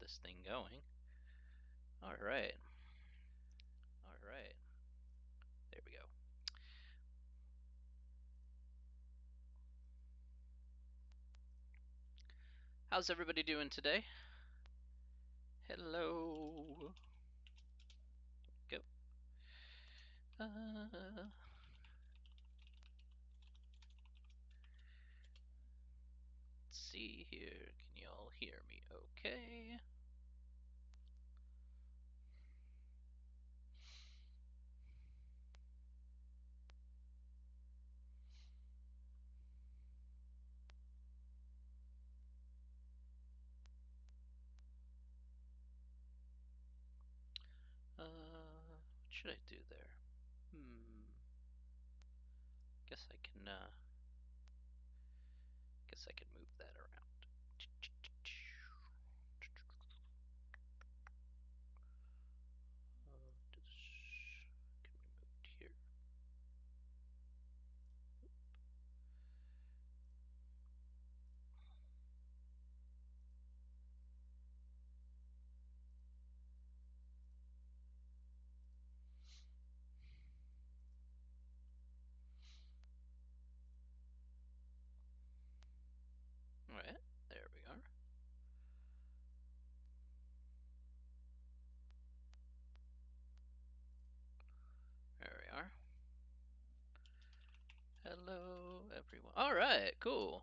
this thing going. All right. There we go. How's everybody doing today? Hello. Go. Let's see here. Can you all hear me okay? What should I do there? Guess I can move that around. This can be moved here. All right, there we are. There we are. Hello, everyone. All right, cool.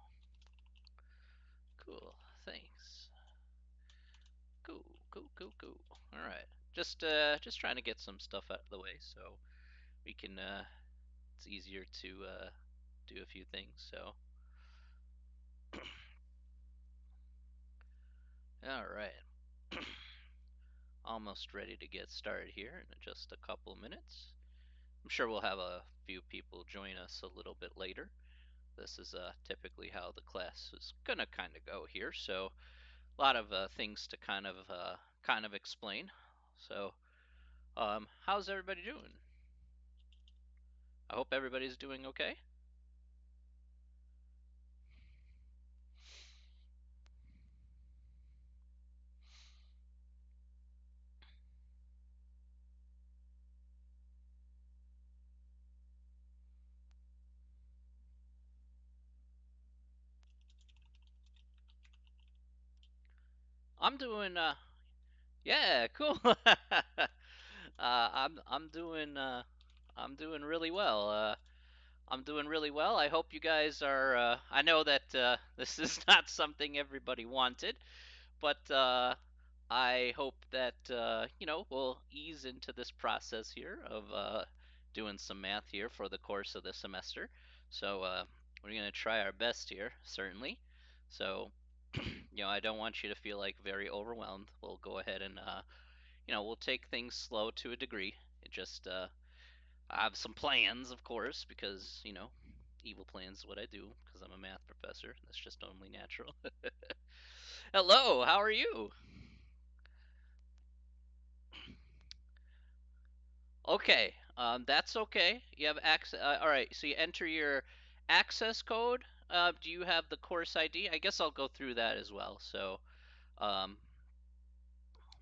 Cool, thanks. Cool. All right, just trying to get some stuff out of the way so we can. It's easier to do a few things. So, all right. Almost ready to get started here in just a couple minutes. I'm sure we'll have a few people join us a little bit later. This is typically how the class is gonna kind of go here. So a lot of things to kind of explain. So, how's everybody doing? I hope everybody's doing okay. I'm doing yeah, cool. I'm doing really well. I'm doing really well. I hope you guys are. I know that this is not something everybody wanted, but I hope that we'll ease into this process here of doing some math here for the course of the semester. So we're gonna try our best here, certainly. So I don't want you to feel like very overwhelmed. We'll go ahead and we'll take things slow to a degree. It just I have some plans, of course, because evil plans is what I do because I'm a math professor. That's just only natural. Hello, how are you? Okay, that's okay. You have access. All right, so you enter your access code. Do you have the course ID? I guess I'll go through that as well. Um,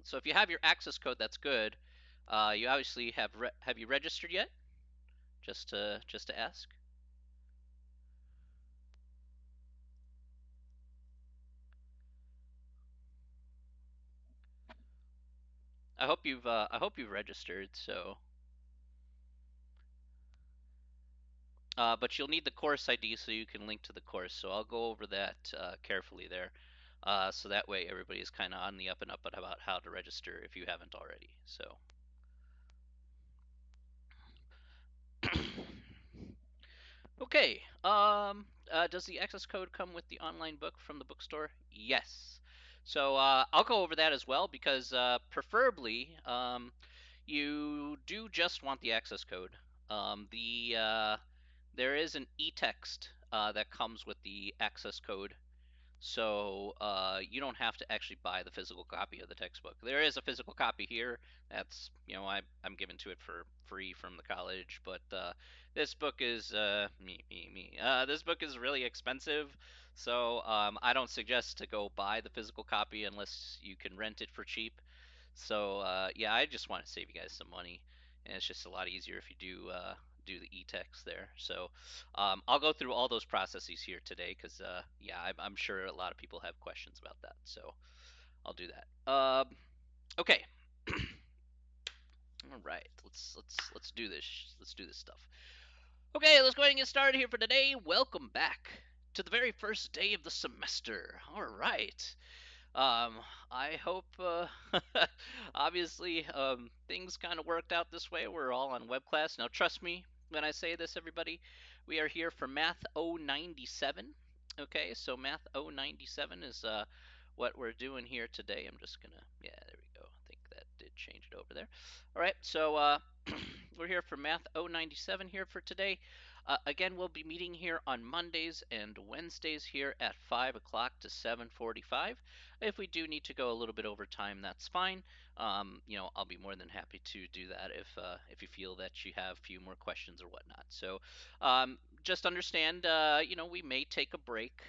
so if you have your access code, that's good. You obviously have you registered yet? Just to ask. I hope you've registered. But you'll need the course ID so you can link to the course. So I'll go over that carefully there. So that way everybody's kind of on the up and up about how to register if you haven't already. So. Okay. Does the access code come with the online book from the bookstore? Yes. So I'll go over that as well because preferably you do just want the access code. There is an e-text that comes with the access code. So you don't have to actually buy the physical copy of the textbook. There is a physical copy here. That's, I'm given to it for free from the college. But this book is me. This book is really expensive, so I don't suggest to go buy the physical copy unless you can rent it for cheap. So yeah, I just want to save you guys some money, and it's just a lot easier if you do the e-text there. So I'll go through all those processes here today because yeah, I'm sure a lot of people have questions about that. So I'll do that. Okay. All right, let's do this. Let's do this stuff. Okay, let's go ahead and get started here for today. Welcome back to the very first day of the semester. All right. Um, I hope, obviously, things kind of worked out this way. We're all on web class. Now, trust me when I say this, everybody. We are here for Math 097. Okay, so Math 097 is what we're doing here today. I'm just going to, yeah, there we go. I think that did change it over there. All right, so we're here for Math 097 here for today. Again, we'll be meeting here on Mondays and Wednesdays here at 5 o'clock to 7:45. If we do need to go a little bit over time, that's fine. I'll be more than happy to do that if you feel that you have a few more questions or whatnot. So just understand, we may take a break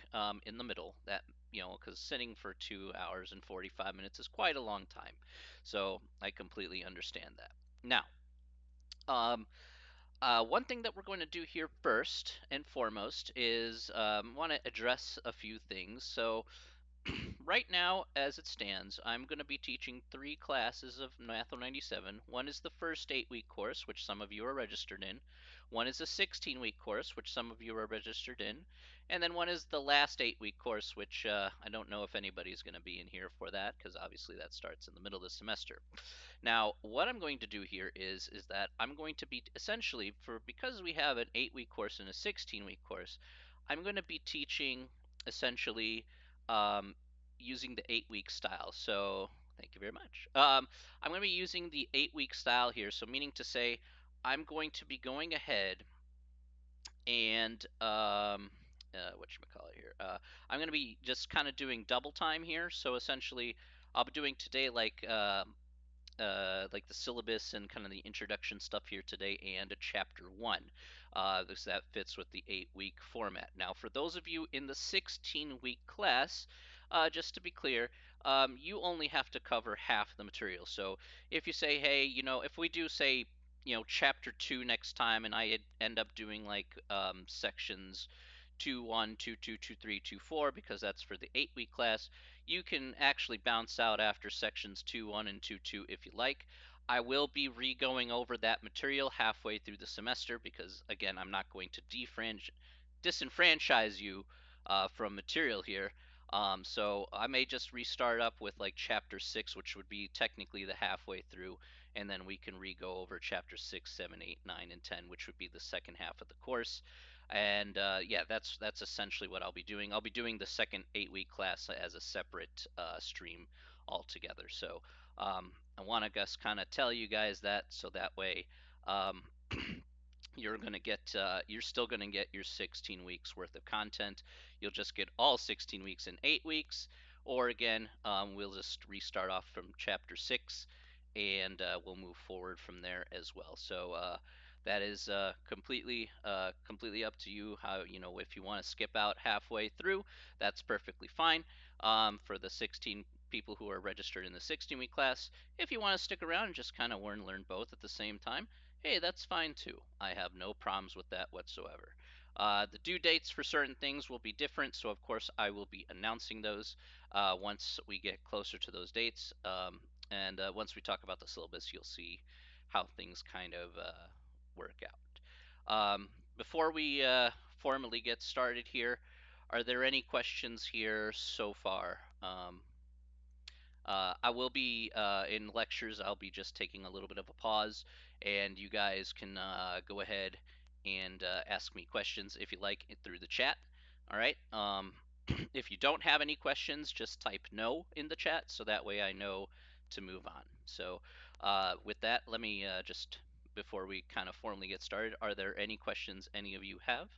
in the middle. That because sitting for 2 hours and 45 minutes is quite a long time. So I completely understand that. Now, um, one thing that we're going to do here first and foremost is want to address a few things. So right now, as it stands, I'm going to be teaching 3 classes of Math 97. One is the first 8-week course, which some of you are registered in. One is a 16-week course, which some of you are registered in. And then one is the last 8-week course, which I don't know if anybody's going to be in here for that, because obviously that starts in the middle of the semester. Now, what I'm going to do here is that I'm going to be essentially, because we have an 8-week course and a 16-week course, I'm going to be teaching essentially using the 8-week style. So thank you very much. I'm going to be using the 8-week style here. So meaning to say, I'm going to be going ahead and what should we call it here? I'm going to be just kind of doing double time here. So essentially, I'll be doing today like the syllabus and kind of the introduction stuff here today and a chapter 1 because that fits with the 8-week format. Now for those of you in the 16-week class, just to be clear, you only have to cover half the material. So if you say, hey, if we do say chapter 2 next time and I end up doing like sections 2-1, 2-2, 2-3, 2-4 because that's for the 8-week class, you can actually bounce out after sections 2-1 and 2-2 if you like. I will be re-going over that material halfway through the semester because, again, I'm not going to disenfranchise you from material here. So I may just restart up with like chapter 6, which would be technically the halfway through, and then we can re-go over chapter 6, 7, 8, 9, and 10, which would be the second half of the course. And yeah, that's essentially what I'll be doing. I'll be doing the second 8-week class as a separate stream altogether. So I want to just kind of tell you guys that so that way you're still gonna get your 16 weeks worth of content. You'll just get all 16 weeks in 8 weeks, or again, we'll just restart off from chapter 6, and we'll move forward from there as well. So that is completely up to you. How if you want to skip out halfway through, that's perfectly fine. For the 16 people who are registered in the 16-week class, if you want to stick around and just kind of learn both at the same time, hey, that's fine too. I have no problems with that whatsoever. The due dates for certain things will be different, so of course I will be announcing those once we get closer to those dates. And once we talk about the syllabus, you'll see how things kind of work out. Before we formally get started here, are there any questions here so far? I will be in lectures. I'll be just taking a little bit of a pause, and you guys can go ahead and ask me questions if you like through the chat. All right. If you don't have any questions, just type no in the chat so that way I know to move on. So with that, let me just before we kind of formally get started, are there any questions any of you have?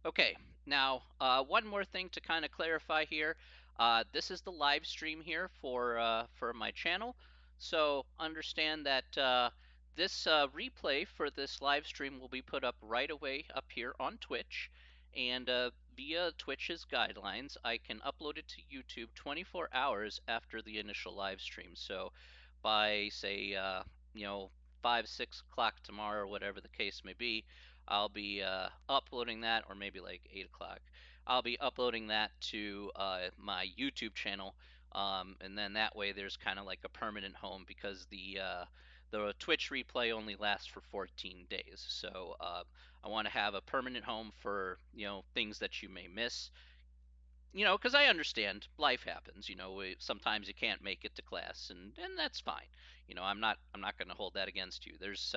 Okay, now one more thing to kind of clarify here. This is the live stream here for my channel, so understand that this replay for this live stream will be put up right away up here on Twitch, and via Twitch's guidelines, I can upload it to YouTube 24 hours after the initial live stream. So by say 5, 6 o'clock tomorrow, or whatever the case may be, I'll be uploading that, or maybe like 8 o'clock. I'll be uploading that to my YouTube channel, and then that way there's kind of like a permanent home, because the Twitch replay only lasts for 14 days. So I want to have a permanent home for things that you may miss, because I understand life happens. Sometimes you can't make it to class, and that's fine. I'm not going to hold that against you. There's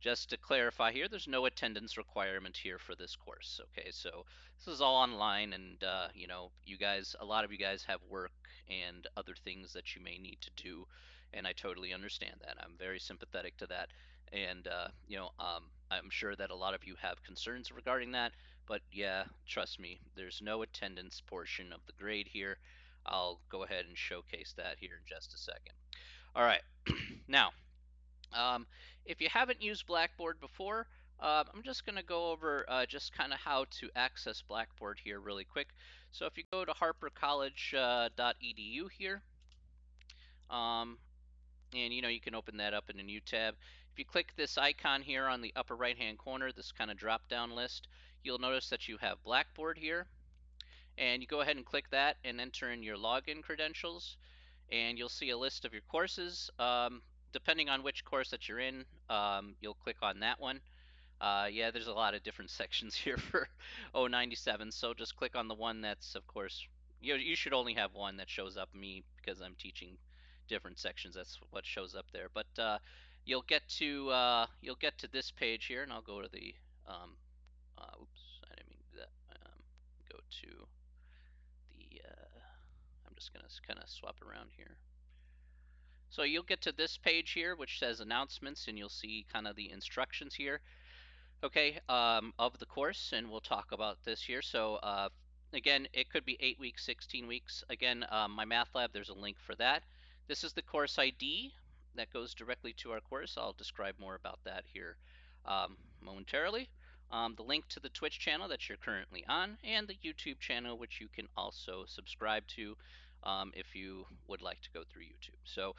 just to clarify here, there's no attendance requirement here for this course. Okay, so this is all online, and a lot of you guys have work and other things that you may need to do, and I totally understand that. I'm very sympathetic to that, and I'm sure that a lot of you have concerns regarding that. But yeah, trust me, there's no attendance portion of the grade here. I'll go ahead and showcase that here in just a second. All right, now, if you haven't used Blackboard before, I'm just going to go over just kind of how to access Blackboard here really quick. So if you go to harpercollege.edu here, um, and you can open that up in a new tab. If you click this icon here on the upper right hand corner, this kind of drop down list, you'll notice that you have Blackboard here, and you go ahead and click that and enter in your login credentials, and you'll see a list of your courses. Depending on which course that you're in, you'll click on that one. Yeah, there's a lot of different sections here for 097, so just click on the one that's, of course, you should only have one that shows up. Me, because I'm teaching different sections, that's what shows up there. But you'll get to this page here, and I'll go to the oops, I didn't mean to do that. Go to the I'm just gonna kind of swap around here. So you'll get to this page here, which says announcements, and you'll see kind of the instructions here. Okay, of the course, and we'll talk about this here. So again, it could be 8 weeks, 16 weeks. Again, my math lab, there's a link for that. This is the course ID that goes directly to our course. I'll describe more about that here momentarily. The link to the Twitch channel that you're currently on, and the YouTube channel, which you can also subscribe to if you would like to go through YouTube. So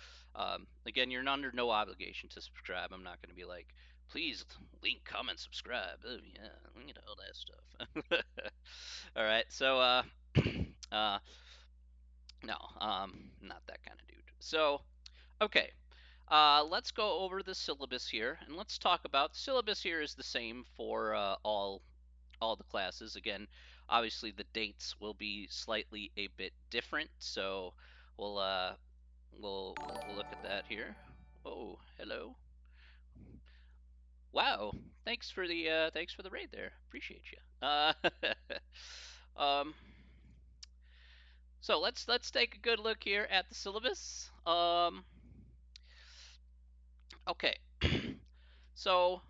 again, you're under no obligation to subscribe. I'm not going to be like, please link, comment, subscribe. Oh yeah, look at all that stuff. All right, so uh, no, not that kind of dude. So okay, let's go over the syllabus here, and let's talk about syllabus. Here is the same for all the classes. Again, obviously the dates will be slightly a bit different, so we'll uh, we'll look at that here. Oh, hello. Wow, thanks for the raid there. Appreciate you. Um, so let's take a good look here at the syllabus. Okay. So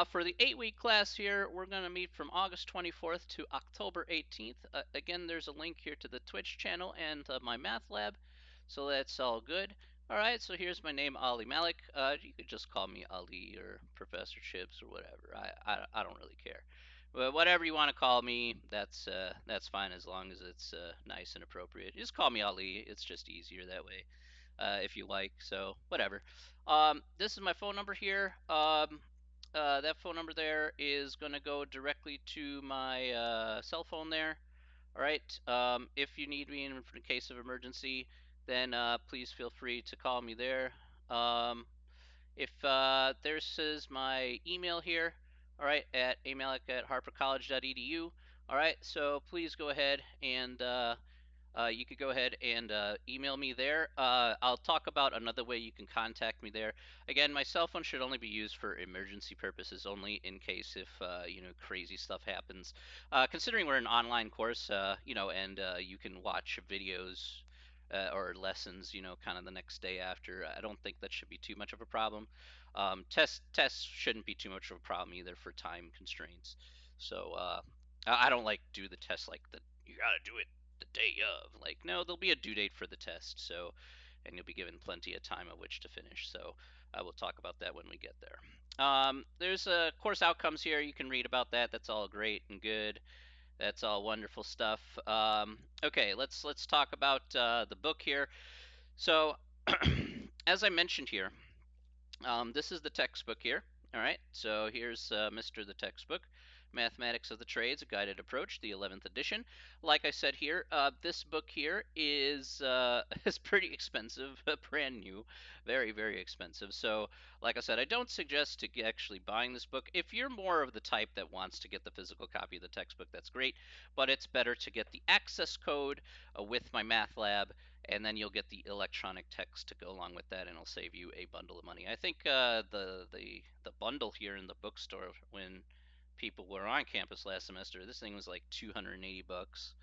for the 8-week class here, we're going to meet from August 24th to October 18th. Again, there's a link here to the Twitch channel and my math lab, so that's all good. All right, so here's my name, Ali Malik. You could just call me Ali or Professor Chips or whatever. I don't really care. But whatever you want to call me, that's fine, as long as it's nice and appropriate. Just call me Ali. It's just easier that way, if you like. So whatever. This is my phone number here. That phone number there is going to go directly to my cell phone there. All right. If you need me in case of emergency, then please feel free to call me there. If This is my email here. All right, at amalik@harpercollege.edu. All right, so please go ahead and you could go ahead and email me there. I'll talk about another way you can contact me there. Again, my cell phone should only be used for emergency purposes, only in case if crazy stuff happens. Considering we're an online course, and you can watch videos or lessons, kind of the next day after. I don't think that should be too much of a problem. Tests shouldn't be too much of a problem either for time constraints. So I don't like do the test like the you gotta do it the day of. Like, no, there'll be a due date for the test, so and you'll be given plenty of time at which to finish. So I will talk about that when we get there. There's course outcomes here. You can read about that. That's all great and good. That's all wonderful stuff. Okay, let's talk about the book here. So, as I mentioned here, this is the textbook here. All right, so here's Mr. the Textbook, Mathematics of the Trades, A Guided Approach, the 11th edition. Like I said here, this book here is is pretty expensive, brand new, very, very expensive. So, like I said, I don't suggest to actually buying this book. If you're more of the type that wants to get the physical copy of the textbook, that's great, but it's better to get the access code with my math lab, and then you'll get the electronic text to go along with that, and it'll save you a bundle of money. I think the bundle here in the bookstore when people were on campus last semester, this thing was like 280 bucks,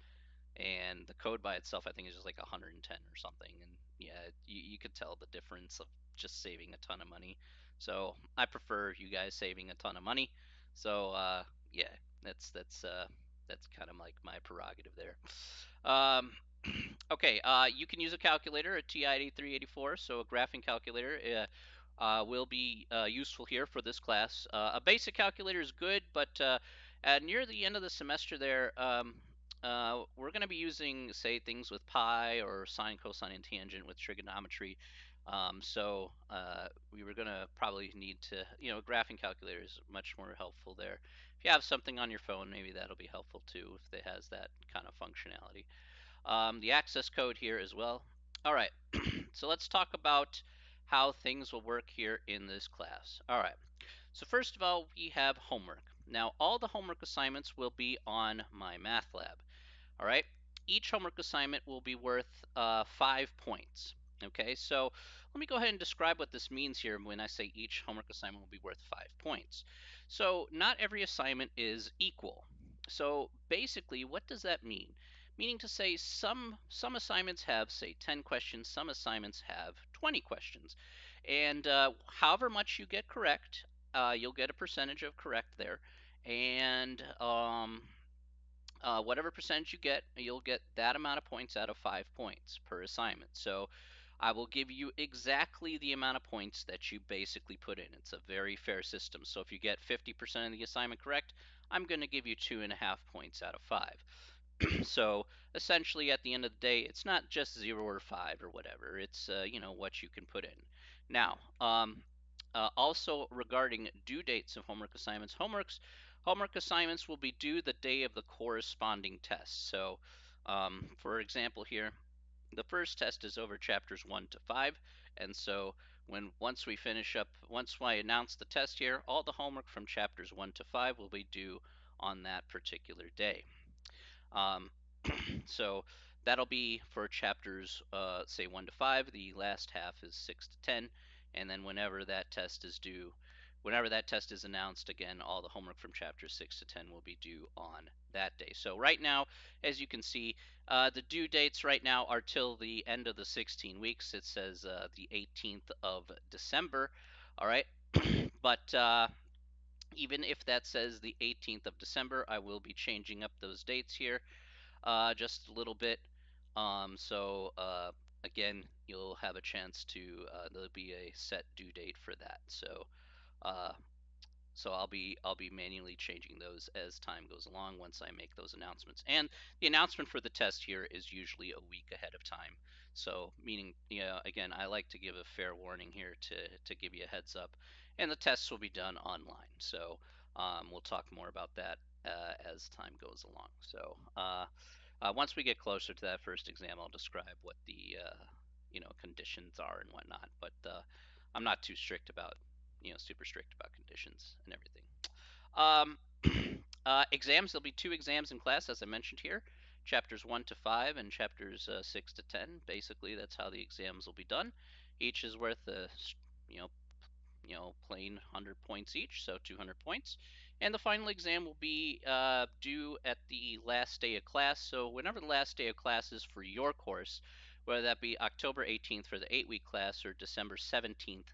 and the code by itself I think is just like 110 or something. And yeah, you could tell the difference of just saving a ton of money. So I prefer you guys saving a ton of money. So yeah, that's kind of like my prerogative there. Um, okay, you can use a calculator, a TI-8384, so a graphing calculator. Will be useful here for this class. A basic calculator is good, but near the end of the semester there, we're going to be using, say, things with pi or sine, cosine, and tangent with trigonometry. We were going to probably need to, a graphing calculator is much more helpful there. If you have something on your phone, maybe that'll be helpful too if it has that kind of functionality. The access code here as well. All right, so let's talk about how things will work here in this class. All right, so first of all, we have homework. Now, all the homework assignments will be on my math lab. All right, each homework assignment will be worth 5 points. Okay, so let me go ahead and describe what this means here when I say each homework assignment will be worth 5 points. So not every assignment is equal. So basically, what does that mean? Meaning to say some assignments have, say, 10 questions, some assignments have 20 questions. And however much you get correct, you'll get a percentage of correct there. And whatever percentage you get, you'll get that amount of points out of 5 points per assignment. So I will give you exactly the amount of points that you basically put in. It's a very fair system. So if you get 50% of the assignment correct, I'm going to give you 2.5 points out of 5. So essentially, at the end of the day, it's not just 0 or 5 or whatever. It's what you can put in. Now, also regarding due dates of homework assignments, homework assignments will be due the day of the corresponding test. So, for example, here, the first test is over chapters 1 to 5, and so once I announce the test here, all the homework from chapters 1 to 5 will be due on that particular day. Um, so that'll be for chapters, say 1 to 5. The last half is 6 to 10. And then whenever that test is due, whenever that test is announced, again, all the homework from chapters 6 to 10 will be due on that day. So right now, as you can see, the due dates right now are till the end of the 16 weeks. It says the 18th of December. All right. But even if that says the 18th of December, I will be changing up those dates here just a little bit. Again, you'll have a chance to there'll be a set due date for that. Uh, so I'll be manually changing those as time goes along once I make those announcements. And the announcement for the test here is usually a week ahead of time. So meaning, again, I like to give a fair warning here to give you a heads up. And the tests will be done online. So we'll talk more about that as time goes along. So once we get closer to that first exam, I'll describe what the conditions are and whatnot. But I'm not too strict about super strict about conditions and everything. Um, exams, there'll be 2 exams in class, as I mentioned here, chapters 1 to 5 and chapters 6 to 10. Basically, that's how the exams will be done. Each is worth you know, plain 100 points each, so 200 points. And the final exam will be due at the last day of class. So whenever the last day of class is for your course, whether that be October 18th for the 8-week class or December 17th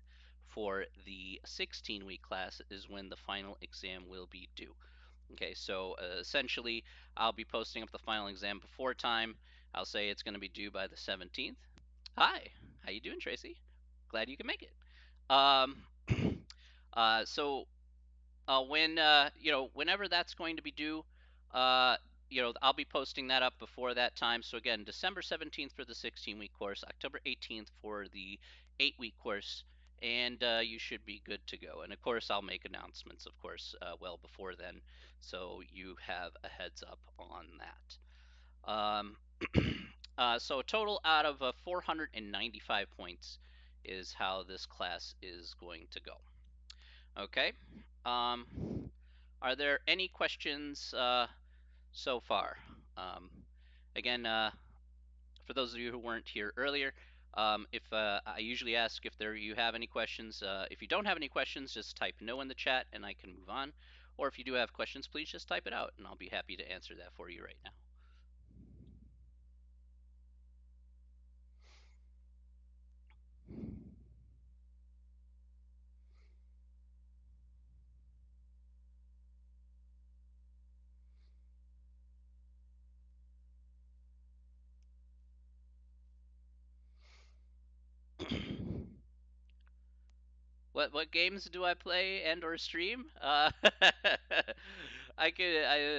for the 16-week class, is when the final exam will be due. Okay, so essentially, I'll be posting up the final exam before time. I'll say it's going to be due by the 17th. Hi, how you doing, Tracy? Glad you can make it. Um, so when whenever that's going to be due, uh, I'll be posting that up before that time. So again, December 17th for the 16-week course, October 18th for the 8-week course, and you should be good to go. And of course, I'll make announcements, of course, well before then, so you have a heads up on that. So a total out of 495 points is how this class is going to go. Okay. Are there any questions so far? Um, Again, for those of you who weren't here earlier, if I usually ask if you have any questions. If you don't have any questions, just type no in the chat and I can move on. Or if you do have questions, please just type it out and I'll be happy to answer that for you right now. What games do I play and or stream? I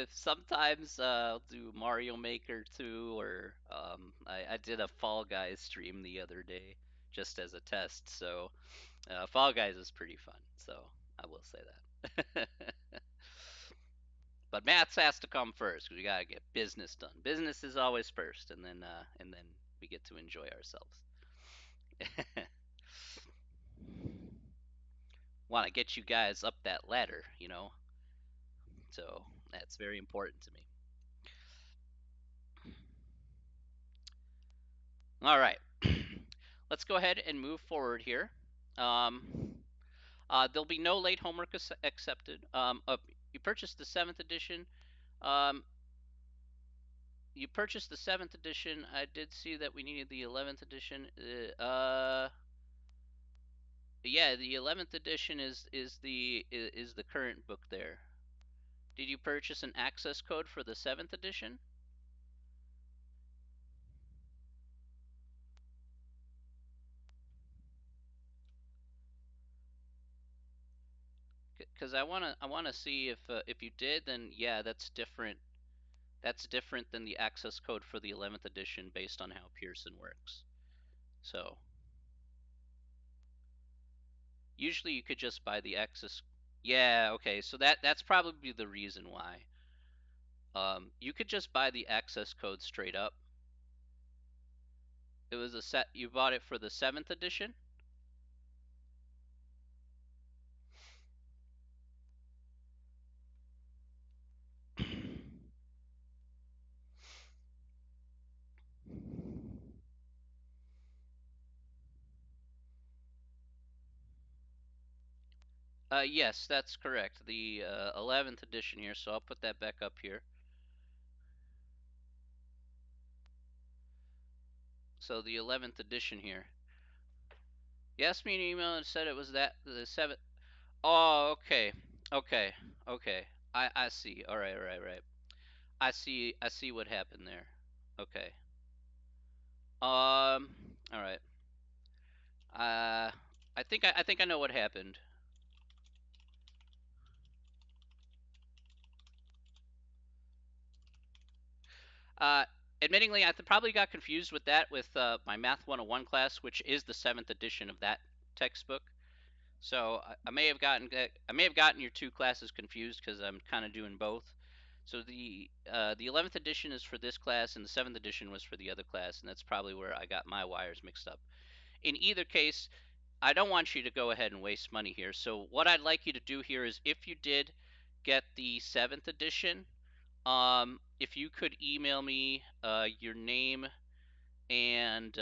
sometimes do Mario Maker 2, or I did a Fall Guys stream the other day just as a test. So Fall Guys is pretty fun. So I will say that. But maths has to come first because we gotta get business done. Business is always first, and then we get to enjoy ourselves. Want to get you guys up that ladder, you know. So that's very important to me. All right, let's go ahead and move forward here. Um, there'll be no late homework accepted. You purchased the 7th edition. Um, you purchased the 7th edition. I did see that we needed the 11th edition. Yeah, the 11th edition is the current book there. Did you purchase an access code for the 7th edition? Because I wanna see if you did, then yeah, that's different. That's different than the access code for the 11th edition based on how Pearson works. So usually you could just buy the access. Yeah, okay. So that's probably the reason why. You could just buy the access code straight up. It was a set. You bought it for the 7th edition. Yes, that's correct. The 11th edition here. So I'll put that back up here. So the 11th edition here. You asked me an email and said it was that the 7th. Oh, okay, okay, okay. I see. All right, right, right. I see what happened there. Okay. All right. Uh, I think I know what happened. Uh, Admittingly, I probably got confused with that with my Math 101 class, which is the 7th edition of that textbook. So I may have gotten your two classes confused because I'm kind of doing both. So the 11th edition is for this class, and the 7th edition was for the other class, and that's probably where I got my wires mixed up. In either case, I don't want you to go ahead and waste money here. So what I'd like you to do here is, if you did get the 7th edition, if you could email me your name and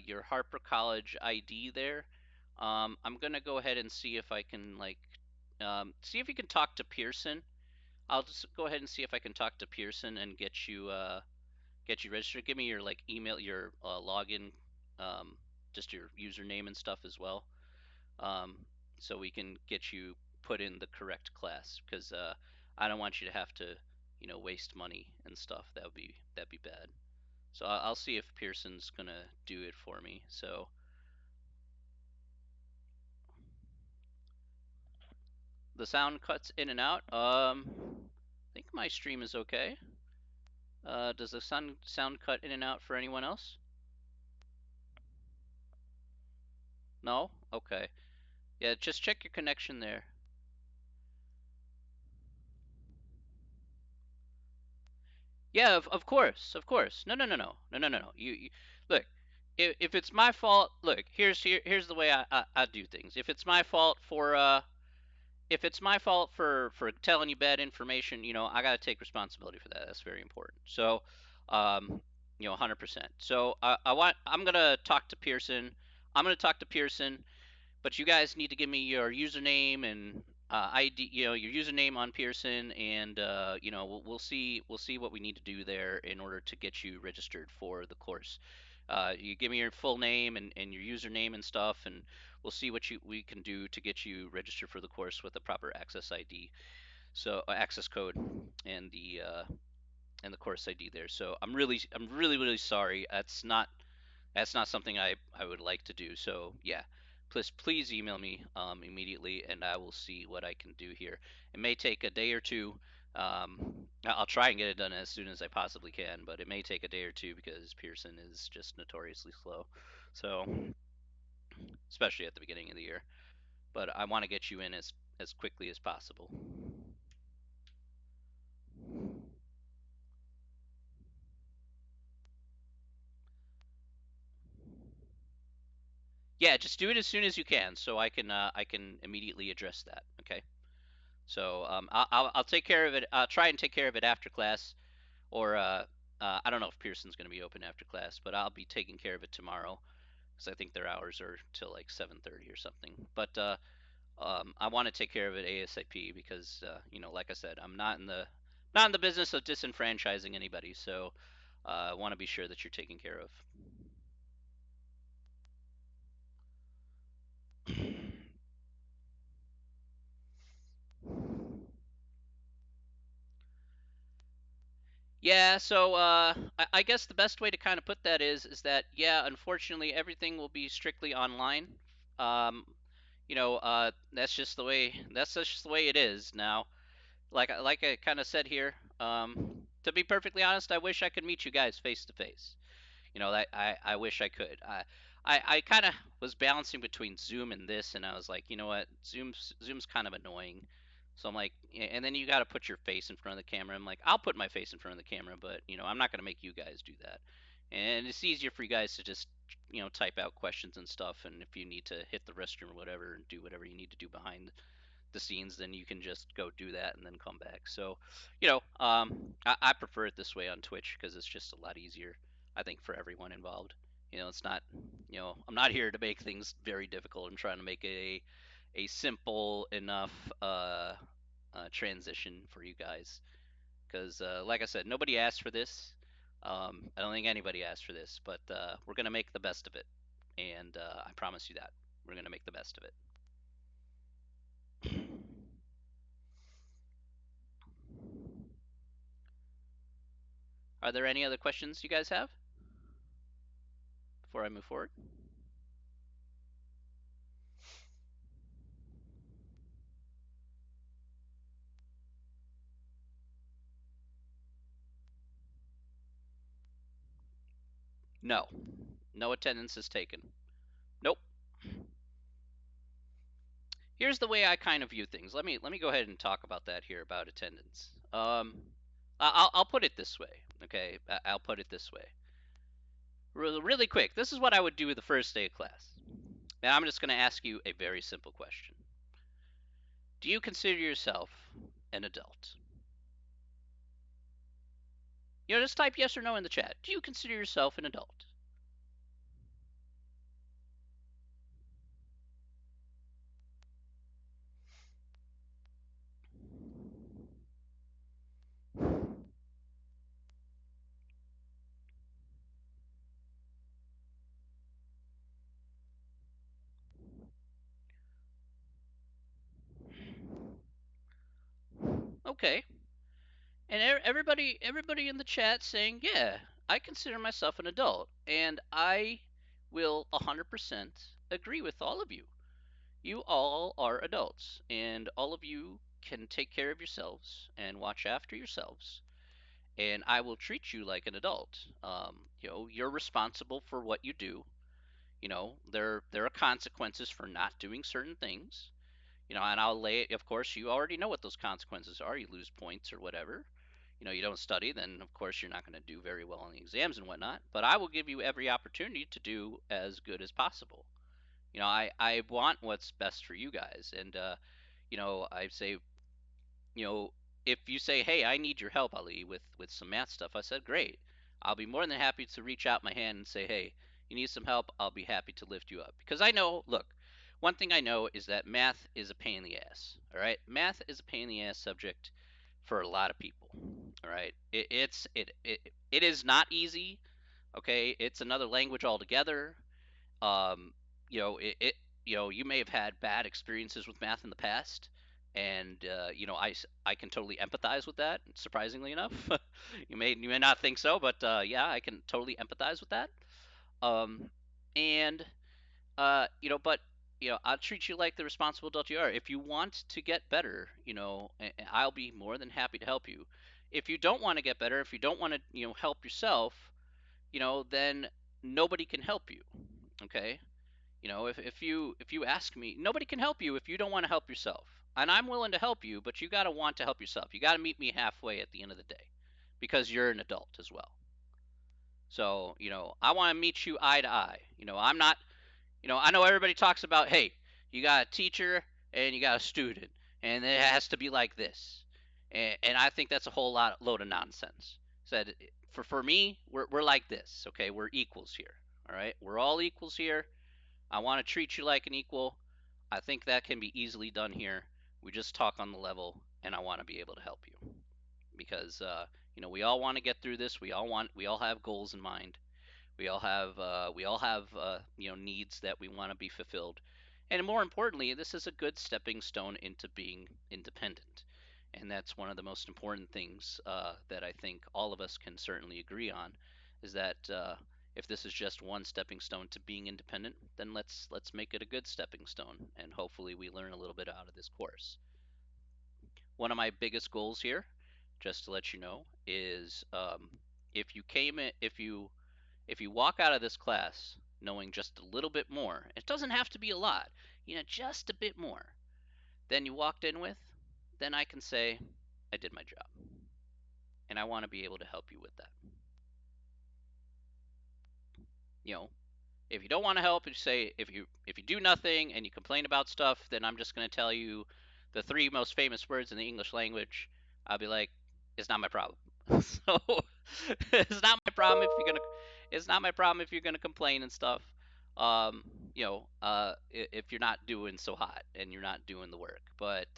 your Harper College ID there. I'm gonna go ahead and see if I can see if you can talk to Pearson. I'll just go ahead and see if I can talk to Pearson and get you registered. Give me your email, your login, um, just your username and stuff as well, um, so we can get you put in the correct class. Because I don't want you to have to, waste money and stuff. That'd be bad. So I'll see if Pearson's gonna do it for me. So the sound cuts in and out. I think my stream is okay. Does the sound cut in and out for anyone else? No? Okay. Yeah, just check your connection there. Yeah, of course, of course. No, no, no, no, no, no, no, no. You look. If it's my fault, look. Here's the way I do things. If it's my fault for telling you bad information, I got to take responsibility for that. That's very important. So, 100%. So I'm gonna talk to Pearson. I'm gonna talk to Pearson, but you guys need to give me your username and ID. Your username on Pearson, and we'll see what we need to do there in order to get you registered for the course. You give me your full name and your username and stuff, and we'll see what we can do to get you registered for the course with the proper access ID, so access code, and the course ID there. So I'm really sorry. That's not something I would like to do. So yeah, please email me immediately, and I will see what I can do here. It may take a day or two. I'll try and get it done as soon as I possibly can, but it may take a day or two because Pearson is just notoriously slow. So especially at the beginning of the year. But I want to get you in as quickly as possible. Yeah, just do it as soon as you can, so I can immediately address that. Okay. So I'll take care of it. I'll try and take care of it after class, or I don't know if Pearson's going to be open after class, but I'll be taking care of it tomorrow because I think their hours are till like 7:30 or something. But I want to take care of it ASAP because like I said, I'm not in the business of disenfranchising anybody. So I want to be sure that you're taken care of. Yeah, so I guess the best way to kind of put that is that yeah, unfortunately everything will be strictly online. Um, that's just the way it is now. Like I kind of said here, to be perfectly honest, I wish I could meet you guys face to face. I wish I could. I kind of was balancing between Zoom and this, and I was like, you know what, Zoom's kind of annoying. So I'm like, and then you got to put your face in front of the camera. I'm like, I'll put my face in front of the camera, but I'm not gonna make you guys do that. And it's easier for you guys to just type out questions and stuff, and if you need to hit the restroom or whatever and do whatever you need to do behind the scenes, then you can just go do that and then come back. So, I prefer it this way on Twitch because it's just a lot easier, I think, for everyone involved. It's not, I'm not here to make things very difficult. I'm trying to make a simple enough transition for you guys because, like I said, nobody asked for this. I don't think anybody asked for this, but we're gonna make the best of it, and I promise you that we're gonna make the best of it. Are there any other questions you guys have before I move forward? No. No attendance is taken. Nope. Here's the way I kind of view things. Let me go ahead and talk about that here about attendance. I'll put it this way. Okay, I'll put it this way. Really quick. This is what I would do the first day of class. Now I'm just going to ask you a very simple question. Do you consider yourself an adult? Just type yes or no in the chat. Do you consider yourself an adult? okay. And everybody in the chat saying, yeah, I consider myself an adult, and I will 100% agree with all of you. You all are adults, and all of you can take care of yourselves and watch after yourselves. And I will treat you like an adult. You're responsible for what you do. There are consequences for not doing certain things. And I'll lay it. Of course, you already know what those consequences are. You lose points or whatever. You don't study, then of course you're not going to do very well on the exams and whatnot. But I will give you every opportunity to do as good as possible. I want what's best for you guys, and I say, you know, if you say, hey, I need your help, Ali, with some math stuff, I said, great. I'll be more than happy to reach out my hand and say, hey, you need some help. I'll be happy to lift you up, because I know. Look, one thing I know is that math is a pain in the ass. All right, math is a pain in the ass subject for a lot of people. All right, it is not easy. Okay, it's another language altogether. um, you may have had bad experiences with math in the past, and I can totally empathize with that. Surprisingly enough, you may not think so, but yeah, I can totally empathize with that. Um, and but I'll treat you like the responsible adult you are. If you want to get better, I'll be more than happy to help you. If you don't want to get better, if you don't want to, help yourself, then nobody can help you. Okay, if you ask me, nobody can help you if you don't want to help yourself. And I'm willing to help you, but you got to want to help yourself. You got to meet me halfway at the end of the day, because you're an adult as well. So, I want to meet you eye to eye. I'm not, I know everybody talks about, hey, you got a teacher and you got a student, and it has to be like this. And I think that's a whole load of nonsense. Said, for me, we're like this, okay? We're equals here, all right? We're all equals here. I want to treat you like an equal. I think that can be easily done here. We just talk on the level, and I want to be able to help you, because we all want to get through this. We all have goals in mind. We all have needs that we want to be fulfilled, and more importantly, this is a good stepping stone into being independent. And that's one of the most important things that I think all of us can certainly agree on, is that if this is just one stepping stone to being independent, then let's make it a good stepping stone, and hopefully we learn a little bit out of this course. One of my biggest goals here, just to let you know, is if you came in, if you walk out of this class knowing just a little bit more, it doesn't have to be a lot, just a bit more than you walked in with, then I can say I did my job. And I want to be able to help you with that. You know, if you don't want to help, you say, if you do nothing and you complain about stuff, then I'm just going to tell you the three most famous words in the English language. I'll be like, it's not my problem. So it's not my problem if you're gonna complain and stuff. If you're not doing so hot and you're not doing the work, but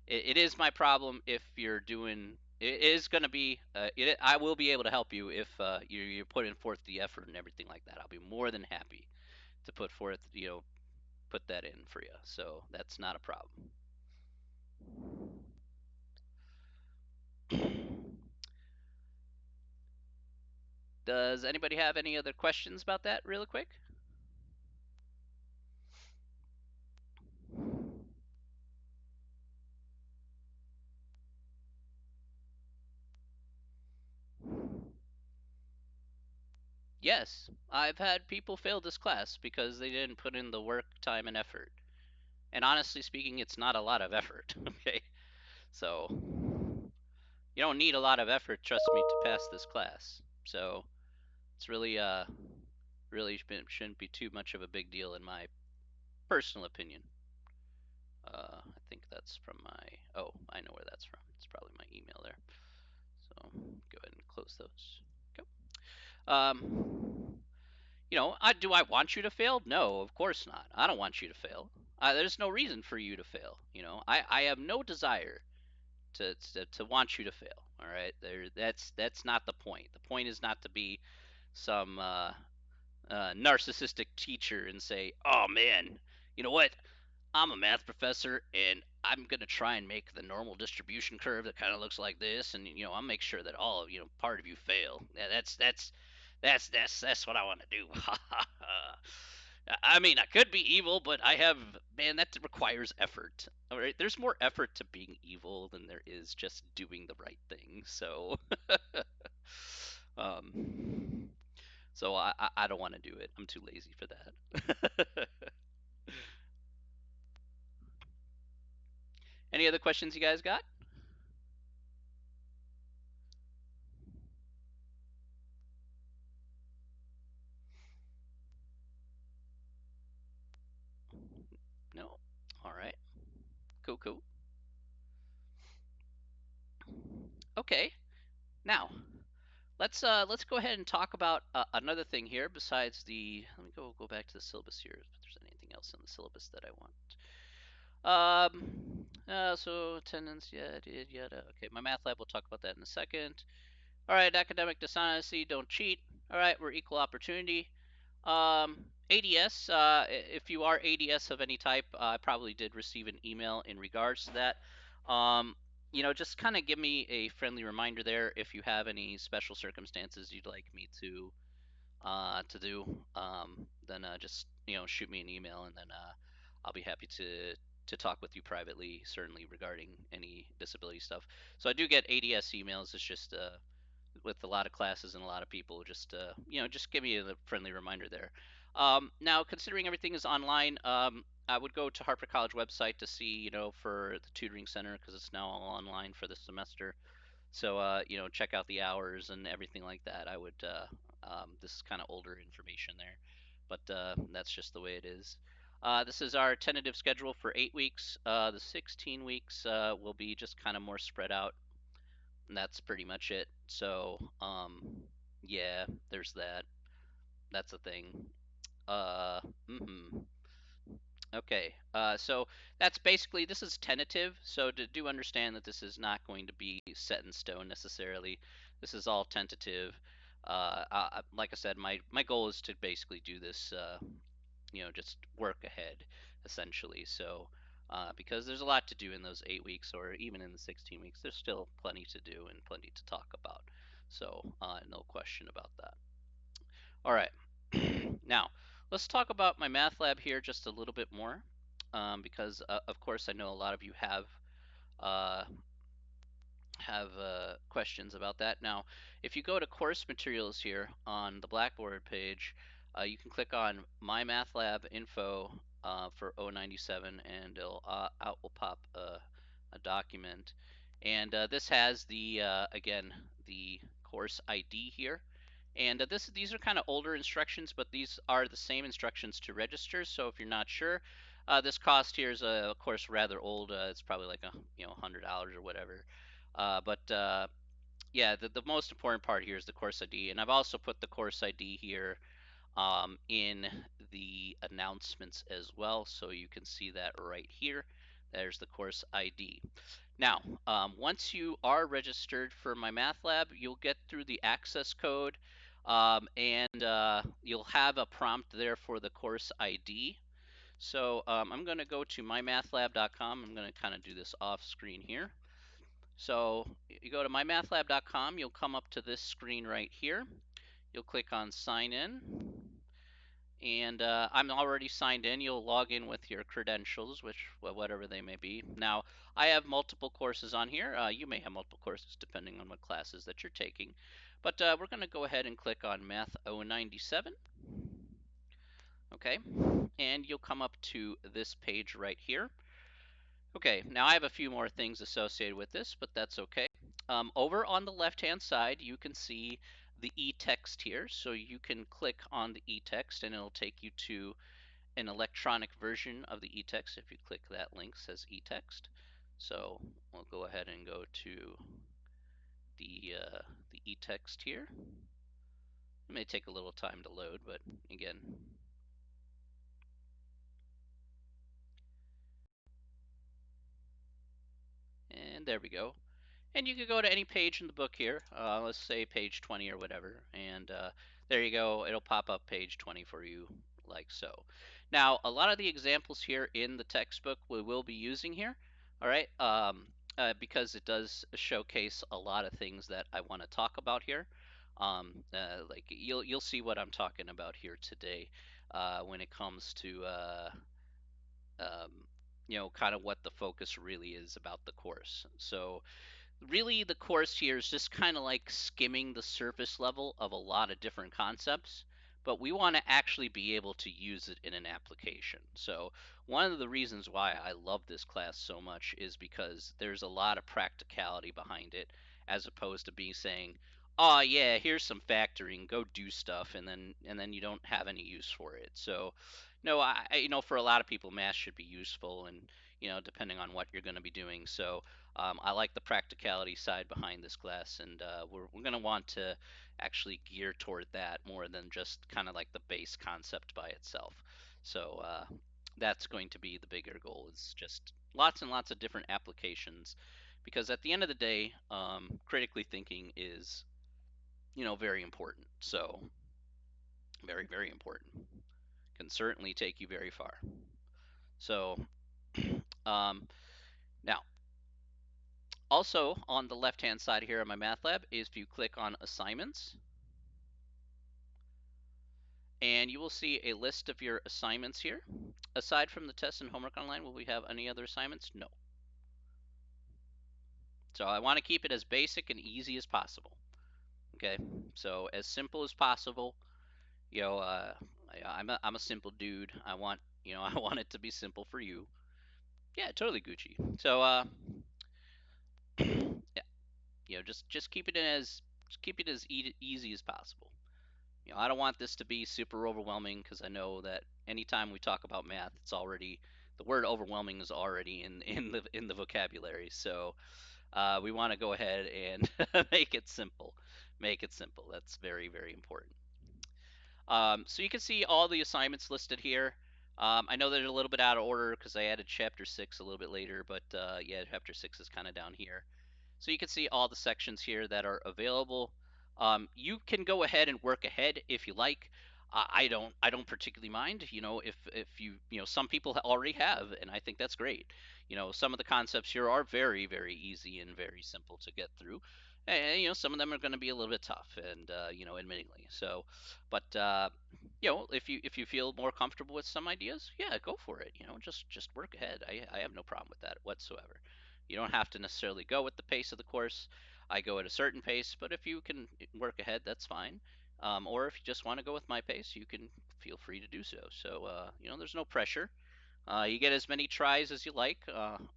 it is my problem if you're doing. It is going to be. I will be able to help you if you're putting forth the effort and everything like that. I'll be more than happy to put forth, put that in for you. So that's not a problem. Does anybody have any other questions about that, really quick? Yes, I've had people fail this class because they didn't put in the work, time, and effort. And honestly speaking, it's not a lot of effort. Okay, so you don't need a lot of effort, trust me, to pass this class. So it's really shouldn't be too much of a big deal in my personal opinion. I think that's from my. Oh, I know where that's from. It's probably my email there. So go ahead and close those. Go. Do I want you to fail? No, of course not. I don't want you to fail. There's no reason for you to fail. I have no desire to want you to fail. All right, that's not the point. The point is not to be some narcissistic teacher and say, "Oh man, you know what? I'm a math professor and I'm gonna try and make the normal distribution curve that kind of looks like this, and I'll make sure that all of part of you fail. Yeah, that's what I want to do. I mean, I could be evil, but man, that requires effort. All right, there's more effort to being evil than there is just doing the right thing. So, um, I don't want to do it. I'm too lazy for that. Any other questions you guys got? No. All right. Cool, cool. Okay. Now, let's go ahead and talk about another thing here besides the. Let me go back to the syllabus here. If there's anything else in the syllabus that I want. So attendance, yeah, I did, yada. Okay, my math lab. We'll talk about that in a second. All right, academic dishonesty. Don't cheat. All right, we're equal opportunity. ADS, if you are ADS of any type, I probably did receive an email in regards to that. Just kind of give me a friendly reminder there if you have any special circumstances you'd like me to do. Then just shoot me an email, and then I'll be happy to talk with you privately, certainly regarding any disability stuff. So I do get ADS emails. It's just with a lot of classes and a lot of people, just give me a friendly reminder there. Now, considering everything is online, I would go to Harper College website to see, for the tutoring center, because it's now all online for this semester. So, check out the hours and everything like that. This is kind of older information there, but that's just the way it is. This is our tentative schedule for 8 weeks. The 16 weeks will be just kind of more spread out, and that's pretty much it. So, yeah, there's that. That's a thing. Uh, mm-hmm. Okay, so that's basically, this is tentative, so do understand that this is not going to be set in stone necessarily. This is all tentative. Like I said, my goal is to basically do this, just work ahead, essentially. So, because there's a lot to do in those 8 weeks, or even in the 16 weeks, there's still plenty to do and plenty to talk about. So, no question about that. All right. Now, let's talk about my math lab here just a little bit more, because of course I know a lot of you uh, have questions about that. Now, if you go to course materials here on the Blackboard page, you can click on My Math Lab info for 097, and out will pop a document. And this has again, the course ID here. And these are kind of older instructions, but these are the same instructions to register. So if you're not sure, this cost here is, of course, rather old. It's probably like $100 or whatever. But yeah, the most important part here is the course ID, and I've also put the course ID here in the announcements as well, so you can see that right here. There's the course ID. Now, once you are registered for my math lab, you'll get through the access code, and you'll have a prompt there for the course ID. So I'm going to go to mymathlab.com. I'm going to kind of do this off screen here. So you go to mymathlab.com, you'll come up to this screen right here. You'll click on sign in, and I'm already signed in. You'll log in with your credentials, whatever they may be. Now, I have multiple courses on here. You may have multiple courses depending on what classes that you're taking. But we're going to go ahead and click on Math 097. Okay, and you'll come up to this page right here. Okay, now I have a few more things associated with this, but that's okay. Over on the left-hand side, you can see the e-text here. So you can click on the e-text, and it'll take you to an electronic version of the e-text. If you click that link, it says e-text. So we'll go ahead and go to the e-text here. It may take a little time to load, but again, and there we go. And you can go to any page in the book here. Let's say page 20 or whatever. And there you go. It'll pop up page 20 for you, like so. Now, a lot of the examples here in the textbook we will be using here. All right. Because it does showcase a lot of things that I want to talk about here. Like you'll see what I'm talking about here today when it comes to um, kind of what the focus really is about the course. So really the course here is just kind of like skimming the surface level of a lot of different concepts, but we want to actually be able to use it in an application. So one of the reasons why I love this class so much is because there's a lot of practicality behind it, as opposed to being saying, oh yeah, here's some factoring, go do stuff, and then you don't have any use for it. So no, for a lot of people math should be useful, and depending on what you're going to be doing. So I like the practicality side behind this class, and we're going to want to actually gear toward that more than just kind of like the base concept by itself. So that's going to be the bigger goal, is just lots and lots of different applications, because at the end of the day, critically thinking is very important. So very, very important. Can certainly take you very far. So um, now, also on the left hand side here on my math lab is if you click on assignments, and you will see a list of your assignments here. Aside from the test and homework online, will we have any other assignments? No. So I want to keep it as basic and easy as possible. Okay, so as simple as possible. I'm a simple dude. I want I want it to be simple for you. Yeah, totally Gucci. So yeah, just keep it as easy as possible. I don't want this to be super overwhelming, because I know that anytime we talk about math, it's already the word overwhelming is already in the vocabulary. So we want to go ahead and make it simple. Make it simple. That's very, very important. So you can see all the assignments listed here. I know they're a little bit out of order because I added chapter 6 a little bit later, but yeah, chapter 6 is kind of down here. So you can see all the sections here that are available. You can go ahead and work ahead if you like. I don't particularly mind. If some people already have, and I think that's great. Some of the concepts here are very, very easy and very simple to get through. And some of them are going to be a little bit tough, and admittingly. So, but if you feel more comfortable with some ideas, yeah, go for it. Just work ahead. I have no problem with that whatsoever. You don't have to necessarily go with the pace of the course. I go at a certain pace, but if you can work ahead, that's fine. Or if you just want to go with my pace, you can feel free to do so. So, there's no pressure. You get as many tries as you like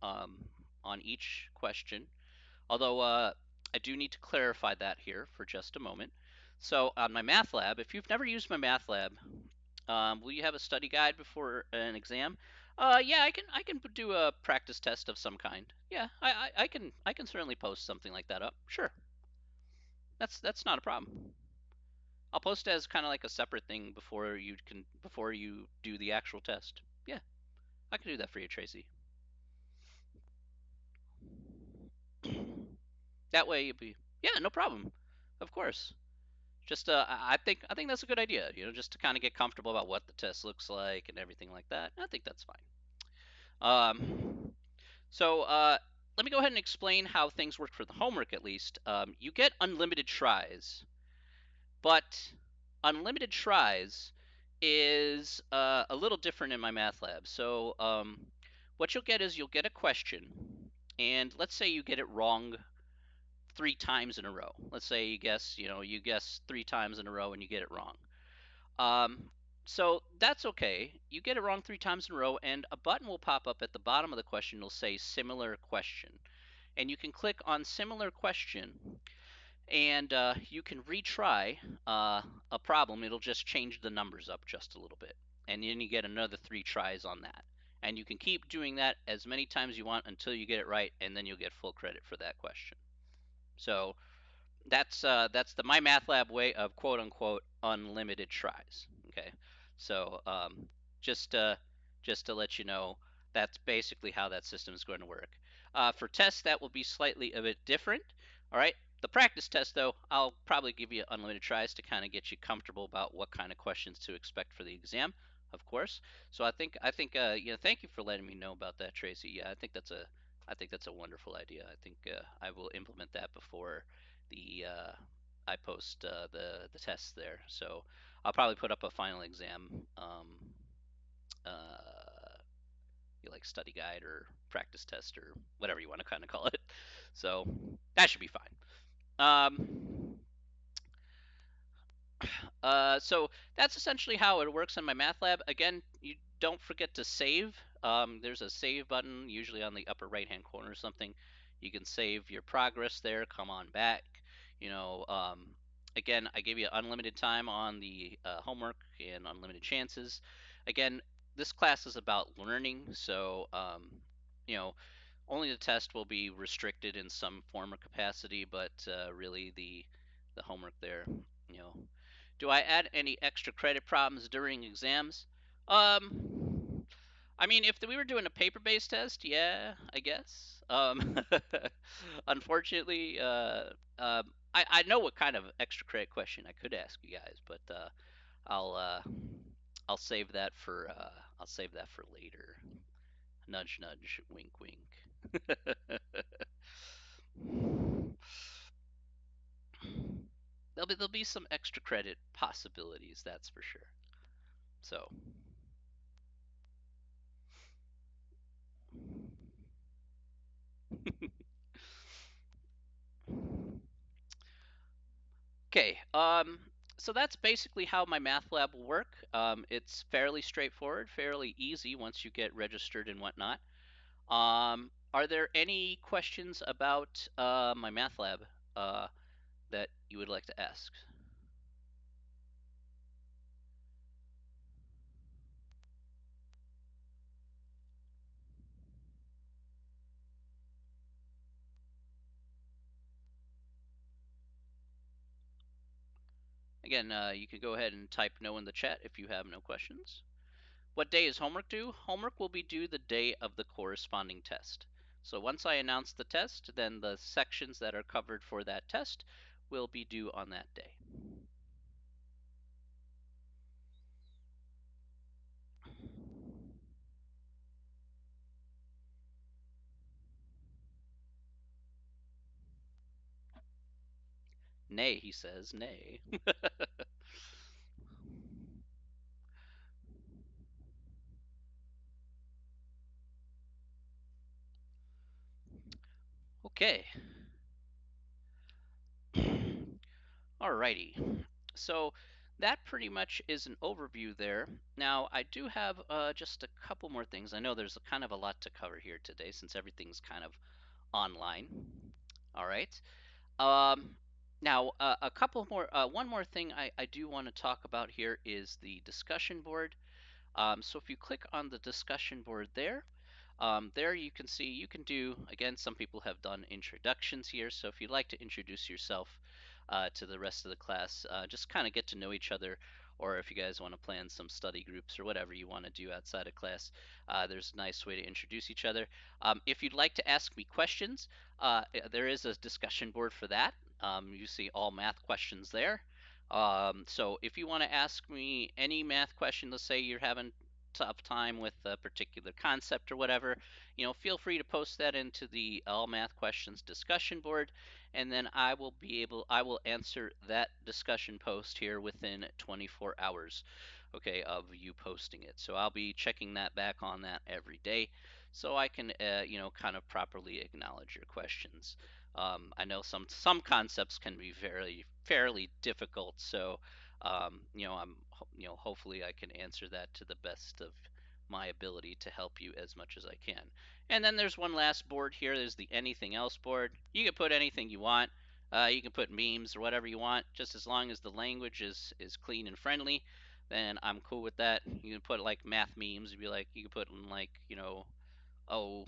on each question. Although I do need to clarify that here for just a moment. So on my math lab, if you've never used my math lab, will you have a study guide before an exam? Yeah, I can do a practice test of some kind. Yeah, I can certainly post something like that up. Sure, that's not a problem. I'll post it as kind of like a separate thing before you do the actual test. Yeah, I can do that for you, Tracy. That way you'll be, yeah, no problem. Of course. Just I think that's a good idea. Just to kind of get comfortable about what the test looks like and everything like that. I think that's fine. So let me go ahead and explain how things work for the homework at least. You get unlimited tries, but unlimited tries is a little different in my math lab. So what you'll get is you'll get a question, and let's say you get it wrong 3 times in a row. Let's say you guess 3 times in a row and you get it wrong. Um, so that's okay. You get it wrong 3 times in a row, and a button will pop up at the bottom of the question. It'll say similar question. And you can click on similar question, and you can retry a problem. It'll just change the numbers up just a little bit. And then you get another 3 tries on that. And you can keep doing that as many times you want until you get it right, and then you'll get full credit for that question. So that's the my math lab way of quote unquote unlimited tries. Okay, so just to let you know, that's basically how that system is going to work. For tests, that will be slightly a bit different. All right. The practice test, though, I'll probably give you unlimited tries to kind of get you comfortable about what kind of questions to expect for the exam, of course. So I think thank you for letting me know about that, Tracy. Yeah, I think I think that's a wonderful idea. I think I will implement that before the I post the tests there. So I'll probably put up a final exam, uh, like study guide or practice test or whatever you want to kind of call it. So that should be fine. So that's essentially how it works in my math lab. Again, you don't forget to save. There's a save button, usually on the upper right-hand corner or something. You can save your progress there. Come on back. You know, again, I gave you unlimited time on the homework and unlimited chances. Again, this class is about learning, so you know, only the test will be restricted in some form or capacity, but really the homework there, you know. Do I add any extra credit problems during exams? Um, I mean, if we were doing a paper-based test, yeah, I guess. Unfortunately, I know what kind of extra credit question I could ask you guys, but I'll uh, I'll save that for later. Nudge, nudge, wink, wink. There'll be some extra credit possibilities, that's for sure. So okay, so that's basically how my math lab will work. It's fairly straightforward, fairly easy once you get registered and whatnot. Are there any questions about my math lab uh, that you would like to ask? Again, you can go ahead and type no in the chat if you have no questions. What day is homework due? Homework will be due the day of the corresponding test. So once I announce the test, then the sections that are covered for that test will be due on that day. Nay, he says, nay. Okay. Alrighty. So that pretty much is an overview there. Now, I do have just a couple more things. I know there's kind of a lot to cover here today since everything's kind of online. All right. Um, Now, a couple more, one more thing I do want to talk about here is the discussion board. So if you click on the discussion board there, there you can see you can do, again, some people have done introductions here. So if you'd like to introduce yourself to the rest of the class, just kind of get to know each other, or if you guys want to plan some study groups or whatever you want to do outside of class, there's a nice way to introduce each other. If you'd like to ask me questions, there is a discussion board for that. You see all math questions there. So if you want to ask me any math question, let's say you're having tough time with a particular concept or whatever, feel free to post that into the all math questions discussion board, and then I will answer that discussion post here within 24 hours, okay, of you posting it. So I'll be checking that back on that every day, so I can, kind of properly acknowledge your questions. I know some concepts can be fairly difficult, so hopefully I can answer that to the best of my ability to help you as much as I can. And then there's one last board here. There's the anything else board. You can put anything you want. You can put memes or whatever you want, just as long as the language is clean and friendly. Then I'm cool with that. You can put like math memes. You can put in like oh,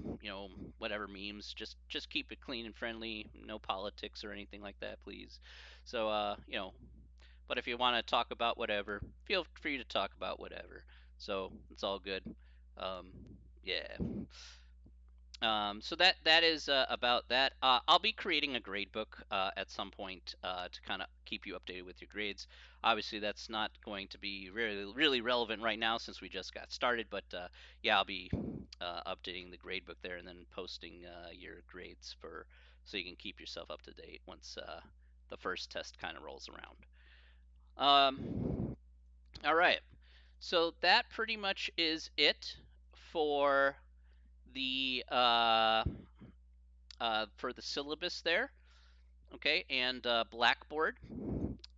whatever memes. Just keep it clean and friendly. No politics or anything like that, please. So but if you want to talk about whatever, feel free to talk about whatever. So it's all good. Yeah. So that is about that. I'll be creating a grade book at some point to kind of keep you updated with your grades. Obviously, that's not going to be really relevant right now since we just got started. But yeah, updating the gradebook there, and then posting your grades so you can keep yourself up to date once the first test kind of rolls around. All right, so that pretty much is it for the syllabus there. Okay, and Blackboard.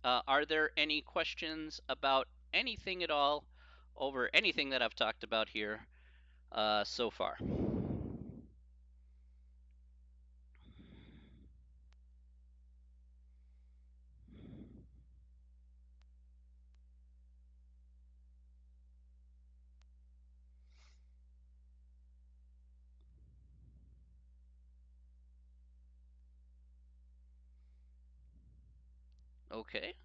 Are there any questions about anything at all over anything that I've talked about here so far? Okay.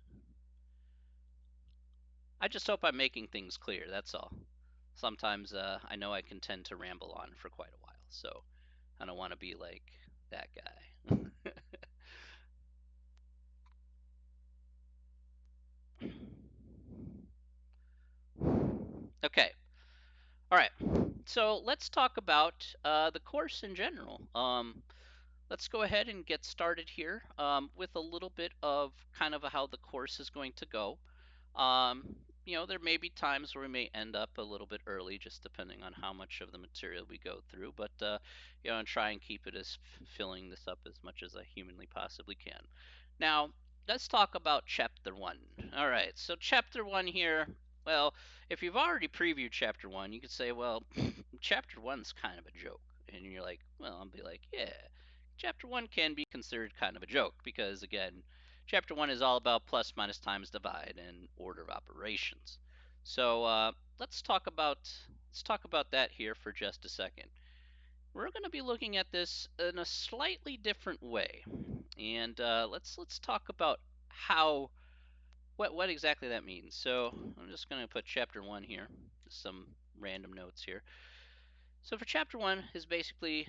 I just hope I'm making things clear, that's all. Sometimes I know I can tend to ramble on for quite a while, so I don't want to be like that guy. Okay. All right. So let's talk about the course in general. Let's go ahead and get started here with a little bit of kind of how the course is going to go. There may be times where we may end up a little bit early, just depending on how much of the material we go through. But and try and keep it as filling this up as much as I humanly possibly can. Now, let's talk about chapter one. All right, so chapter one here. Well, if you've already previewed chapter one, you could say, well, chapter one's kind of a joke, and you're like, well, I'll be like, yeah. Chapter 1 can be considered kind of a joke because, again, Chapter 1 is all about plus, minus, times, divide, and order of operations. So let's talk about that here for just a second. We're going to be looking at this in a slightly different way, and let's talk about what exactly that means. So I'm just going to put Chapter 1 here, just some random notes here. So for Chapter 1 is basically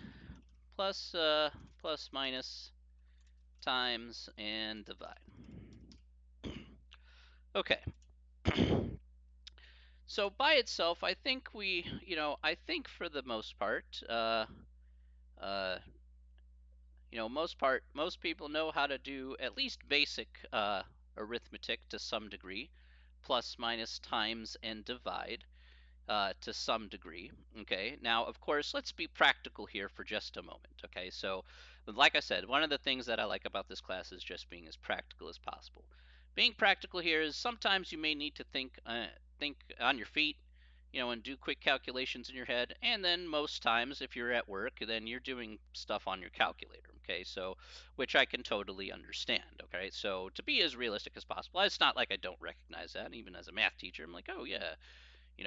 plus, minus, times, and divide. Okay. So by itself, I think I think for the most part, uh, most people know how to do at least basic arithmetic to some degree, plus, minus, times, and divide. To some degree. Okay. Now, of course, let's be practical here for just a moment. Okay. So, like I said, one of the things that I like about this class is just being as practical as possible. Being practical here is sometimes you may need to think on your feet, and do quick calculations in your head. And then most times, if you're at work, then you're doing stuff on your calculator. Okay. So, which I can totally understand. Okay. So, to be as realistic as possible, it's not like I don't recognize that. Even as a math teacher, I'm like, oh, yeah, you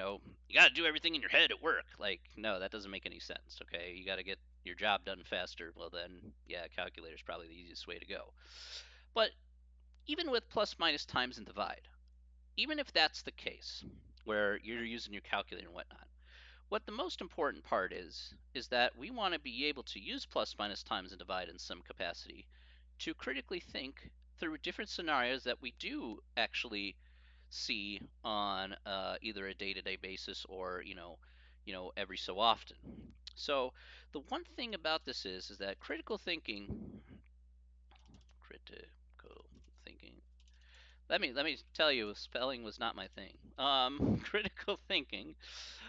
got to do everything in your head at work. Like, no, that doesn't make any sense. Okay, you got to get your job done faster. Well, then, yeah, calculator is probably the easiest way to go. But even with plus, minus, times, and divide, even if that's the case, where you're using your calculator and whatnot, what the most important part is that we want to be able to use plus, minus, times, and divide in some capacity to critically think through different scenarios that we do actually see on either a day-to-day basis or every so often. So the one thing about this is that critical thinking. Let me tell you, spelling was not my thing. Critical thinking.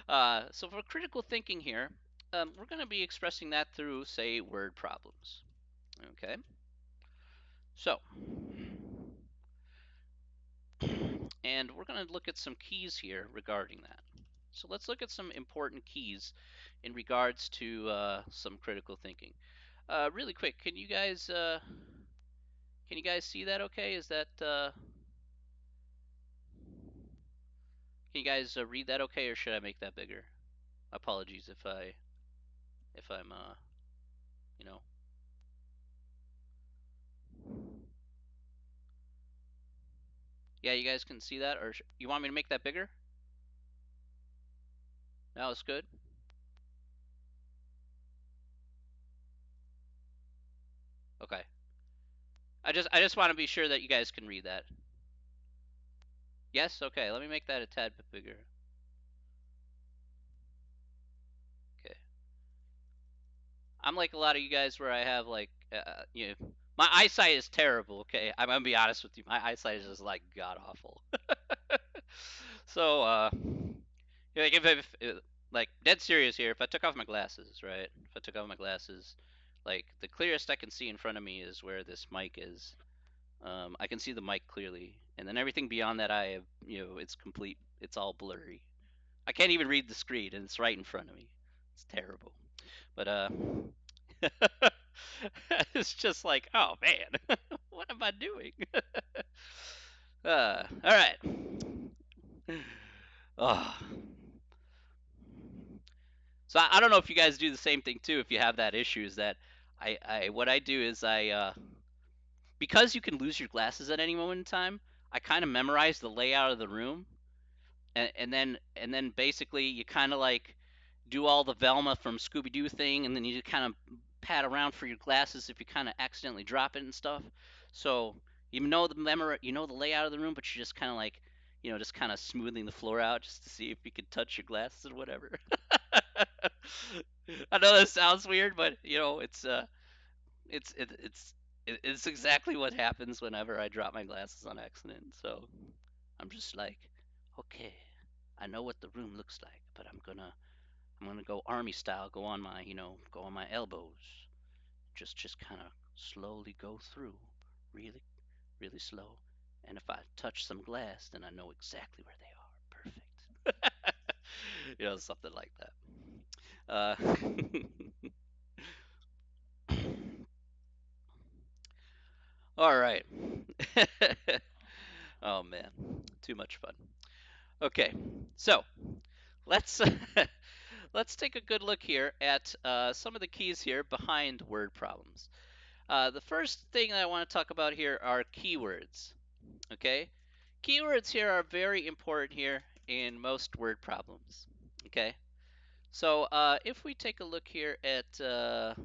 So for critical thinking here, we're going to be expressing that through, say, word problems. Okay. So, and we're going to look at some keys here regarding that. So let's look at some important keys in regards to some critical thinking. Really quick, can you guys see that? Okay, can you guys read that? Okay, or should I make that bigger? Apologies if I'm you know. Yeah, you guys can see that, or you want me to make that bigger? That was good. Okay. I just want to be sure that you guys can read that. Yes. Okay. Let me make that a tad bit bigger. Okay. I'm like a lot of you guys where I have like, my eyesight is terrible. Okay, I'm gonna be honest with you. My eyesight is just like god awful. So, like like dead serious here. If I took off my glasses, right? If I took off my glasses, like the clearest I can see in front of me is where this mic is. I can see the mic clearly, and then everything beyond that, I have, it's complete. It's all blurry. I can't even read the screen, and it's right in front of me. It's terrible. But it's just like, oh man, what am I doing? All right. Oh. So I don't know if you guys do the same thing too. If you have that issue, is that I what I do is because you can lose your glasses at any moment in time, I kind of memorize the layout of the room, and then basically you kind of like do all the Velma from Scooby Doo thing, and then you kind of pat around for your glasses if you kind of accidentally drop it and stuff. So you know the layout of the room, but you're just kind of like, just kind of smoothing the floor out just to see if you can touch your glasses or whatever. I know that sounds weird, but it's it, it's exactly what happens whenever I drop my glasses on accident. So I'm just like, okay, I know what the room looks like, but I'm gonna go army style, go on my elbows, just kind of slowly go through, really, really slow. And if I touch some glass, then I know exactly where they are. Perfect. Something like that. Uh, all right. Oh man, too much fun. Okay, so let's let's take a good look here at some of the keys here behind word problems. The first thing that I want to talk about here are keywords. Okay, keywords here are very important here in most word problems. Okay, so if we take a look here at the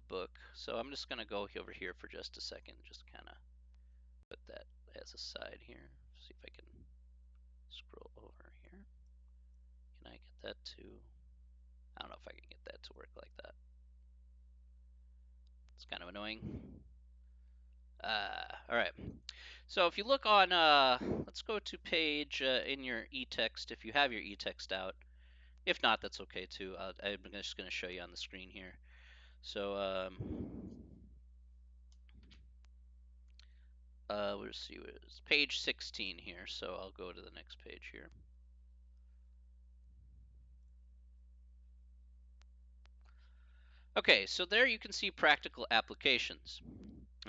book, so I'm just gonna go over here for just a second, just kind of put that as a side here. See if I can scroll over here. Can I get that to? I don't know if I can get that to work like that. It's kind of annoying. All right. So if you look on, let's go to page in your e-text if you have your e-text out. If not, that's okay too. I'm just going to show you on the screen here. So let's see, it's page 16 here. So I'll go to the next page here. Okay, so there you can see practical applications.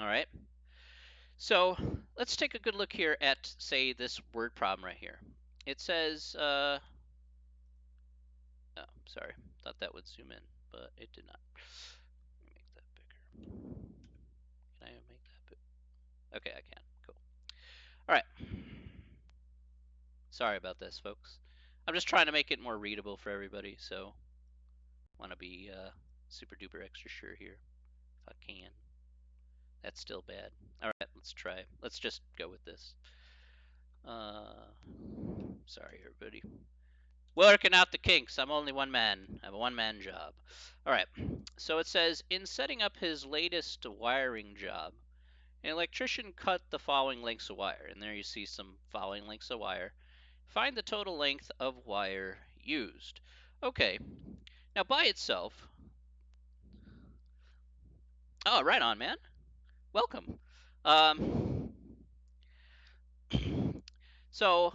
All right. So let's take a good look here at, say, this word problem right here. It says, oh, sorry, thought that would zoom in, but it did not. Let me make that bigger. Can I make that big? Okay, I can. Cool. All right. Sorry about this, folks. I'm just trying to make it more readable for everybody, so want to be super duper extra sure here if I can. That's still bad. All right, let's try. Let's just go with this. Sorry, everybody. Working out the kinks. I'm only one man. I have a one-man job. All right. So it says, in setting up his latest wiring job, an electrician cut the following lengths of wire. And there you see some following lengths of wire. Find the total length of wire used. Okay. Now by itself, oh, right on, man. Welcome. Um, so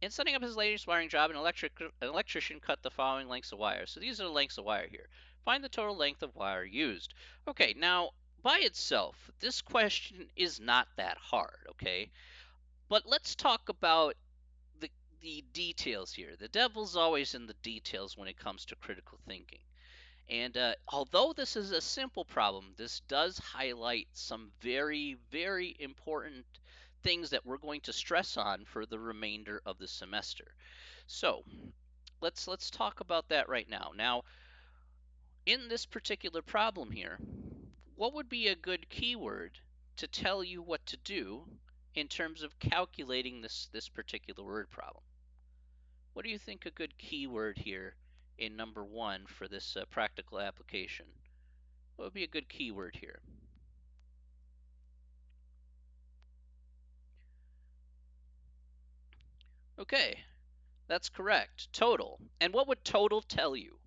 in setting up his latest wiring job, an electrician cut the following lengths of wire. So these are the lengths of wire here. Find the total length of wire used. Okay, now by itself, this question is not that hard, okay? But let's talk about the, the details here. The devil's always in the details when it comes to critical thinking. And although this is a simple problem, this does highlight some very, very important things that we're going to stress on for the remainder of the semester. So let's talk about that right now. Now, in this particular problem here, what would be a good keyword to tell you what to do in terms of calculating this particular word problem? What do you think a good keyword here in number one for this practical application What would be a good keyword here? Okay, that's correct. Total. And what would total tell you?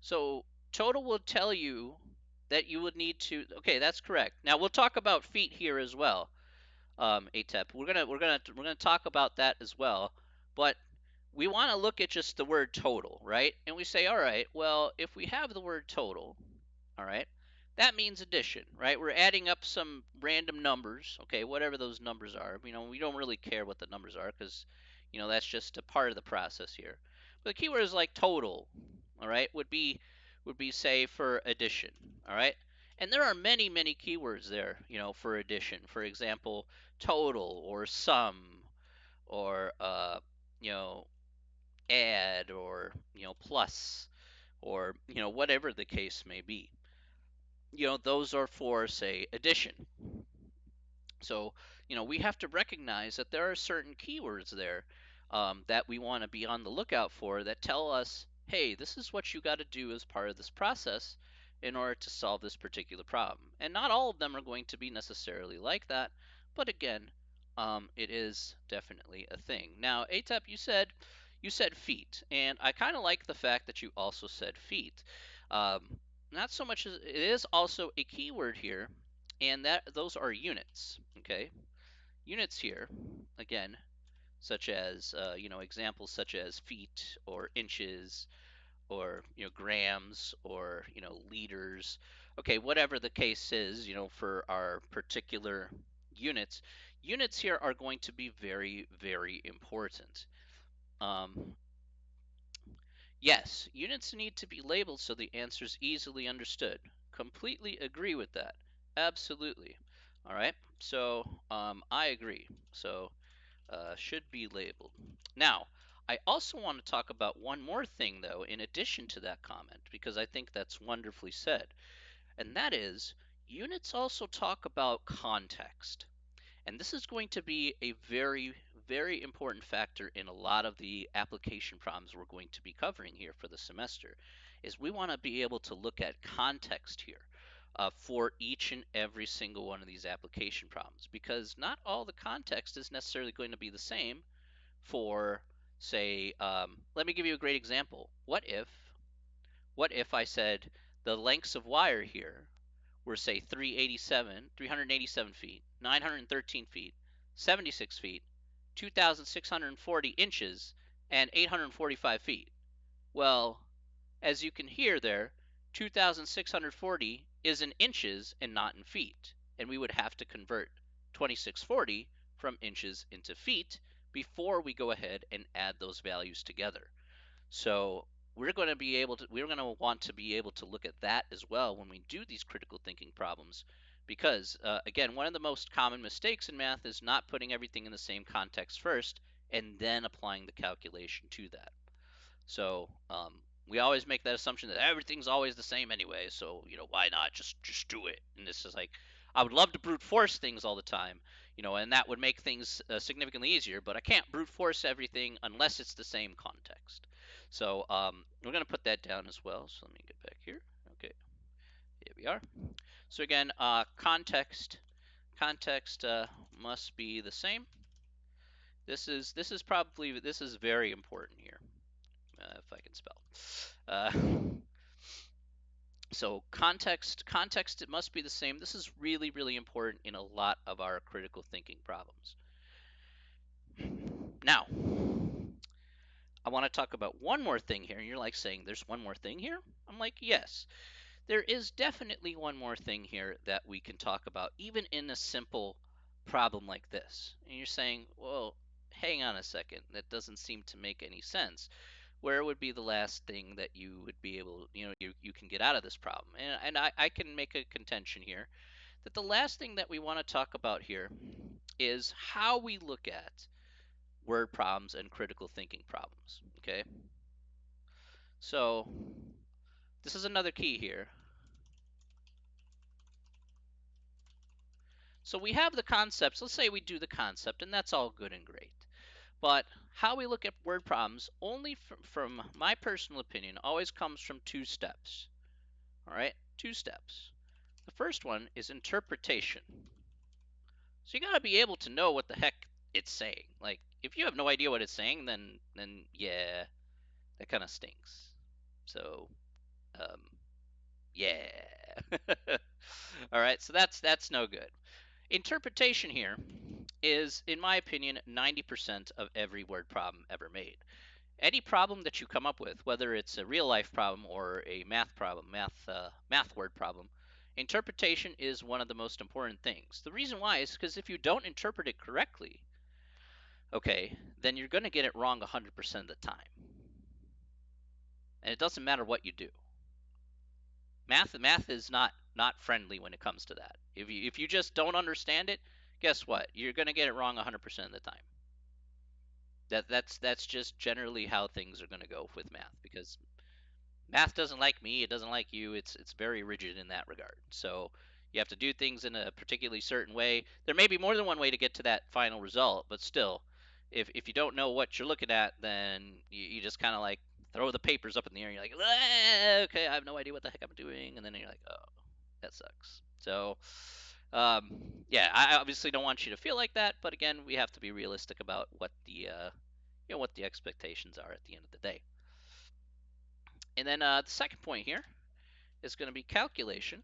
So total will tell you that you would need to. Okay, that's correct. Now we'll talk about feet here as well. ATEP. We're gonna talk about that as well. But we want to look at just the word total, right? And we say, all right, well, if we have the word total, all right, that means addition, right? We're adding up some random numbers, okay, whatever those numbers are. We don't really care what the numbers are because, that's just a part of the process here. But the keyword is like total, all right, would be say for addition, all right. And there are many, many keywords there, for addition. For example, total or sum or you know add or plus or whatever the case may be. Those are for say addition. So, we have to recognize that there are certain keywords there that we want to be on the lookout for that tell us, hey, this is what you got to do as part of this process in order to solve this particular problem. And not all of them are going to be necessarily like that, but again, it is definitely a thing. Now, ATEP, you said feet, and I kind of like the fact that you also said feet. Um, Not so much as it is also a keyword here, and that those are units. Okay, units here again, such as examples such as feet or inches or grams or liters. Okay, whatever the case is, for our particular units, units here are going to be very, very important. Um, Yes, units need to be labeled so the answer is easily understood. Completely agree with that. Absolutely. All right. So I agree. So should be labeled. Now, I also want to talk about one more thing, though, in addition to that comment, because I think that's wonderfully said. And that is, units also talk about context. And this is going to be a very, very important factor in a lot of the application problems we're going to be covering here for the semester, is we want to be able to look at context here for each and every single one of these application problems, because not all the context is necessarily going to be the same for, say, let me give you a great example. What if I said the lengths of wire here were say 387 feet, 913 feet, 76 feet, 2,640 inches, and 845 feet. Well, as you can hear there, 2,640 is in inches and not in feet, and we would have to convert 2640 from inches into feet before we go ahead and add those values together. So we're going to want to be able to look at that as well when we do these critical thinking problems, because again, one of the most common mistakes in math is not putting everything in the same context first and then applying the calculation to that. So we always make that assumption that everything's always the same anyway. So why not just do it? And this is like, I would love to brute force things all the time, and that would make things significantly easier. But I can't brute force everything unless it's the same context. So we're gonna put that down as well. So let me get back here. Okay, here we are. So again, context must be the same. This is very important here, if I can spell. Uh, so context, it must be the same. This is really, really important in a lot of our critical thinking problems. Now, I want to talk about one more thing here. And you're like saying, there's one more thing here? I'm like, yes, there is definitely one more thing here that we can talk about, even in a simple problem like this. And you're saying, well, hang on a second, that doesn't seem to make any sense. Where would be the last thing that you would be able, you can get out of this problem? And I can make a contention here that the last thing that we want to talk about here is how we look at word problems and critical thinking problems. Okay, so this is another key here. So we have the concepts. Let's say we do the concept, and that's all good and great. But how we look at word problems, only from my personal opinion, always comes from two steps. All right, two steps. The first one is interpretation. So you got to be able to know what the heck it's saying. Like, if you have no idea what it's saying, then yeah, that kind of stinks. So, um, yeah. All right, so that's no good. Interpretation here is, in my opinion, 90% of every word problem ever made. Any problem that you come up with, whether it's a real life problem or a math problem, math word problem, interpretation is one of the most important things. The reason why is because if you don't interpret it correctly, okay, then you're going to get it wrong 100% of the time. And it doesn't matter what you do. Math is not friendly when it comes to that. If you just don't understand it, guess what? You're going to get it wrong 100% of the time. That's just generally how things are going to go with math, because math doesn't like me, it doesn't like you. It's very rigid in that regard. So you have to do things in a particularly certain way. There may be more than one way to get to that final result, but still, if you don't know what you're looking at, then you just kind of like throw the papers up in the air. And you're like, okay, I have no idea what the heck I'm doing, and then you're like, oh, that sucks. So, yeah, I obviously don't want you to feel like that, but again, we have to be realistic about what the what the expectations are at the end of the day. And then the second point here is going to be calculation.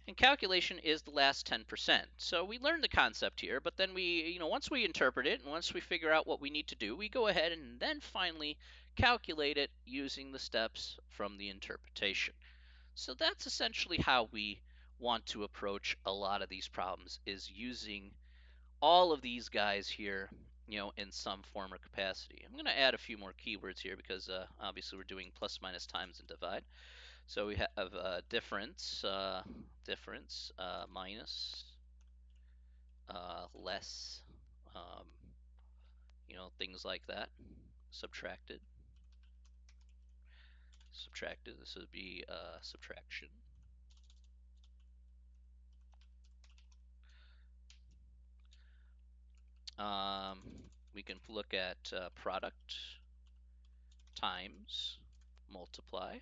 And calculation is the last 10%. So we learn the concept here, but then once we interpret it and once we figure out what we need to do, we go ahead and then finally calculate it using the steps from the interpretation. So that's essentially how we want to approach a lot of these problems, is using all of these guys here, in some form or capacity. I'm going to add a few more keywords here because obviously we're doing plus, minus, times, and divide. So we have difference, minus, less, um, things like that. Subtracted. Subtracted. This would be subtraction. We can look at product times multiply.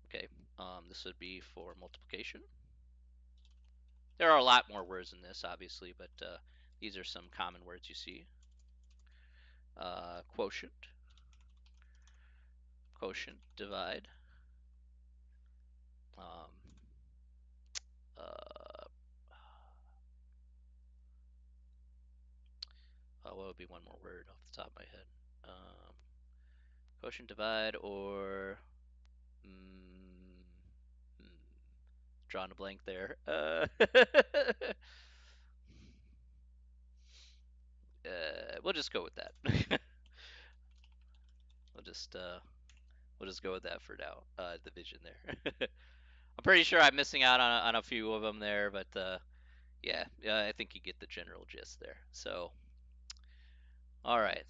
Okay, this would be for multiplication. There are a lot more words in this, obviously, but these are some common words you see. Quotient, divide. Um, uh, what would be one more word off the top of my head? Quotient, divide, or mm, mm, drawing a blank there. We'll just go with that. we'll just uh, we'll just go with that for now. Division there. I'm pretty sure I'm missing out on a few of them there, but yeah, I think you get the general gist there. So, all right.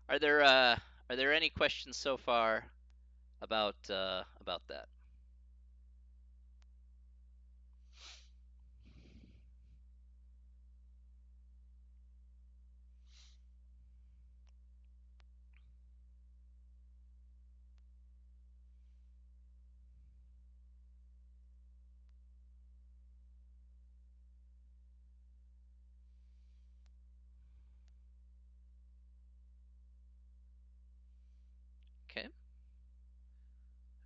Are there any questions so far about that? Okay.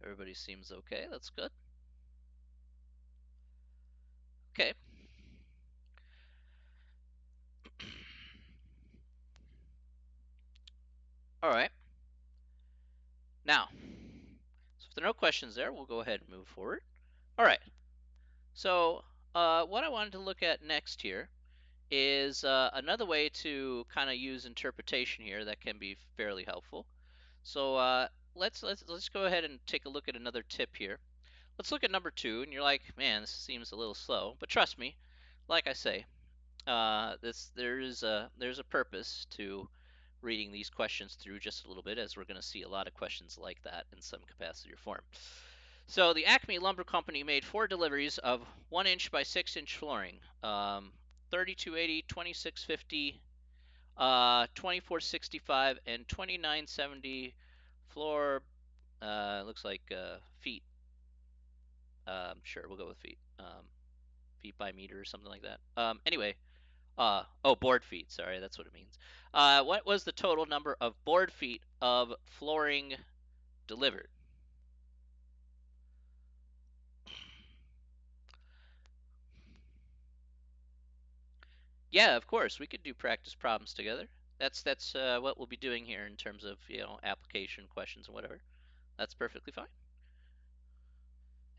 Everybody seems okay. That's good. Okay. All right. Now, so if there are no questions there, we'll go ahead and move forward. All right. So, what I wanted to look at next here is another way to kind of use interpretation here that can be fairly helpful. So let's go ahead and take a look at another tip here. Let's look at number 2, and you're like, man, this seems a little slow, but trust me, like I say, there's a purpose to reading these questions through just a little bit, as we're going to see a lot of questions like that in some capacity or form. So the Acme Lumber Company made 4 deliveries of 1 inch by 6 inch flooring, 3280, 2650, 2465, and 2970 floor. Looks like feet. Sure, we'll go with feet. Feet by meter or something like that. Anyway, oh, board feet. Sorry, that's what it means. What was the total number of board feet of flooring delivered? Yeah, of course, we could do practice problems together. That's what we'll be doing here in terms of application questions and whatever. That's perfectly fine.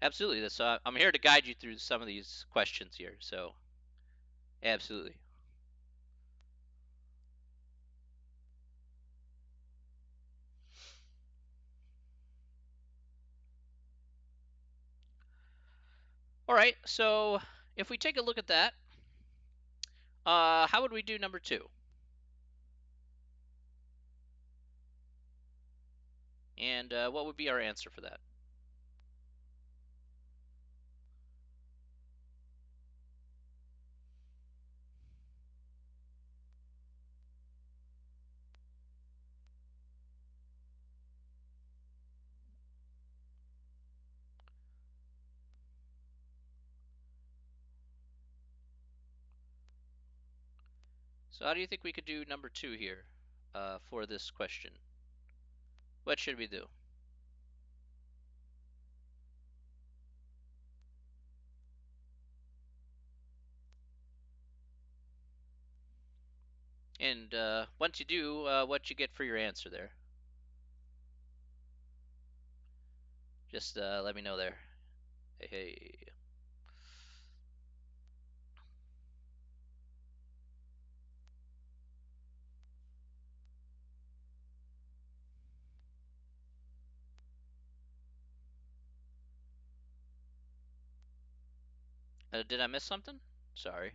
Absolutely. That's I'm here to guide you through some of these questions here. So absolutely. All right. So if we take a look at that, how would we do number two? And what would be our answer for that? So how do you think we could do number two here for this question? What should we do? And once you do, what you get for your answer there? Just let me know there. Hey, hey. Did I miss something? Sorry.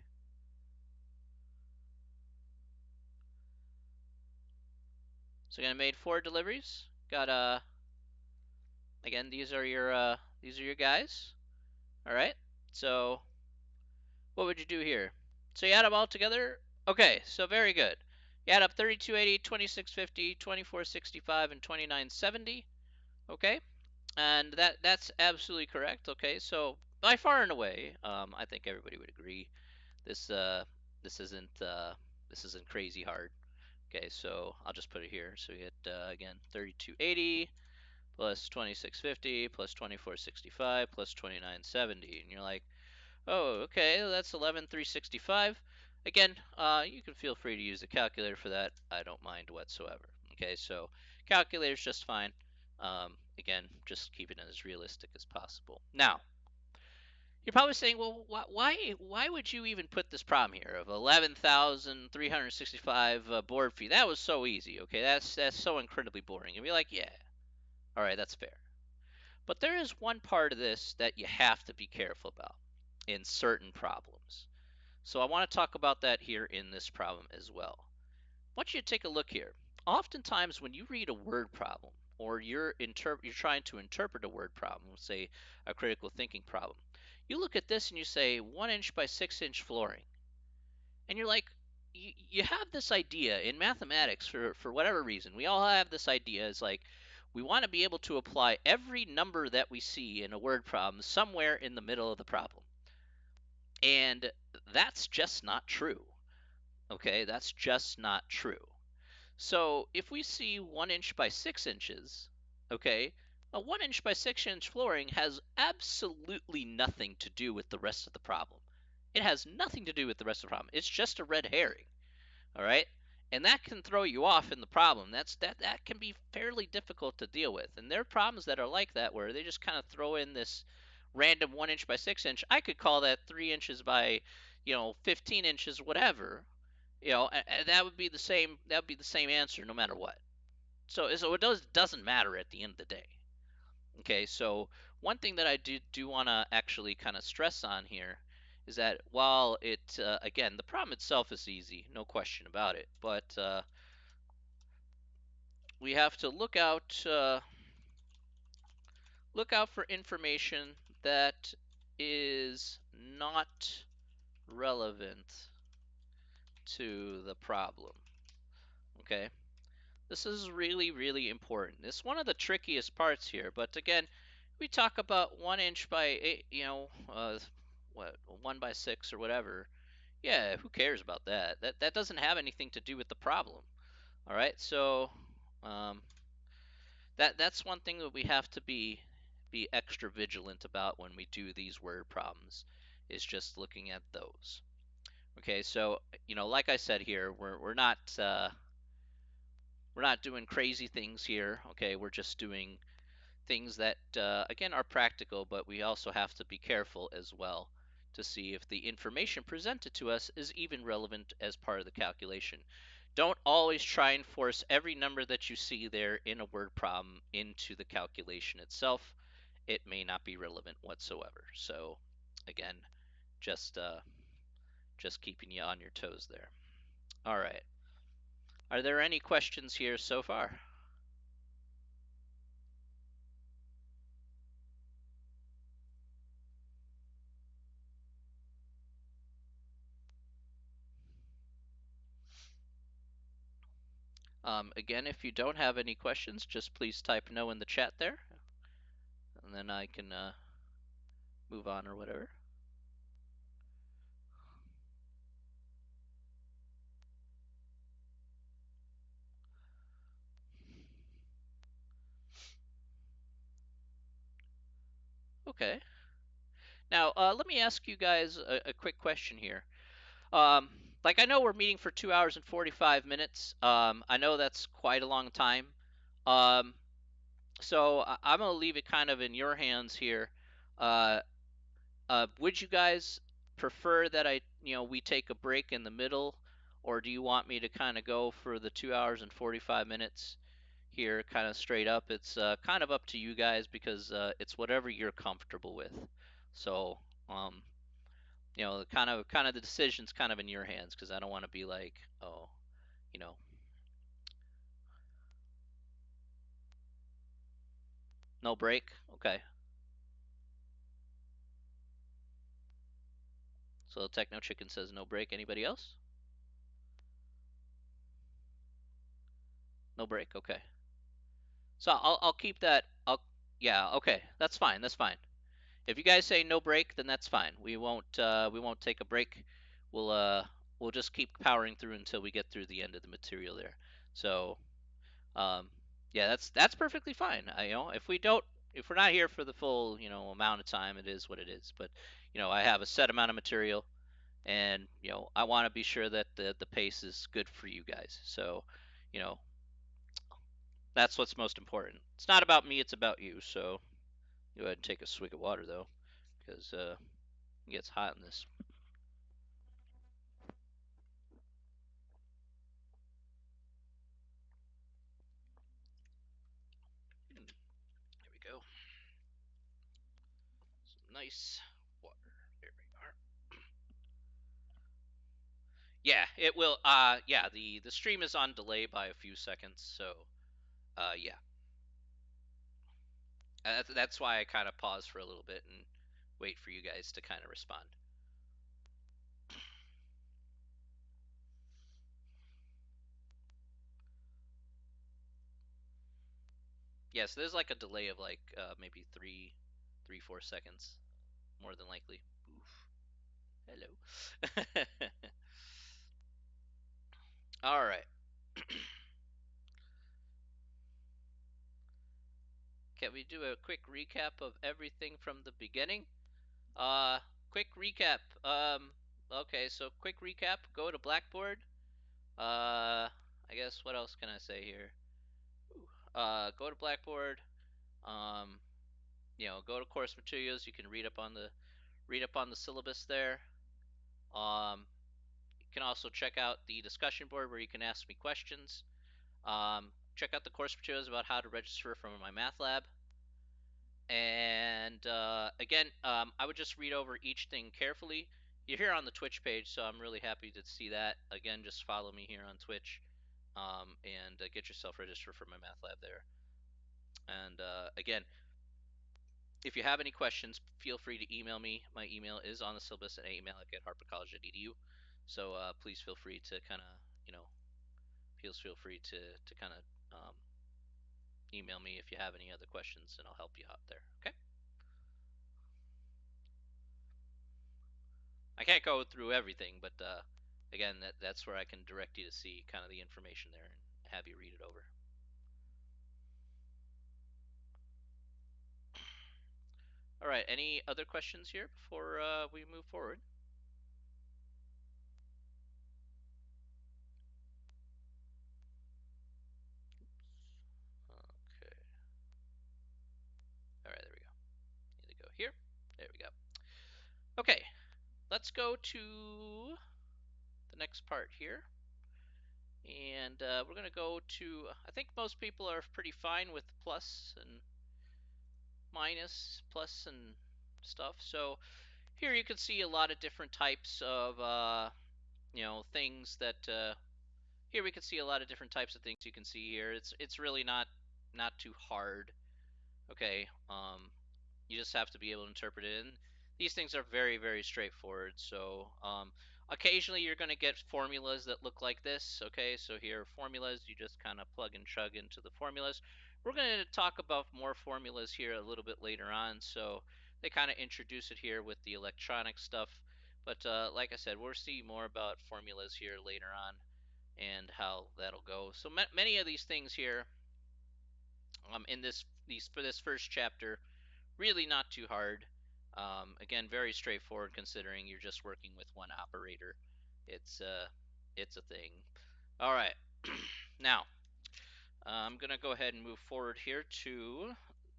So I made 4 deliveries. Got again, these are your guys. All right. So what would you do here? So you add them all together. Okay. So very good. You add up 3280, 2650, 2465, and 2970. Okay. And that's absolutely correct. Okay. So by far and away, I think everybody would agree this this isn't this isn't crazy hard. Okay, so I'll just put it here. So we get again 3280 plus 2650 plus 2465 plus 2970, and you're like, oh, okay, well, that's 11365. Again, you can feel free to use the calculator for that. I don't mind whatsoever. Okay, so calculator's just fine. Again, just keep it as realistic as possible. Now, you're probably saying, well, why would you even put this problem here of 11,365 board feet? That was so easy. Okay, that's so incredibly boring. And be like, yeah, all right, that's fair. But there is one part of this that you have to be careful about in certain problems. So I want to talk about that here in this problem as well. I want you to take a look here. Oftentimes, when you read a word problem or you're trying to interpret a word problem, say a critical thinking problem, you look at this and you say 1 inch by 6 inch flooring, and you're like, you have this idea in mathematics for whatever reason. We all have this idea. It's like we want to be able to apply every number that we see in a word problem somewhere in the middle of the problem, and that's just not true. Okay, that's just not true. So if we see 1 inch by 6 inches, okay, a 1 inch by 6 inch flooring has absolutely nothing to do with the rest of the problem. It has nothing to do with the rest of the problem. It's just a red herring, all right? And that can throw you off in the problem. That can be fairly difficult to deal with. And there are problems that are like that where they just kind of throw in this random 1 inch by 6 inch. I could call that 3 inches by 15 inches, whatever, and that would be the same. That would be the same answer no matter what. So it doesn't matter at the end of the day. Okay, so one thing that I do want to actually kind of stress on here is that while it again the problem itself is easy, no question about it, but we have to look out look out for information that is not relevant to the problem. Okay, this is really, really important. It's one of the trickiest parts here, but again, we talk about 1 inch by 8, what, 1 by 6 or whatever. Yeah, who cares about that? That doesn't have anything to do with the problem. All right, so um, that's one thing that we have to be extra vigilant about when we do these word problems, is just looking at those. Okay, so like I said here, we're not doing crazy things here. Okay, we're just doing things that again are practical, but we also have to be careful as well to see if the information presented to us is even relevant as part of the calculation. Don't always try and force every number that you see there in a word problem into the calculation itself. It may not be relevant whatsoever. So again, just just keeping you on your toes there. All right. Are there any questions here so far? Again, if you don't have any questions, just please type no in the chat there, and then I can move on or whatever. Okay. Now, let me ask you guys a quick question here. Like, I know we're meeting for 2 hours and 45 minutes. I know that's quite a long time. Um, so I'm going to leave it kind of in your hands here. Uh, would you guys prefer that we take a break in the middle, or do you want me to kind of go for the 2 hours and 45 minutes here, kind of straight up? It's kind of up to you guys, because it's whatever you're comfortable with. So, kind of the decision's kind of in your hands, because I don't want to be like, oh, you know, no break. Okay. So Techno Chicken says no break. Anybody else? No break. Okay. So I'll keep that. Yeah. Okay. That's fine. That's fine. If you guys say no break, then that's fine. We won't take a break. We'll just keep powering through until we get through the end of the material there. So um, yeah, that's perfectly fine. If we're not here for the full amount of time, it is what it is. But I have a set amount of material, and I want to be sure that the pace is good for you guys. So you know that's what's most important. It's not about me; it's about you. So go ahead and take a swig of water though, because it gets hot in this. There we go. Some nice water. There we are. Yeah, it will. Yeah, the stream is on delay by a few seconds, so yeah. That's why I kind of pause for a little bit and wait for you guys to kind of respond. Yeah, so there's like a delay of like maybe 4 seconds, more than likely. Oof. Hello. All right. Can we do a quick recap of everything from the beginning? Uh, quick recap. Okay, so quick recap. Go to Blackboard. I guess what else can I say here? Go to Blackboard. Um, go to course materials. You can read up on the syllabus there. Um, you can also check out the discussion board where you can ask me questions. Check out the course materials about how to register from my math lab. And again, I would just read over each thing carefully. You're here on the Twitch page, so I'm really happy to see that. Again, just follow me here on Twitch, and get yourself registered for my math lab there. And again, if you have any questions, feel free to email me. My email is on the syllabus at email@harpercollege.edu. So please feel free to kind of, feel free to kind of email me if you have any other questions, and I'll help you out there. Okay. I can't go through everything, but again, that's where I can direct you to see kind of the information there and have you read it over. All right. Any other questions here before we move forward? Okay. All right. There we go. Need to go here. There we go. Okay. Let's go to the next part here. And we're going to go to, I think most people are pretty fine with plus and minus, plus and stuff. So here you can see a lot of different types of, things that, here we can see a lot of different types of things you can see here. It's really not too hard. Okay. You just have to be able to interpret it. And these things are very, very straightforward. So occasionally you're going to get formulas that look like this. Okay, so here are formulas. You just kind of plug and chug into the formulas. We're going to talk about more formulas here a little bit later on. So they kind of introduce it here with the electronic stuff. But like I said, we'll see more about formulas here later on and how that'll go. So many of these things here in for this first chapter, really not too hard. Again, very straightforward considering you're just working with one operator. It's it's a thing. All right. Now I'm gonna go ahead and move forward here to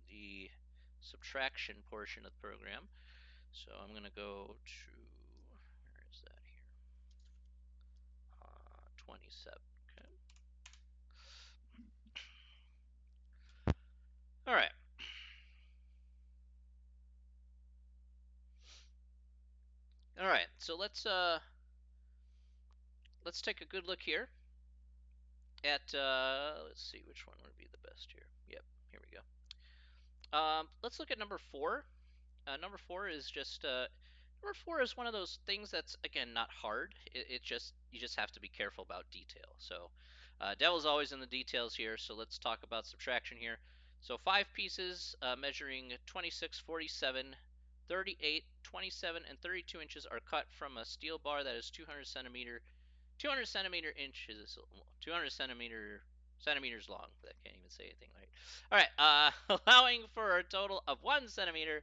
the subtraction portion of the program. So I'm gonna go to, where is that here? 27. Okay. All right. All right. So let's take a good look here at let's see which one would be the best here. Yep, here we go. Let's look at number 4. Number 4 is just number 4 is one of those things that's, again, not hard. It just, you just have to be careful about detail. So devil's always in the details here. So let's talk about subtraction here. So 5 pieces measuring 26, 47, 38, 27, and 32 inches are cut from a steel bar that is 200 centimeter inches, 200 centimeters long. I can't even say anything right. All right, allowing for a total of 1 centimeter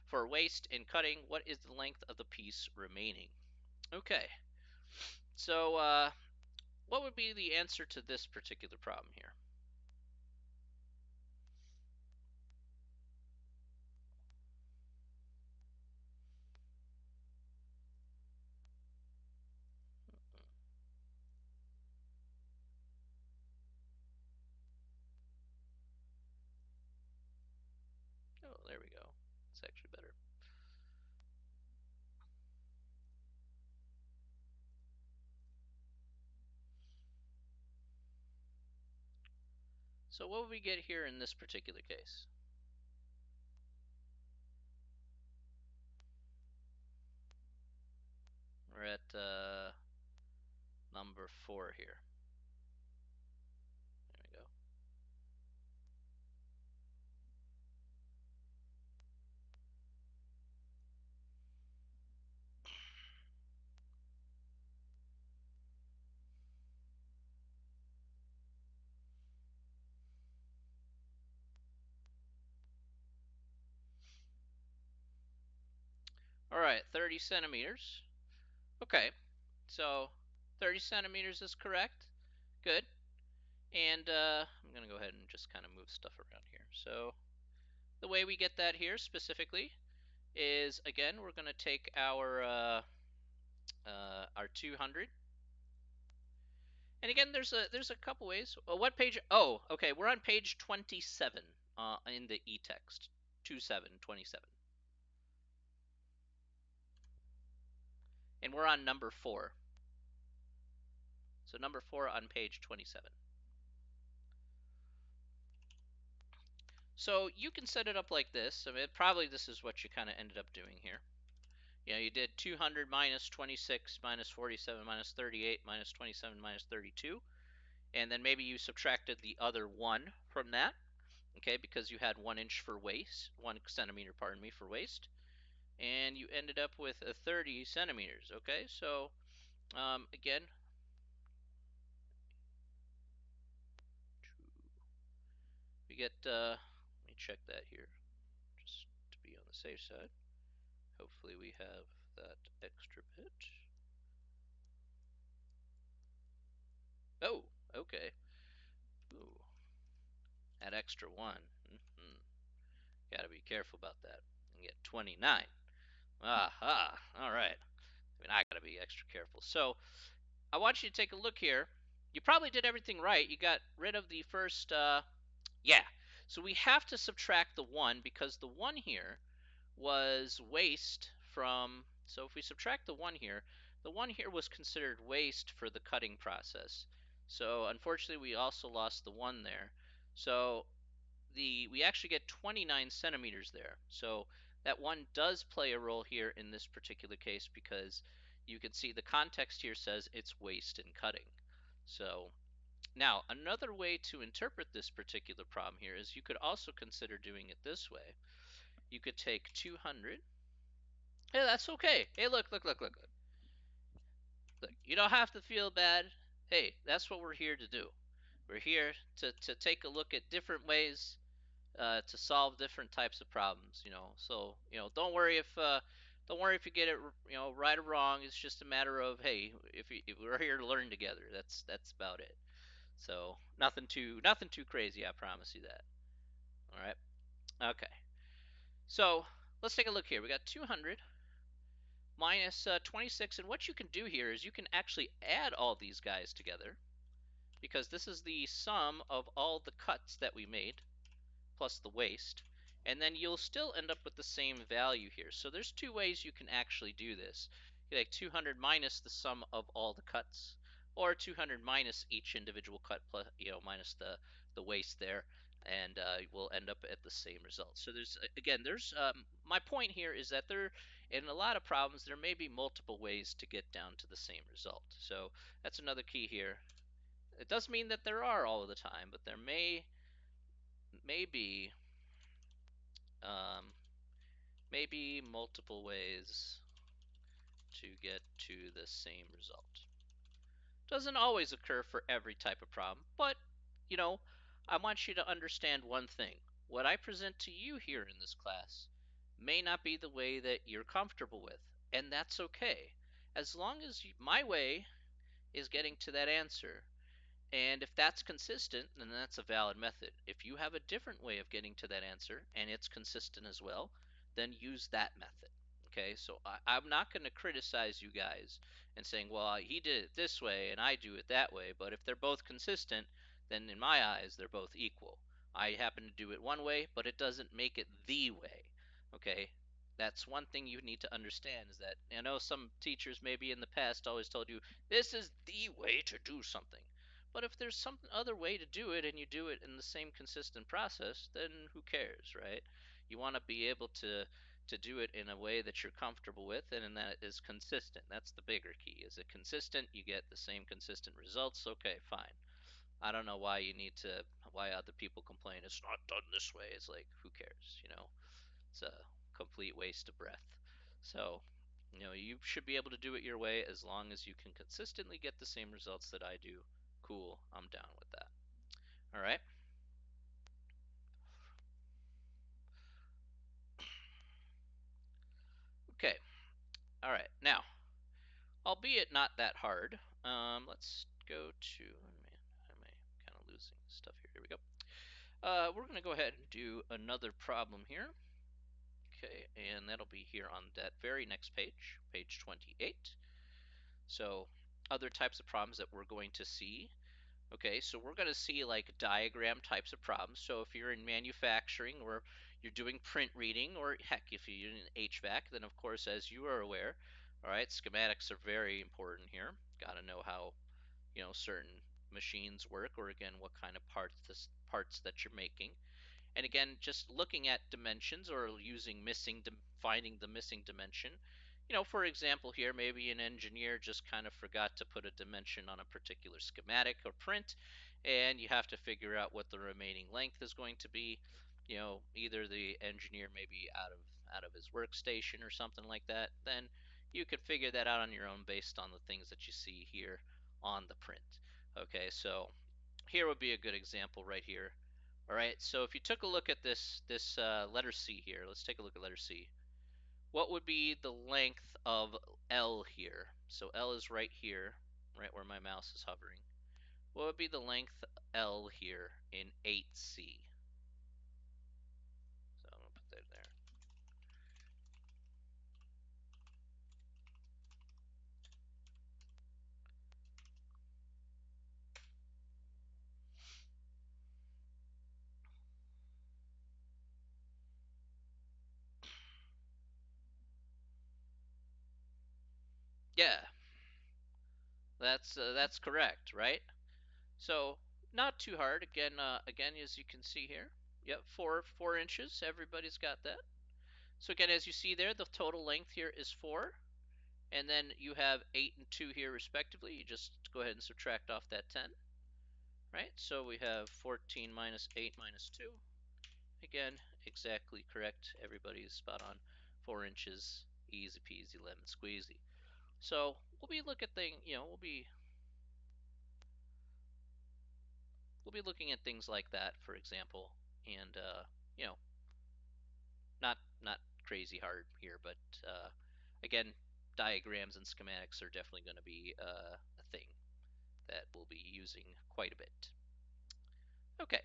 for waste in cutting. What is the length of the piece remaining? Okay, so what would be the answer to this particular problem here? Oh, there we go. It's actually better. So what would we get here in this particular case? We're at number 4 here. There we go. All right, 30 centimeters. Okay, so 30 centimeters is correct. Good. And I'm going to go ahead and just kind of move stuff around here. So the way we get that here specifically is, again, we're going to take our 200. And again, there's a couple ways. What page? Oh, okay, we're on page 27 in the e-text. 2727. And we're on number 4. So number 4 on page 27. So you can set it up like this. I mean, probably this is what you kind of ended up doing here. You know, you did 200 minus 26 minus 47 minus 38 minus 27 minus 32, and then maybe you subtracted the other 1 from that, okay, because you had 1 inch for waist, 1 centimeter, pardon me, for waist, and you ended up with a 30 centimeters, okay? So again, we get, let me check that here, just to be on the safe side. Hopefully we have that extra bit. Oh, okay. Ooh, that extra 1. Gotta be careful about that. And get 29. Aha, all right. I mean, I gotta be extra careful. So I want you to take a look here. You probably did everything right. You got rid of the first, yeah. So we have to subtract the 1 because the 1 here was waste from, so if we subtract the 1 here, the 1 here was considered waste for the cutting process. So unfortunately we also lost the 1 there. So we actually get 29 centimeters there. So that 1 does play a role here in this particular case because you can see the context here says it's waste in cutting. So now another way to interpret this particular problem here is you could also consider doing it this way. You could take 200. Hey, that's okay. Hey, look. Look, you don't have to feel bad. Hey, that's what we're here to do. We're here to take a look at different ways to solve different types of problems. So don't worry if you get it right or wrong. It's just a matter of, hey, if we're here to learn together. That's about it. So nothing too crazy. I promise you that. All right. Okay. So let's take a look here. We got 200 minus 26, and what you can do here is you can actually add all these guys together because this is the sum of all the cuts that we made plus the waste, and then you'll still end up with the same value here. So there's 2 ways you can actually do this. You like 200 minus the sum of all the cuts, or 200 minus each individual cut plus minus the waste there, and we'll end up at the same result. So there's my point here is that there, in a lot of problems, there may be multiple ways to get down to the same result. So that's another key here. It doesn't mean that there are all of the time, but there may be um, maybe multiple ways to get to the same result. Doesn't always occur for every type of problem, but you know, I want you to understand one thing. What I present to you here in this class may not be the way that you're comfortable with, and that's okay. As long as my way is getting to that answer, and if that's consistent, then that's a valid method. If you have a different way of getting to that answer and it's consistent as well, then use that method. Okay, so I'm not going to criticize you guys and saying, well, he did it this way and I do it that way. But if they're both consistent, then in my eyes, they're both equal. I happen to do it one way, but it doesn't make it the way. Okay, that's one thing you need to understand is that I know some teachers maybe in the past always told you this is the way to do something. But if there's some other way to do it and you do it in the same consistent process, then who cares, right? You want to be able to do it in a way that you're comfortable with and that is consistent. That's the bigger key. Is it consistent? You get the same consistent results. Okay, fine. I don't know why other people complain it's not done this way. It's like, who cares, It's a complete waste of breath. So, you should be able to do it your way as long as you can consistently get the same results that I do. Cool, I'm down with that. All right. Okay. All right. Now, albeit not that hard, let's go to. Man, am I kind of losing stuff here? Here we go. We're going to go ahead and do another problem here. Okay, and that'll be here on that very next page, page 28. So, other types of problems that we're going to see. Okay, so we're going to see like diagram types of problems. So if you're in manufacturing or you're doing print reading, or heck, if you're in HVAC, then of course, as you are aware, all right, schematics are very important here. Got to know how, certain machines work, or again, what kind of parts that you're making. And again, just looking at dimensions or using finding the missing dimension. For example, here, maybe an engineer just kind of forgot to put a dimension on a particular schematic or print, and you have to figure out what the remaining length is going to be. Either the engineer may be out of his workstation or something like that. Then you could figure that out on your own based on the things that you see here on the print. Okay, so here would be a good example right here. All right, so if you took a look at this letter C here, let's take a look at letter C. What would be the length of L here? So L is right here, right where my mouse is hovering. What would be the length L here in 8C? So I'm going to put that there. Yeah, that's correct, right? So not too hard. Again, as you can see here, yep, 4 inches. Everybody's got that. So again, as you see there, the total length here is 4, and then you have 8 and 2 here respectively. You just go ahead and subtract off that 10, right? So we have 14 minus 8 minus 2. Again, exactly correct. Everybody is spot on. 4 inches, easy peasy, lemon squeezy. So we'll be looking at we'll be looking at things like that, for example, and you know, not crazy hard here, but again, diagrams and schematics are definitely going to be a thing that we'll be using quite a bit. Okay.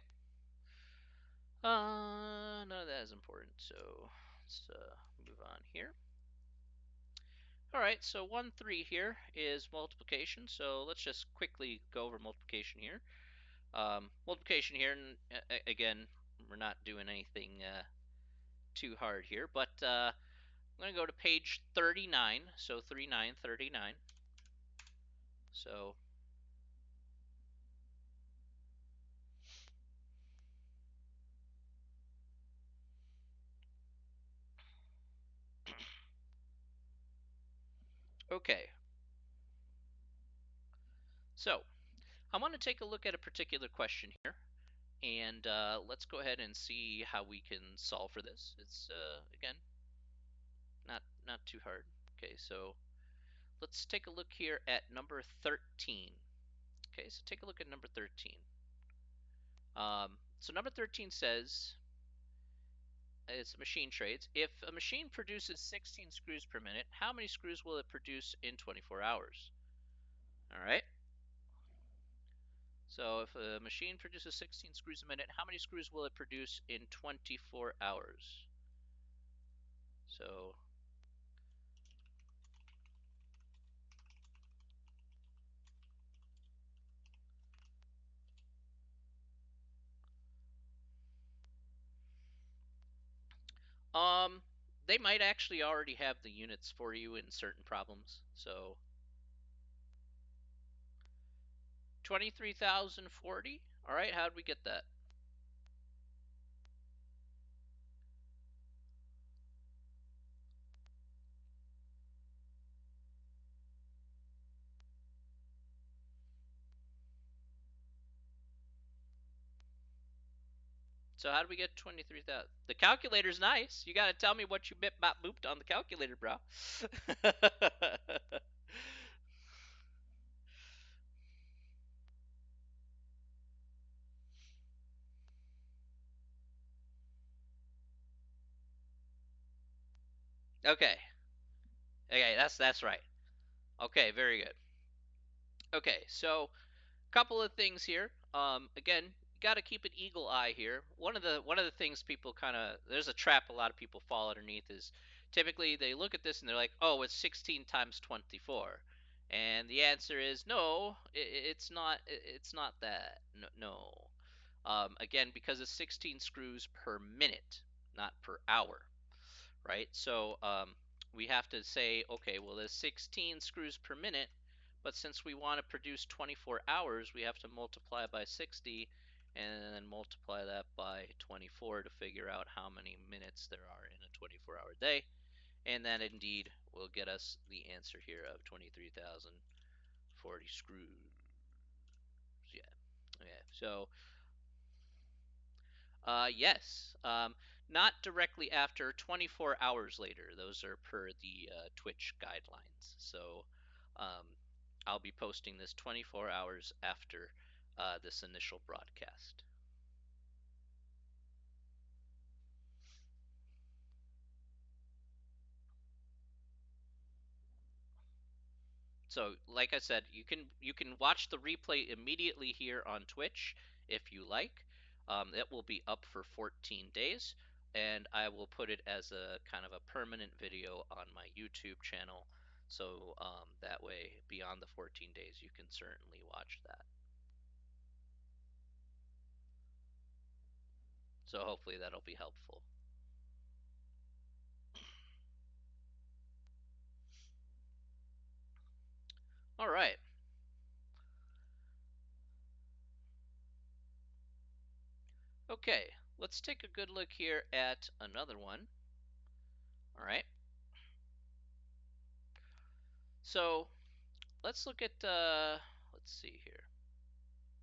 None of that is important, so let's move on here. All right, so 1, 3 here is multiplication, so let's just quickly go over multiplication here. Multiplication here, and again, we're not doing anything too hard here, but I'm going to go to page 39, so 39, 39. So okay, so I want to take a look at a particular question here, and let's go ahead and see how we can solve for this. It's again not too hard. Okay, so let's take a look here at number 13. Okay, so take a look at number 13. So number 13 says, it's machine trades. If a machine produces 16 screws per minute, how many screws will it produce in 24 hours? All right. So if a machine produces 16 screws a minute, how many screws will it produce in 24 hours? So um they might actually already have the units for you in certain problems. So 23,040. All right, how did we get that? So how do we get 23,000? The calculator's nice. You got to tell me what you bit bop booped on the calculator, bro. Okay. Okay, that's right. Okay, very good. Okay, so couple of things here. Again, you got to keep an eagle eye here. One of the things people kind of, there's a trap a lot of people fall underneath is typically they look at this and they're like, oh, it's 16 times 24, and the answer is no, it's not. It's not that. No, no. Again, because it's 16 screws per minute, not per hour, right? So we have to say, okay, well, there's 16 screws per minute, but since we want to produce 24 hours, we have to multiply by 60, and then multiply that by 24 to figure out how many minutes there are in a 24-hour day. And that indeed will get us the answer here of 23,040 screws. Yeah. Yeah. So, yes. Not directly after, 24 hours later. Those are per the Twitch guidelines. So, I'll be posting this 24 hours after this initial broadcast. So, like I said, you can watch the replay immediately here on Twitch if you like. It will be up for 14 days, and I will put it as a kind of a permanent video on my YouTube channel. So that way, beyond the 14 days, you can certainly watch that. So hopefully that'll be helpful. All right. Okay, let's take a good look here at another one. All right. So let's look at, let's see here.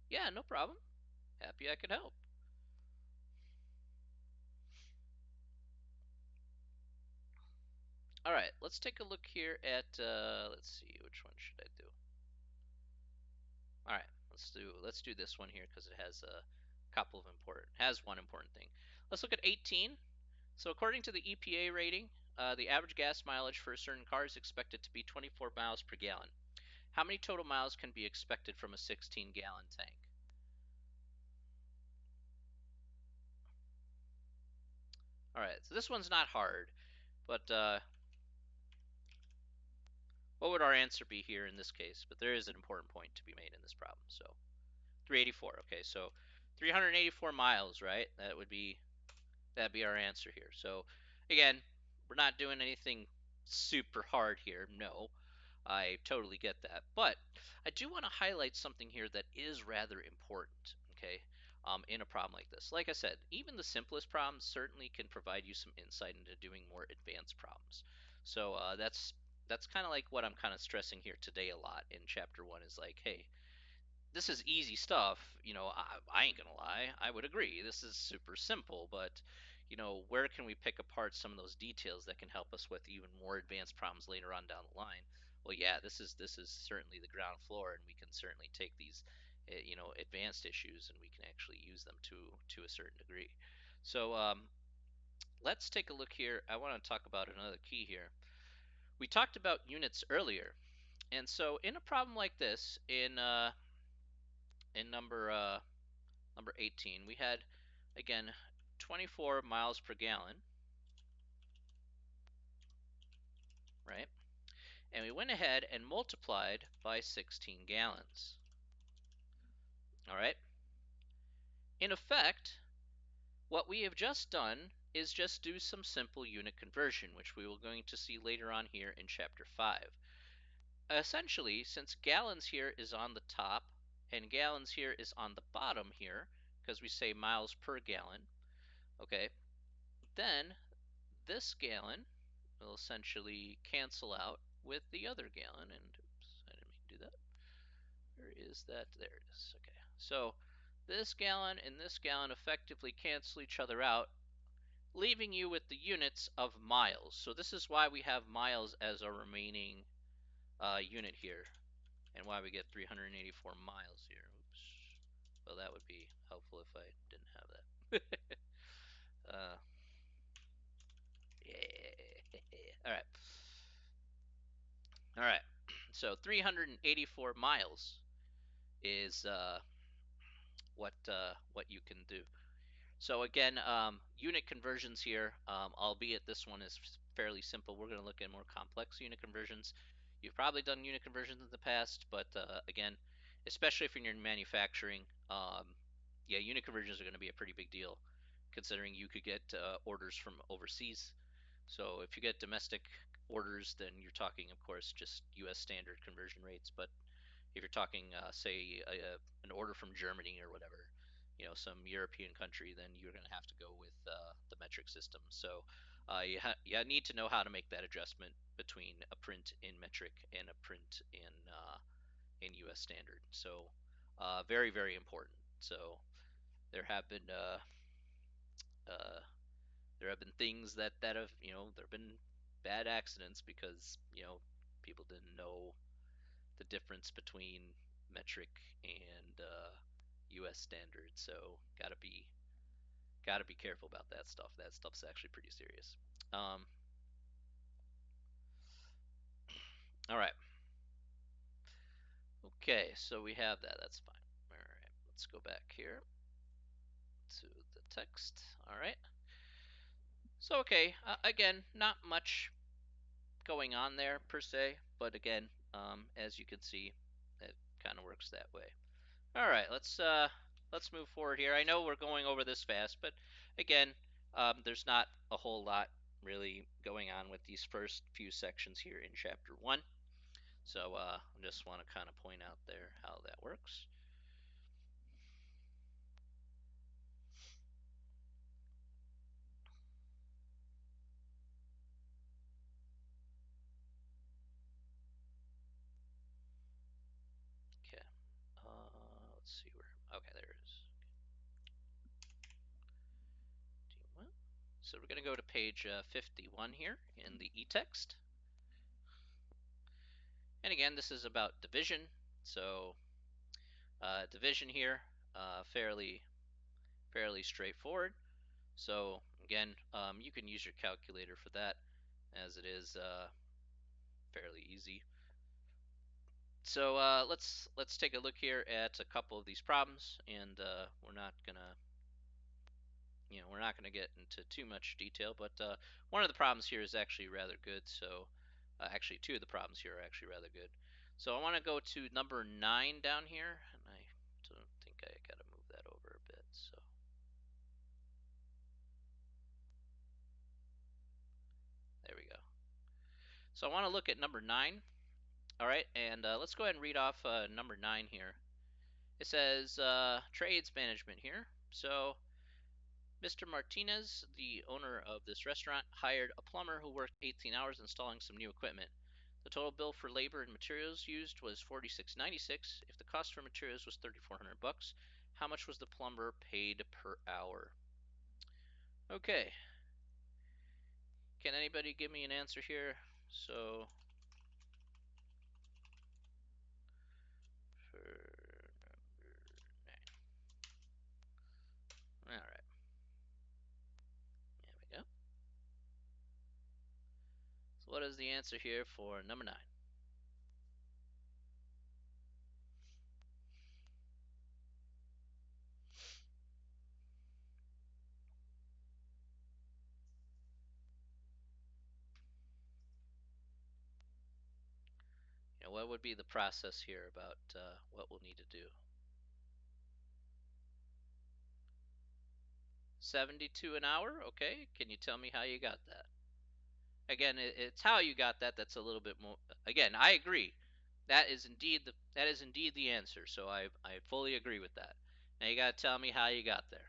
Yeah, no problem. Happy I could help. All right, let's take a look here at, let's see, which one should I do? All right, let's do this one here because it has a couple of has one important thing. Let's look at 18. So according to the EPA rating, the average gas mileage for a certain car is expected to be 24 miles per gallon. How many total miles can be expected from a 16-gallon tank? All right, so this one's not hard, but what would our answer be here in this case? But there is an important point to be made in this problem. So 384. Okay, so 384 miles, right? That'd be our answer here. So again, we're not doing anything super hard here. No, I totally get that. But I do want to highlight something here that is rather important, okay, in a problem like this. Like I said, even the simplest problems certainly can provide you some insight into doing more advanced problems. So that's kind of like what I'm kind of stressing here today a lot in chapter 1 is like, hey, this is easy stuff. I ain't gonna lie. I would agree. This is super simple, but where can we pick apart some of those details that can help us with even more advanced problems later on down the line? Well, yeah, this is certainly the ground floor, and we can certainly take these, advanced issues, and we can actually use them to a certain degree. So let's take a look here. I want to talk about another key here. We talked about units earlier, and so in a problem like this, in number 18, we had, again, 24 miles per gallon, right? And we went ahead and multiplied by 16 gallons. All right. In effect, what we have just done is just do some simple unit conversion, which we will going to see later on here in chapter 5. Essentially, since gallons here is on the top and gallons here is on the bottom here, because we say miles per gallon, okay, then this gallon will essentially cancel out with the other gallon. And oops, I didn't mean to do that. Where is that? There it is. Okay, so this gallon and this gallon effectively cancel each other out, leaving you with the units of miles. So this is why we have miles as our remaining unit here, and why we get 384 miles here. Oops. Well, that would be helpful if I didn't have that. Yeah. All right. All right. So 384 miles is what you can do. So again, unit conversions here, albeit this one is fairly simple. We're going to look at more complex unit conversions. You've probably done unit conversions in the past, but again, especially if you're in manufacturing, yeah, unit conversions are going to be a pretty big deal, considering you could get orders from overseas. So if you get domestic orders, then you're talking, of course, just U.S. standard conversion rates. But if you're talking, say, an order from Germany or whatever, some European country, then you're going to have to go with the metric system. So you need to know how to make that adjustment between a print in metric and a print in U.S. standard. So very, very important. So there have been uh, there have been things that have there have been bad accidents because people didn't know the difference between metric and U.S. standard. So gotta be careful about that stuff. That stuff's actually pretty serious. Um, all right. Okay, so we have that. That's fine. All right, let's go back here to the text. All right. So okay, again, not much going on there per se, but again, as you can see, it kind of works that way. All right, let's move forward here. I know we're going over this fast, but again, there's not a whole lot really going on with these first few sections here in chapter 1. So I just want to kind of point out there how that works. Okay. Let's see where. Okay, there it is. So we're going to go to page 51 here in the e-text. And again, this is about division. So division here, fairly straightforward. So again, you can use your calculator for that, as it is fairly easy. So let's take a look here at a couple of these problems, and we're not gonna get into too much detail, but one of the problems here is actually rather good. So actually, two of the problems here are actually rather good. So I want to go to number 9 down here, and I don't think I gotta move that over a bit. So there we go. So I want to look at number 9. All right, and let's go ahead and read off number 9 here. It says trades management here. So Mr. Martinez, the owner of this restaurant, hired a plumber who worked 18 hours installing some new equipment. The total bill for labor and materials used was $46.96. If the cost for materials was $3,400, how much was the plumber paid per hour? Okay. Can anybody give me an answer here? So for number 9. All right. There we go. So what is the answer here for number 9? What would be the process here about what we'll need to do? 72 an hour? Okay. Can you tell me how you got that? Again, it's how you got that that's a little bit more. Again, I agree. That is indeed the answer. So I fully agree with that. Now you got to tell me how you got there.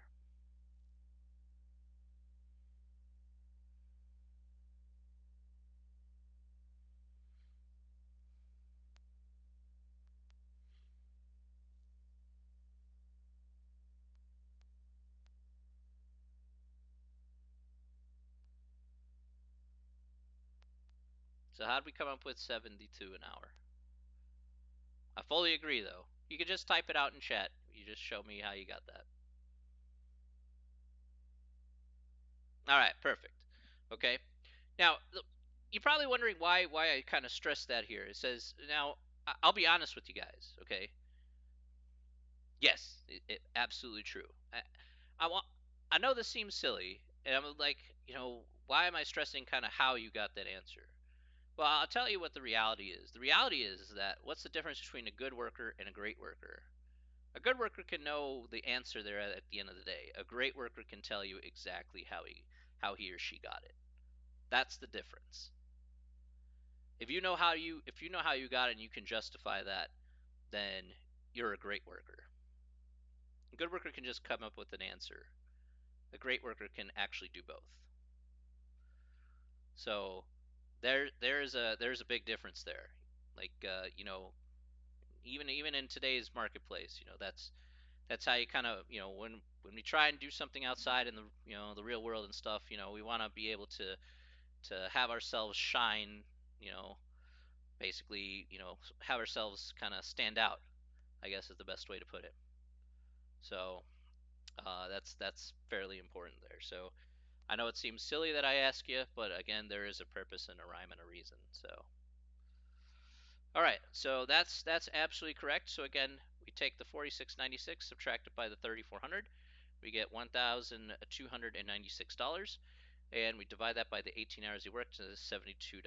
So how did we come up with 72 an hour? I fully agree though. You could just type it out in chat. You just show me how you got that. All right, perfect. Okay. Now, you're probably wondering why I kind of stress that here. It says now I'll be honest with you guys, okay? Yes, absolutely true. I want. I know this seems silly, and I'm like, why am I stressing kind of how you got that answer? Well, I'll tell you what the reality is. The reality is that what's the difference between a good worker and a great worker? A good worker can know the answer there at the end of the day. A great worker can tell you exactly how he or she got it. That's the difference. If you know how you got it and you can justify that, then you're a great worker. A good worker can just come up with an answer. A great worker can actually do both. So there's a big difference there. Like even in today's marketplace, that's how you kind of when we try and do something outside in the real world and stuff, we want to be able to have ourselves shine, you know, basically, have ourselves kind of stand out, I guess is the best way to put it. So that's fairly important there. So I know it seems silly that I ask you, but again, there is a purpose and a rhyme and a reason. So all right, so that's absolutely correct. So again, we take the 4696 subtracted by the 3400, we get $1,296, and we divide that by the 18 hours you worked, and it's $72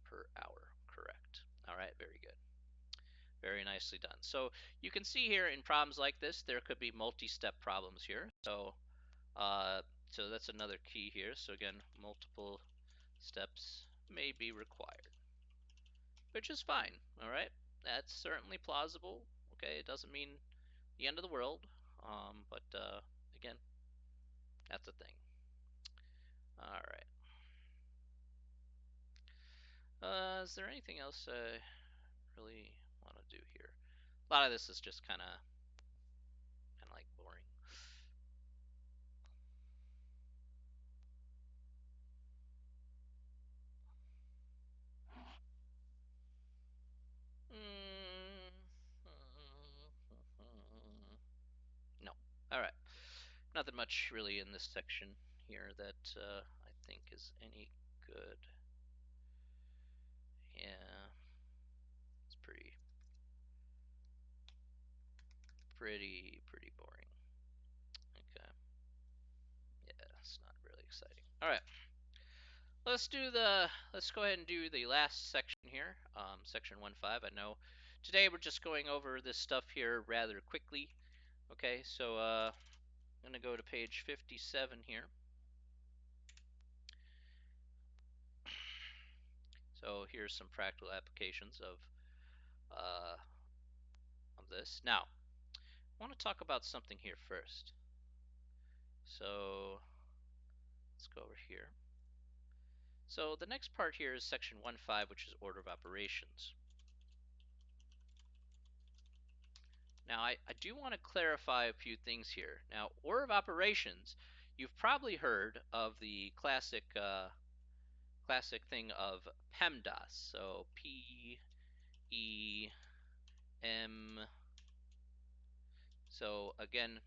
per hour. Correct. All right, very good. Very nicely done. So you can see here in problems like this, there could be multi-step problems here. So that's another key here. So again, multiple steps may be required, which is fine. All right, that's certainly plausible. Okay, it doesn't mean the end of the world, but again, that's a thing. All right. Is there anything else I really want to do here? A lot of this is just kind of like boring. Mm, no. All right. Nothing much really in this section here that I think is any good. Yeah, it's pretty boring. Okay. Yeah, it's not really exciting. All right. Let's go ahead and do the last section here, section 1.5. I know today we're just going over this stuff here rather quickly. Okay, so I'm gonna go to page 57 here. So here's some practical applications uh, of this. Now, I want to talk about something here first. So let's go over here. So the next part here is section 1.5, which is order of operations. Now, I do want to clarify a few things here. Now, order of operations, you've probably heard of the classic thing of Pemdas. So P-E-M. So again,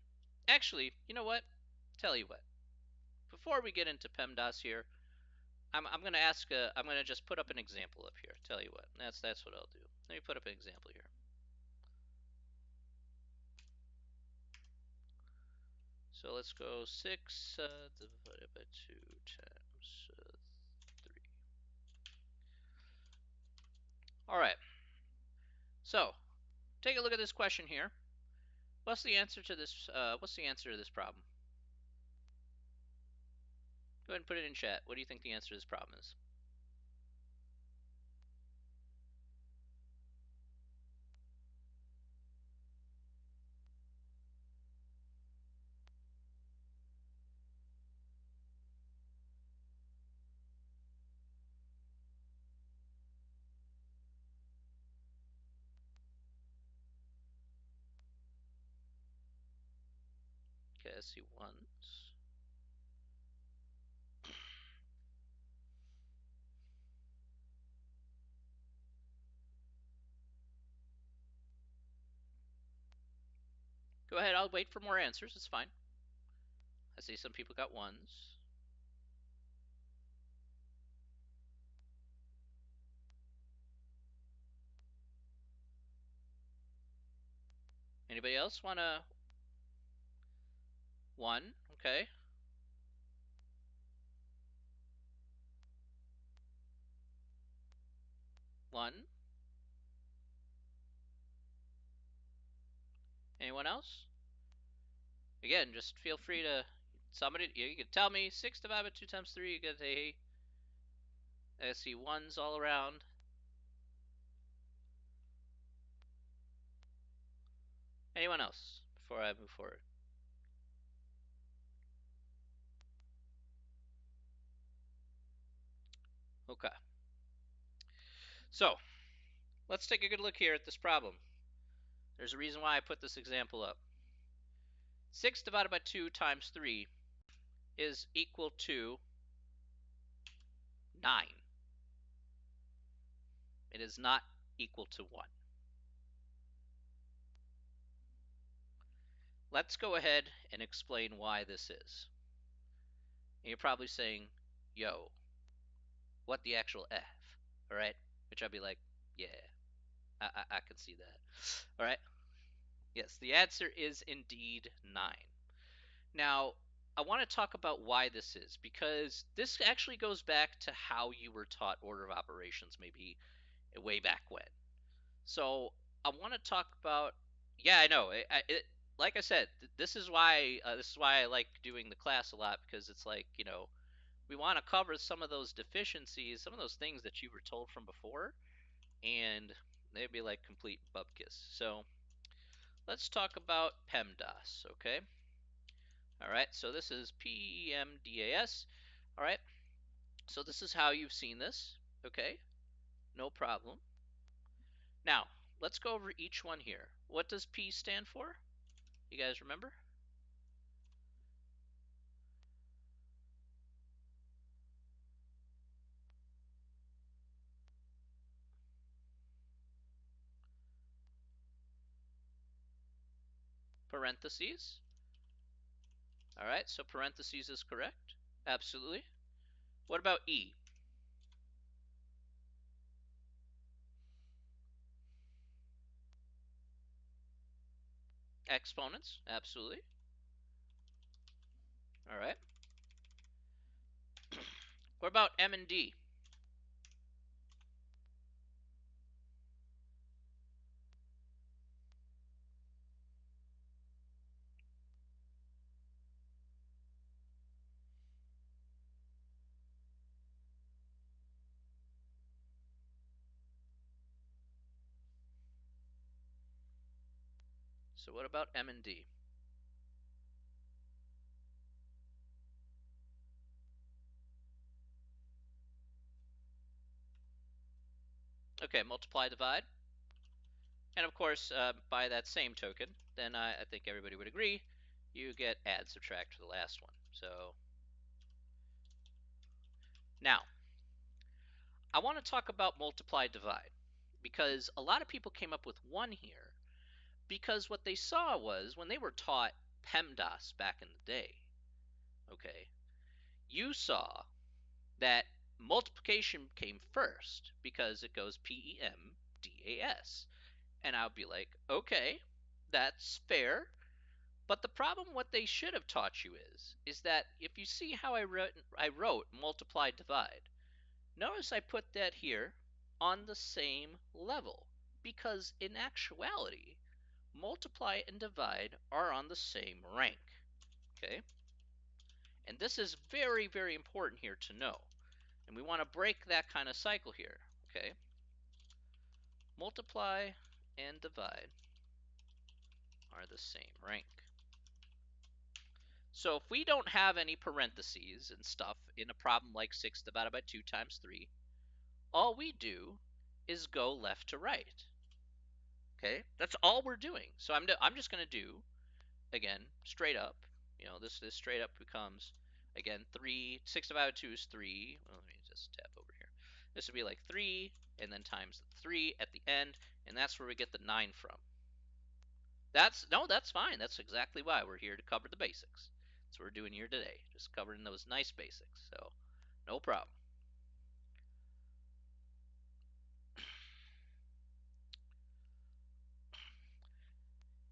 actually, you know what? Tell you what. Before we get into Pemdas here, I'm gonna I'm gonna just put up an example up here. Tell you what. That's what I'll do. Let me put up an example here. So let's go 6 divided by 2 times 3. All right. So take a look at this question here. What's the answer to this? What's the answer to this problem? Go ahead and put it in chat. What do you think the answer to this problem is? Okay, let's see ones. Go ahead. I'll wait for more answers. It's fine. I see some people got ones. Anybody else want to? One. Okay. One. Anyone else? Again, just feel free to somebody. You can tell me 6 divided by 2 times 3. You get a. I see ones all around. Anyone else before I move forward? Okay. So, let's take a good look here at this problem. There's a reason why I put this example up. 6 divided by 2 times 3 is equal to 9. It is not equal to 1. Let's go ahead and explain why this is. And you're probably saying, yo, what the actual F? All right? Which I'd be like, yeah, I can see that. All right? Yes, the answer is indeed 9. Now, I want to talk about why this is, because this actually goes back to how you were taught order of operations maybe way back when. So I want to talk about. Yeah, I know. Like I said, this is why I like doing the class a lot, because it's like, we want to cover some of those deficiencies, some of those things that you were told from before, and they'd be like complete bupkis. So let's talk about PEMDAS. Okay. All right. So this is PEMDAS. All right. So this is how you've seen this. Okay. No problem. Now, let's go over each one here. What does P stand for? You guys remember? Parentheses. All right, so parentheses is correct. Absolutely. What about E? Exponents. Absolutely. All right. What about M and D? So what about M and D? Okay, multiply, divide. And of course, by that same token, then I think everybody would agree, you get add, subtract for the last one. So now, I want to talk about multiply, divide, because a lot of people came up with 1 here because what they saw was when they were taught PEMDAS back in the day, okay, you saw that multiplication came first because it goes PEMDAS. And I'll be like, okay, that's fair. But the problem, what they should have taught you is that if you see how I wrote multiply, divide, notice I put that here on the same level, because in actuality, multiply and divide are on the same rank. Okay? And this is very, very important here to know. And we want to break that kind of cycle here. Okay? Multiply and divide are the same rank. So if we don't have any parentheses and stuff in a problem like 6 divided by 2 times 3, all we do is go left to right. Okay? That's all we're doing. So I'm just going to do, again, straight up. This straight up becomes, again, 3. 6 divided by 2 is 3. Well, let me just tap over here. This would be like 3, and then times 3 at the end, and that's where we get the 9 from. That's fine. That's exactly why we're here to cover the basics. That's what we're doing here today, just covering those nice basics. So, no problem.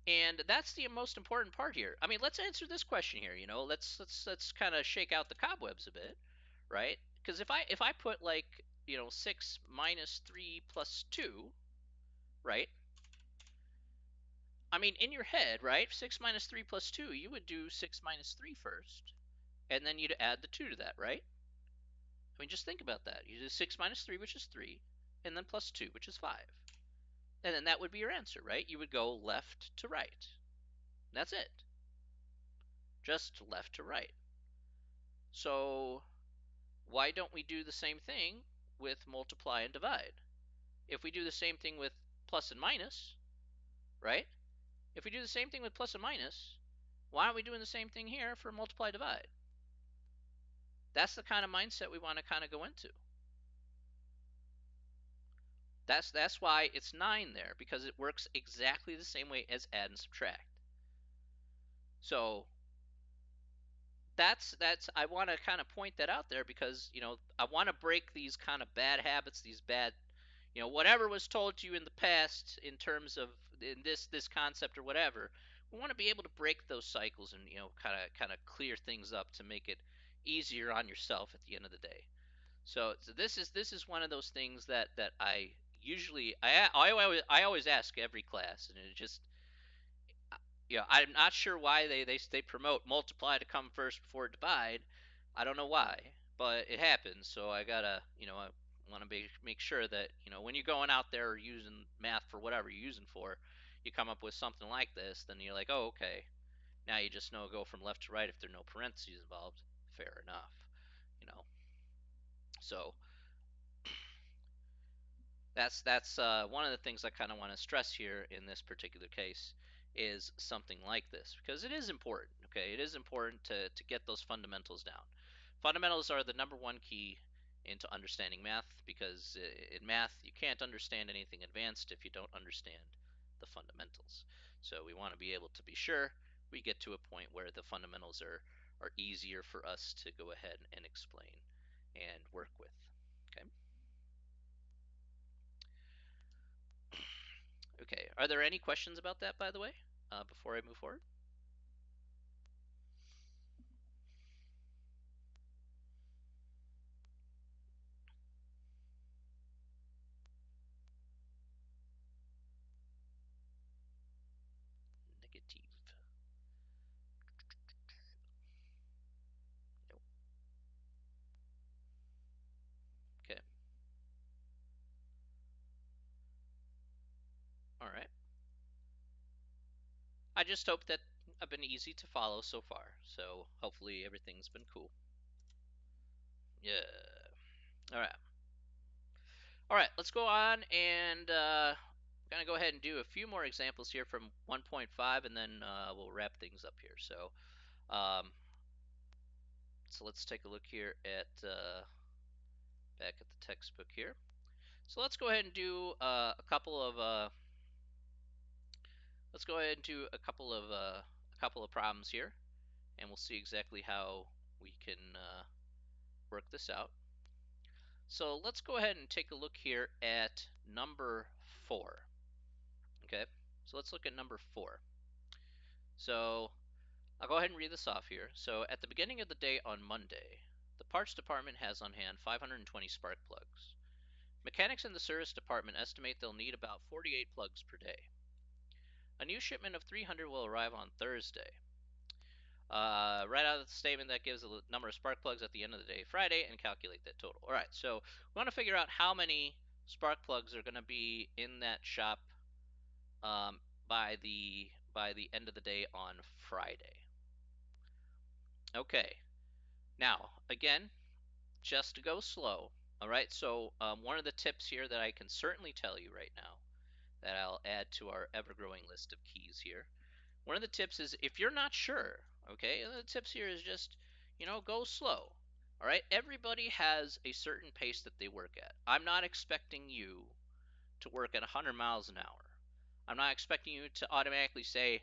And that's the most important part here. I mean, let's answer this question here. Let's kind of shake out the cobwebs a bit, right? Because if I put like 6 minus 3 plus 2, right? I mean, in your head, right? 6 minus 3 plus 2, you would do 6 minus 3 first, and then you'd add the 2 to that, right? I mean, just think about that. You do 6 minus 3, which is 3, and then plus 2, which is 5. And then that would be your answer, right? You would go left to right. That's it. Just left to right. So why don't we do the same thing with multiply and divide. If we do the same thing with plus and minus, right? If we do the same thing with plus and minus, why aren't we doing the same thing here for multiply divide? That's the kind of mindset we want to kind of go into. That's why it's 9 there, because it works exactly the same way as add and subtract. So that's I want to kind of point that out there, because I want to break these kind of bad habits, these bad, whatever was told to you in the past in terms of in this concept or whatever. We want to be able to break those cycles and kind of clear things up to make it easier on yourself at the end of the day. So this is one of those things that I usually I always ask every class, and it just, I'm not sure why they promote multiply to come first before divide. I don't know why, but it happens. So I gotta, I want to make sure that when you're going out there using math for whatever you're using for, you come up with something like this, then you're like, oh, okay, now you just know go from left to right if there are no parentheses involved. Fair enough, you know. So that's one of the things I kind of want to stress here in this particular case is something like this, because it is important. Okay, it is important to get those fundamentals down. Fundamentals are the number one key into understanding math, because in math you can't understand anything advanced if you don't understand the fundamentals. So we want to be able to be sure we get to a point where the fundamentals are easier for us to go ahead and explain and work with. Okay. Okay, are there any questions about that, by the way, before I move forward? Negative. Nope. Okay. All right. I just hope that I've been easy to follow so far. So hopefully everything's been cool. Yeah. All right. All right. Let's go on, and we're gonna go ahead and do a few more examples here from 1.5, and then we'll wrap things up here. Um, so let's take a look here at back at the textbook here. So let's go ahead and do a couple of let's go ahead and do a couple of problems here, and we'll see exactly how we can work this out. So let's go ahead and take a look here at number 4. Okay, so let's look at number 4. So I'll go ahead and read this off here. So at the beginning of the day on Monday, the parts department has on hand 520 spark plugs. Mechanics in the service department estimate they'll need about 48 plugs per day. A new shipment of 300 will arrive on Thursday. Write out the statement that gives the number of spark plugs at the end of the day Friday and calculate that total. All right, so we want to figure out how many spark plugs are going to be in that shop by the end of the day on Friday. Okay, now again, just to go slow. All right, so one of the tips here that I can certainly tell you right now that I'll add to our ever-growing list of keys here. One of the tips is, if you're not sure, okay, the tips here is just, go slow. All right, everybody has a certain pace that they work at. I'm not expecting you to work at 100 miles an hour. I'm not expecting you to automatically say,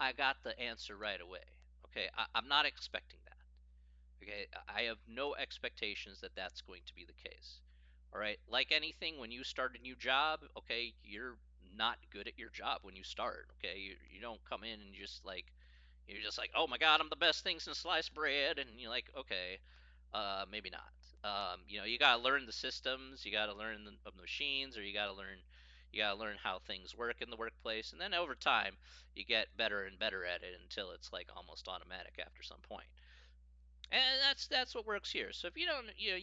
I got the answer right away. Okay, I'm not expecting that. Okay, I have no expectations that that's going to be the case. All right, like anything, when you start a new job, okay, you're not good at your job when you start. Okay, you don't come in and you're just like, oh my god, I'm the best thing since sliced bread, and you're like, okay, maybe not. You gotta learn the systems, you gotta learn the machines, or you gotta learn how things work in the workplace, and then over time, you get better and better at it until it's like almost automatic after some point. And that's what works here. So if you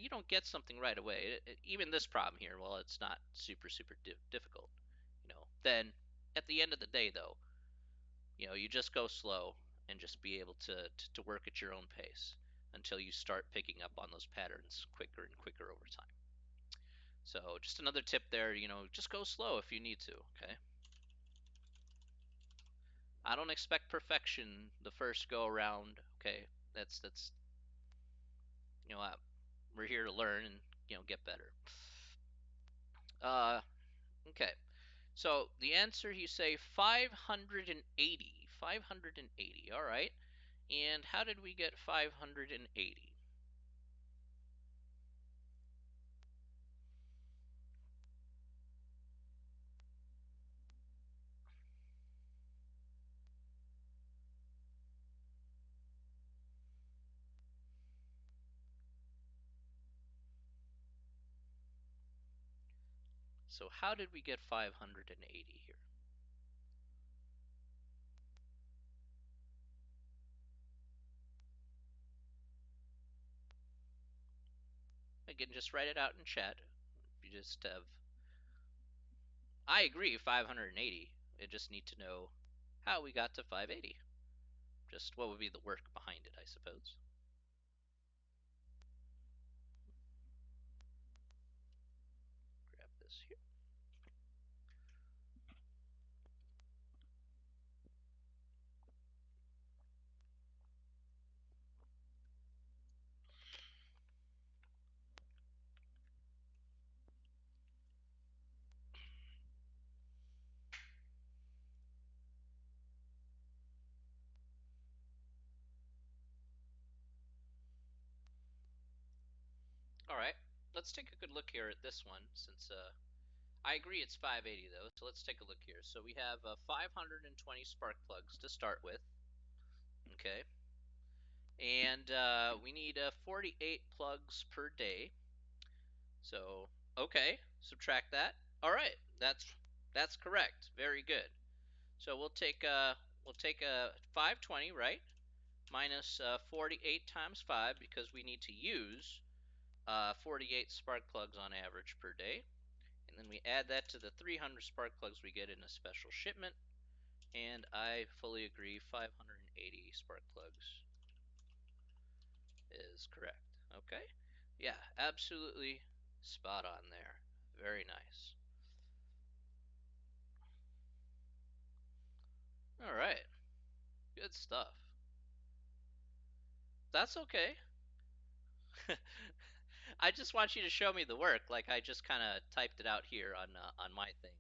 don't get something right away, even this problem here, well, it's not super difficult, then at the end of the day, though, you just go slow and just be able to work at your own pace until you start picking up on those patterns quicker and quicker over time. So just another tip there, just go slow if you need to, okay? I don't expect perfection the first go around, okay? That's we're here to learn and get better. Okay. So the answer, you say 580. 580. All right. And how did we get 580? So how did we get 580 here? Again, just write it out in chat. You just have, I agree, 580. I just need to know how we got to 580. Just what would be the work behind it, I suppose. Grab this here. All right, let's take a good look here at this one, since I agree it's 580 though. So let's take a look here. So we have 520 spark plugs to start with. Okay, and we need 48 plugs per day. So okay, subtract that. All right, that's correct. Very good. So we'll take 520, right, minus 48 times 5, because we need to use 48 spark plugs on average per day. And then we add that to the 300 spark plugs we get in a special shipment. And I fully agree, 580 spark plugs is correct. Okay? Yeah, absolutely spot on there. Very nice. All right. Good stuff. That's okay. I just want you to show me the work. Like, I just kind of typed it out here on my thing.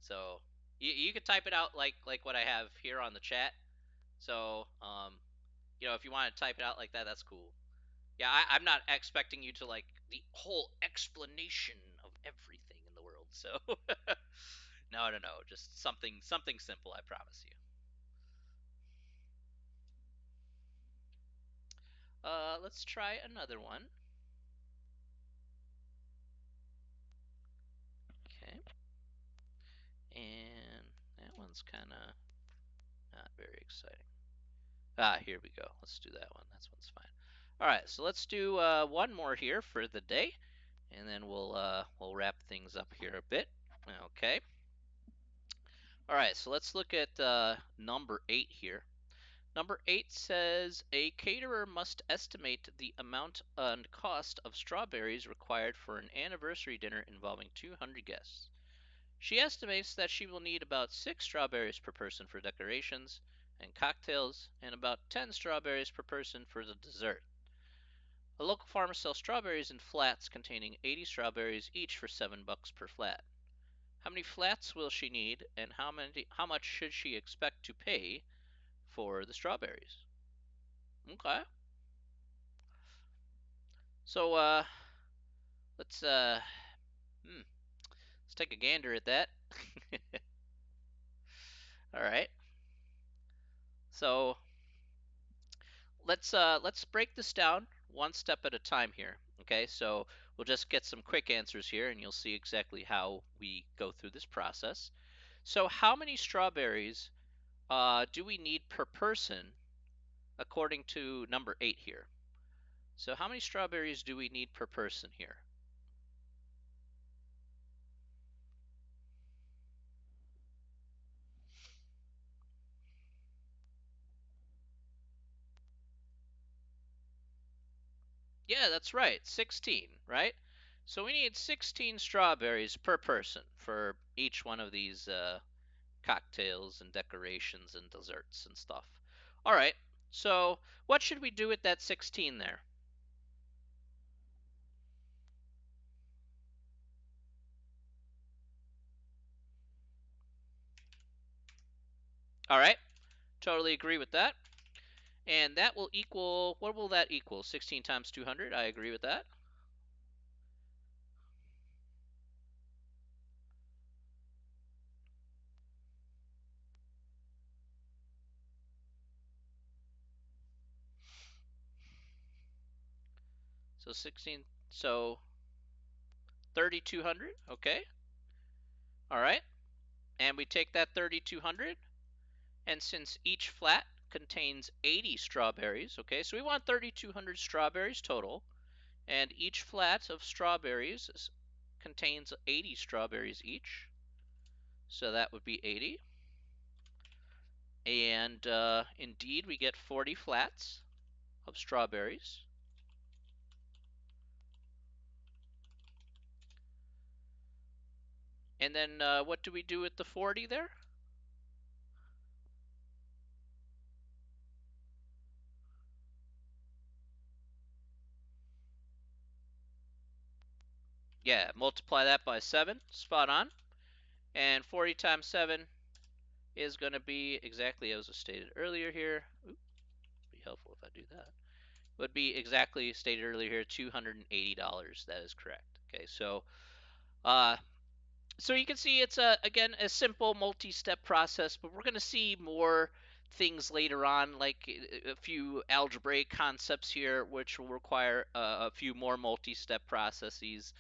So you could type it out like what I have here on the chat. So if you want to type it out like that, that's cool. Yeah, I'm not expecting you to like the whole explanation of everything in the world. So no, just something simple, I promise you. Let's try another one. Okay. And that one's kind of not very exciting. Here we go. Let's do that one. That one's fine. All right, so let's do one more here for the day, and then we'll wrap things up here a bit. Okay. All right, so let's look at number 8 here. Number 8 says a caterer must estimate the amount and cost of strawberries required for an anniversary dinner involving 200 guests. She estimates that she will need about 6 strawberries per person for decorations and cocktails, and about 10 strawberries per person for the dessert. A local farmer sells strawberries in flats containing 80 strawberries each for $7 per flat. How many flats will she need, and how much should she expect to pay for the strawberries? Okay. So let's uh hmm, let's take a gander at that. All right. So let's break this down one step at a time here. Okay, so we'll just get some quick answers here, and you'll see exactly how we go through this process. So, how many strawberries do we need per person according to number 8 here? So, how many strawberries do we need per person here? Yeah, that's right, 16, right? So we need 16 strawberries per person for each one of these cocktails and decorations and desserts and stuff. All right. So what should we do with that 16 there? All right. Totally agree with that. And that will equal, what will that equal? 16 times 200. I agree with that. So 16, so 3,200. Okay. All right. And we take that 3,200. And since each flat contains 80 strawberries, okay, so we want 3,200 strawberries total. And each flat of strawberries contains 80 strawberries each. So that would be 80. And indeed, we get 40 flats of strawberries. And then what do we do with the 40 there? Yeah, multiply that by 7. Spot on. And 40 times 7 is going to be exactly as was stated earlier here. Ooh, be helpful if I do that. Would be exactly stated earlier here, $280. That is correct. Okay, uh, so you can see it's again a simple multi-step process, but we're going to see more things later on, like a few algebraic concepts here, which will require a few more multi-step processes.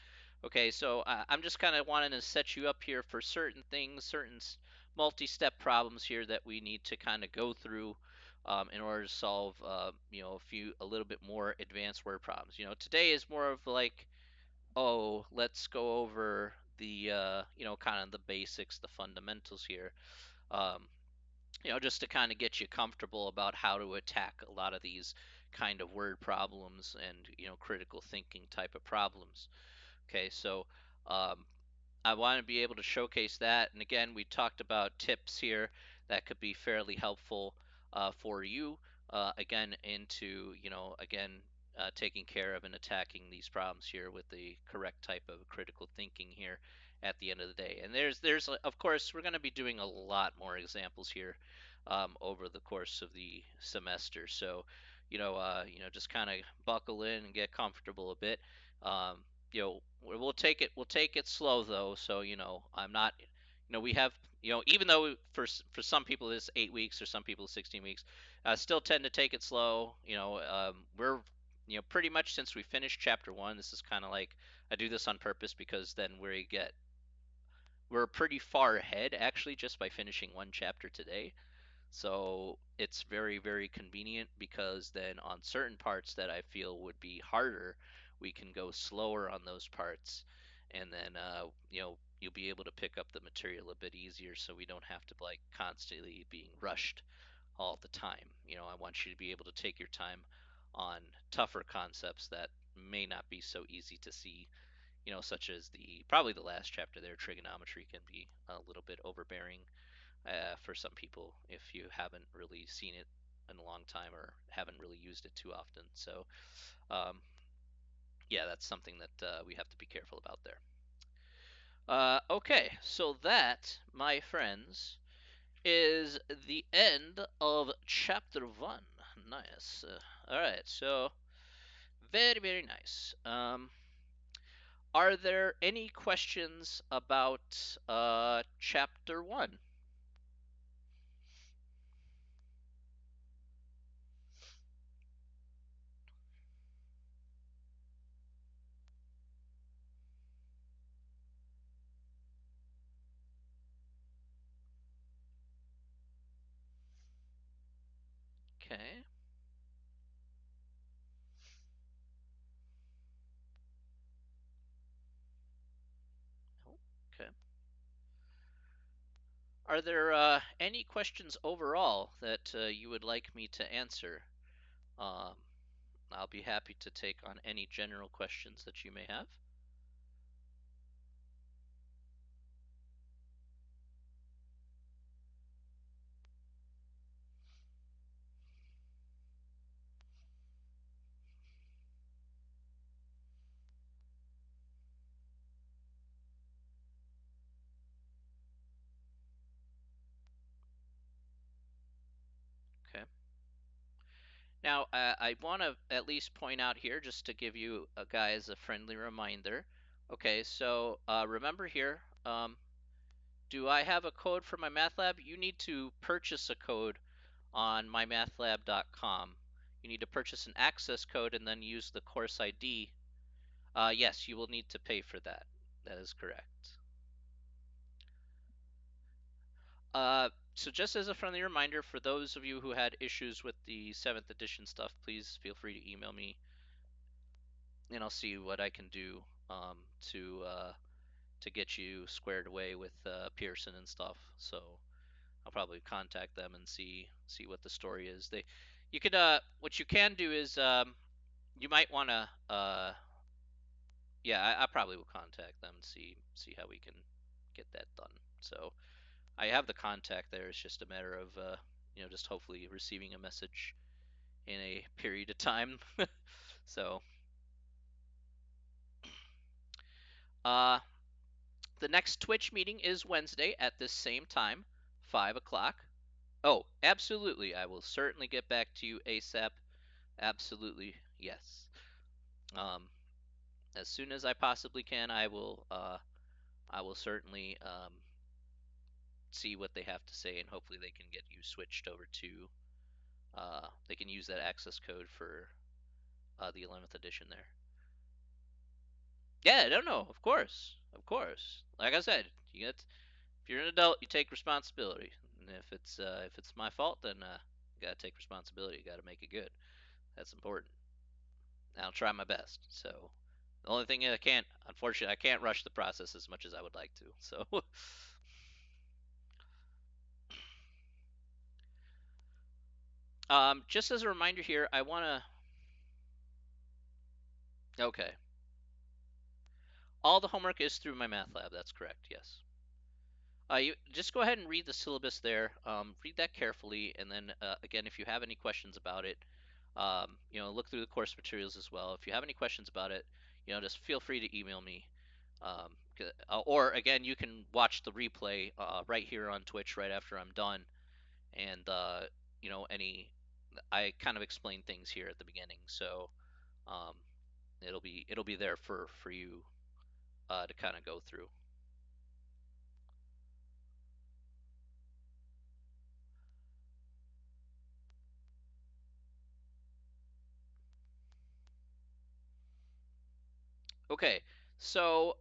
Okay, so I'm just kind of wanting to set you up here for certain things, certain multi-step problems here that we need to kind of go through in order to solve, a little bit more advanced word problems. Today is more of like, oh, let's go over the kind of the basics, the fundamentals here. Um, just to kind of get you comfortable about how to attack a lot of these kind of word problems and critical thinking type of problems. Okay, so um, I want to be able to showcase that. And again, we talked about tips here that could be fairly helpful for you. Again, into, again, taking care of and attacking these problems here with the correct type of critical thinking here at the end of the day. And there's of course, we're going to be doing a lot more examples here over the course of the semester. So, just kind of buckle in and get comfortable a bit. We'll take it slow though. So I'm not, we have, even though for some people it's 8 weeks, or some people 16 weeks, still tend to take it slow. We're pretty much, since we finished chapter one, this is kind of like, I do this on purpose because then we're pretty far ahead actually just by finishing one chapter today. So it's very, very convenient, because then on certain parts that I feel would be harder, we can go slower on those parts. And then, you'll be able to pick up the material a bit easier, so we don't have to like constantly being rushed all the time. I want you to be able to take your time on tougher concepts that may not be so easy to see, such as probably the last chapter there, trigonometry can be a little bit overbearing for some people if you haven't really seen it in a long time or haven't really used it too often. So, um, yeah, that's something that we have to be careful about there. Okay, so that, my friends, is the end of chapter one. Nice. All right, so very, very nice. Are there any questions about chapter one? Okay. Okay. Are there any questions overall that you would like me to answer? Um, I'll be happy to take on any general questions that you may have. Now, I want to at least point out here, just to give you guys a friendly reminder. Okay, so remember here, do I have a code for my math lab? You need to purchase a code on mymathlab.com. You need to purchase an access code and then use the course ID. Yes, you will need to pay for that. That is correct. So just as a friendly reminder, for those of you who had issues with the 7th edition stuff, please feel free to email me, and I'll see what I can do to get you squared away with Pearson and stuff. So I'll probably contact them and see what the story is. You could what you can do is you might want to yeah, I probably will contact them and see how we can get that done. So I have the contact there. It's just a matter of just hopefully receiving a message in a period of time. So uh, the next Twitch meeting is Wednesday at this same time, 5 o'clock. Oh, absolutely. I will certainly get back to you ASAP. Absolutely, yes. Um, as soon as I possibly can, I will certainly see what they have to say, and hopefully they can get you switched over to. They can use that access code for the 11th edition there. Yeah, I don't know. Of course, of course. Like I said, if you're an adult, you take responsibility. And if it's my fault, then you gotta take responsibility. You gotta make it good. That's important. I'll try my best. So the only thing I can't, unfortunately, I can't rush the process as much as I would like to. So, just as a reminder here, I want to. Okay, all the homework is through my math lab. That's correct. Yes. You just go ahead and read the syllabus there. Read that carefully, and then again, if you have any questions about it, look through the course materials as well. If you have any questions about it, just feel free to email me. Or again, you can watch the replay right here on Twitch right after I'm done, and any I kind of explain things here at the beginning, so um, it'll be there for you to kind of go through. Okay, so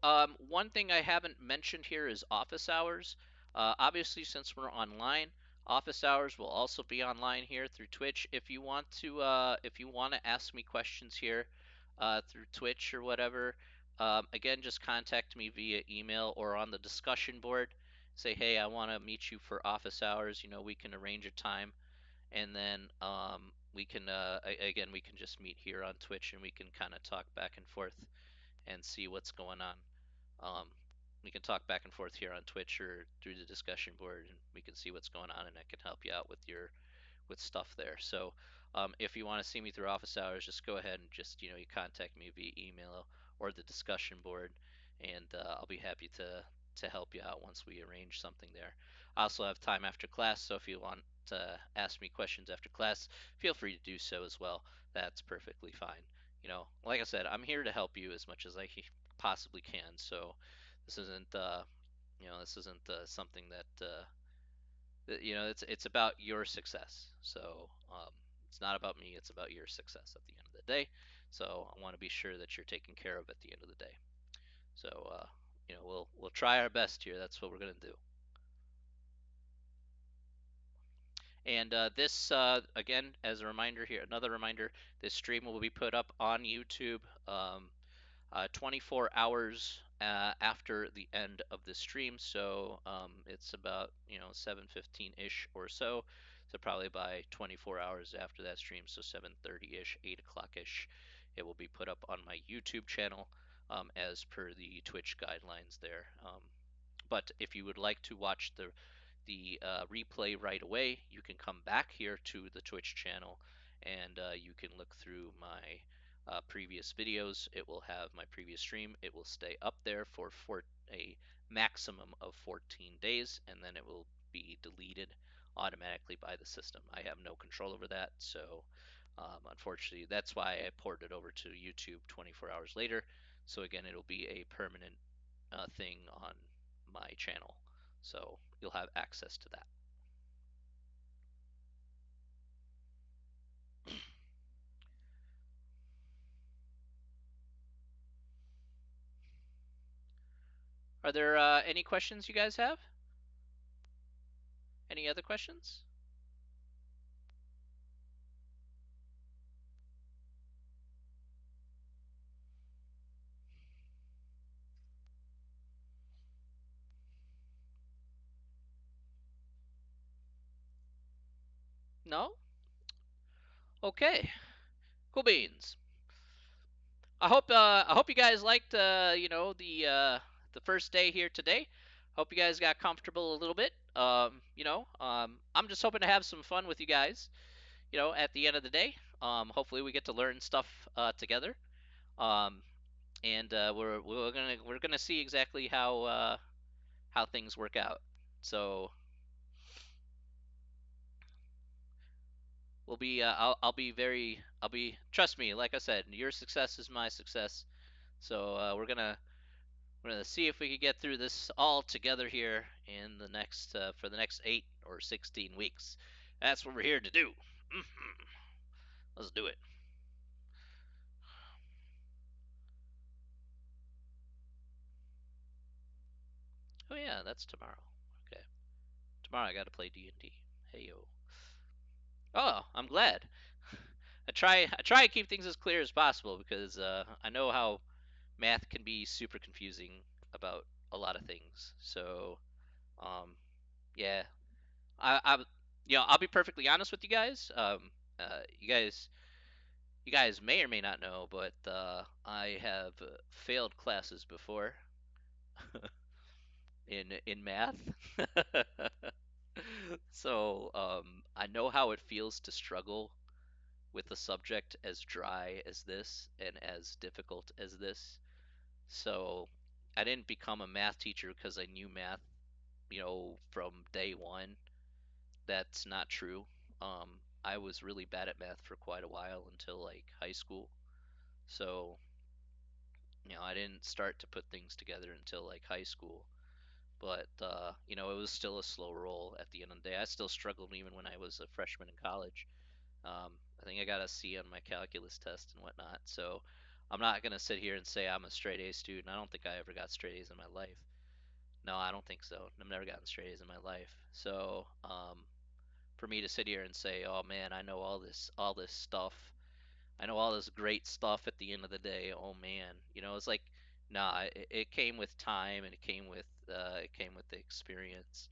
one thing I haven't mentioned here is office hours. Obviously, since we're online, office hours will also be online here through Twitch. If you want to ask me questions here through Twitch or whatever, again, just contact me via email or on the discussion board. Say, hey, I want to meet you for office hours. We can arrange a time, and then we can just meet here on Twitch and we can kind of talk back and forth and see what's going on. Um, we can talk back and forth here on Twitch or through the discussion board, and we can see what's going on, and I can help you out with stuff there. So if you want to see me through office hours, just go ahead and just you contact me via email or the discussion board, and I'll be happy to help you out once we arrange something there. I also have time after class, so if you want to ask me questions after class, feel free to do so as well. That's perfectly fine. Like I said, I'm here to help you as much as I possibly can. So this isn't something it's about your success. So it's not about me, it's about your success at the end of the day. So I want to be sure that you're taken care of at the end of the day. So we'll try our best here. That's what we're gonna do. And this again, as a reminder here, another reminder, this stream will be put up on YouTube 24 hours after the end of the stream. So it's about 7:15 ish or so. So probably by 24 hours after that stream, so 7:30 ish, 8 o'clock ish, it will be put up on my YouTube channel as per the Twitch guidelines there. But if you would like to watch the replay right away, you can come back here to the Twitch channel and you can look through my previous videos. It will have my previous stream. It will stay up there for a maximum of 14 days, and then it will be deleted automatically by the system. I have no control over that, so Unfortunately, that's why I ported it over to YouTube 24 hours later. So again, it'll be a permanent thing on my channel. So you'll have access to that. Are there any questions you guys have? Any other questions? No? Okay. Cool beans. I hope you guys liked the first day here today. Hope you guys got comfortable a little bit. I'm just hoping to have some fun with you guys. At the end of the day, hopefully we get to learn stuff together. Um, and we're gonna see exactly how things work out. So I'll be trust me, like I said, your success is my success. So we're gonna see if we can get through this all together here in the next for the next 8 or 16 weeks. That's what we're here to do. Mhm. Let's do it. Oh yeah, that's tomorrow. Okay, tomorrow I got to play D&D. Hey yo. Oh, I'm glad. I try to keep things as clear as possible because I know how math can be super confusing about a lot of things. So um, yeah, I I'll be perfectly honest with you guys. You guys may or may not know, but I have failed classes before in math. So I know how it feels to struggle with a subject as dry as this and as difficult as this. So I didn't become a math teacher because I knew math, from day one. That's not true. I was really bad at math for quite a while until like high school. So, I didn't start to put things together until like high school. But it was still a slow roll at the end of the day. I still struggled even when I was a freshman in college. I think I got a C on my calculus test and whatnot. So I'm not gonna sit here and say I'm a straight A student. I don't think I ever got straight A's in my life. No, I don't think so. I've never gotten straight A's in my life. So for me to sit here and say, "Oh man, I know all this stuff. I know all this great stuff," at the end of the day, oh man, it's like, nah. It came with time, and it came with the experience.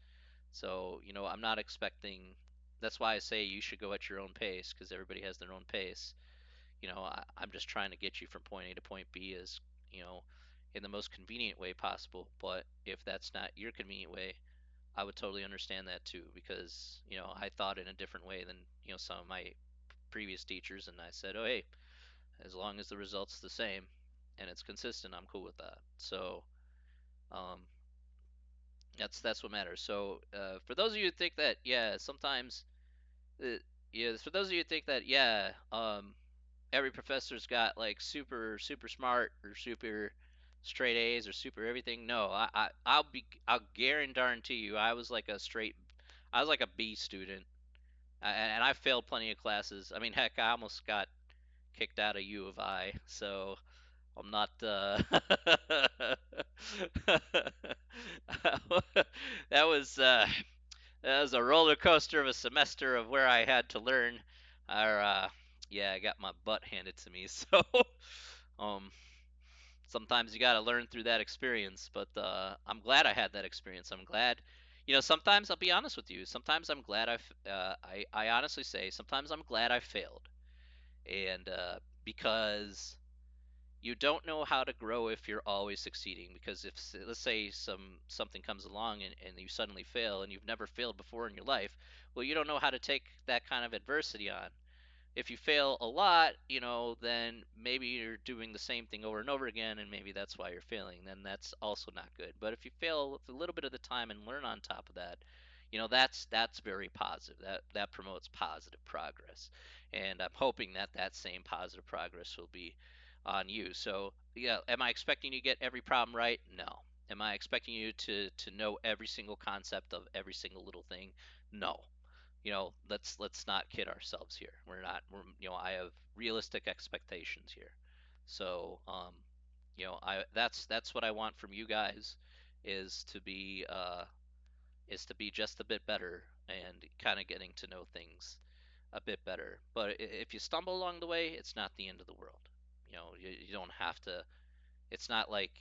So I'm not expecting. That's why I say you should go at your own pace because everybody has their own pace. I'm just trying to get you from point A to point B as you know in the most convenient way possible. But if that's not your convenient way, I would totally understand that too because I thought in a different way than some of my previous teachers, and I said, oh hey, as long as the result's the same and it's consistent, I'm cool with that. So um, that's what matters. So for those of you who think that, yeah, sometimes, yeah, for those of you who think that, yeah, every professor's got like super super smart or super straight A's or super everything. No, I'll guarantee you, I was like a B student, and I failed plenty of classes. I mean, heck, I almost got kicked out of U of I, so I'm not. That was uh, that was a roller coaster of a semester of where I had to learn. Or yeah, I got my butt handed to me. So um, sometimes you got to learn through that experience. But I'm glad I had that experience. I'm glad. Sometimes I'll be honest with you. Sometimes I'm glad I honestly say sometimes I'm glad I failed, and because you don't know how to grow if you're always succeeding. Because if, let's say, something comes along and you suddenly fail and you've never failed before in your life, well, you don't know how to take that kind of adversity on. If you fail a lot, then maybe you're doing the same thing over and over again, and maybe that's why you're failing. Then that's also not good. But if you fail a little bit of the time and learn on top of that, that's very positive. That promotes positive progress, and I'm hoping that that same positive progress will be on you. So yeah, am I expecting you to get every problem right? No. Am I expecting you to know every single concept of every single little thing? No. Let's not kid ourselves here. I have realistic expectations here. So that's what I want from you guys is to be just a bit better and kind of getting to know things a bit better. But if you stumble along the way, it's not the end of the world. You don't have to. It's not like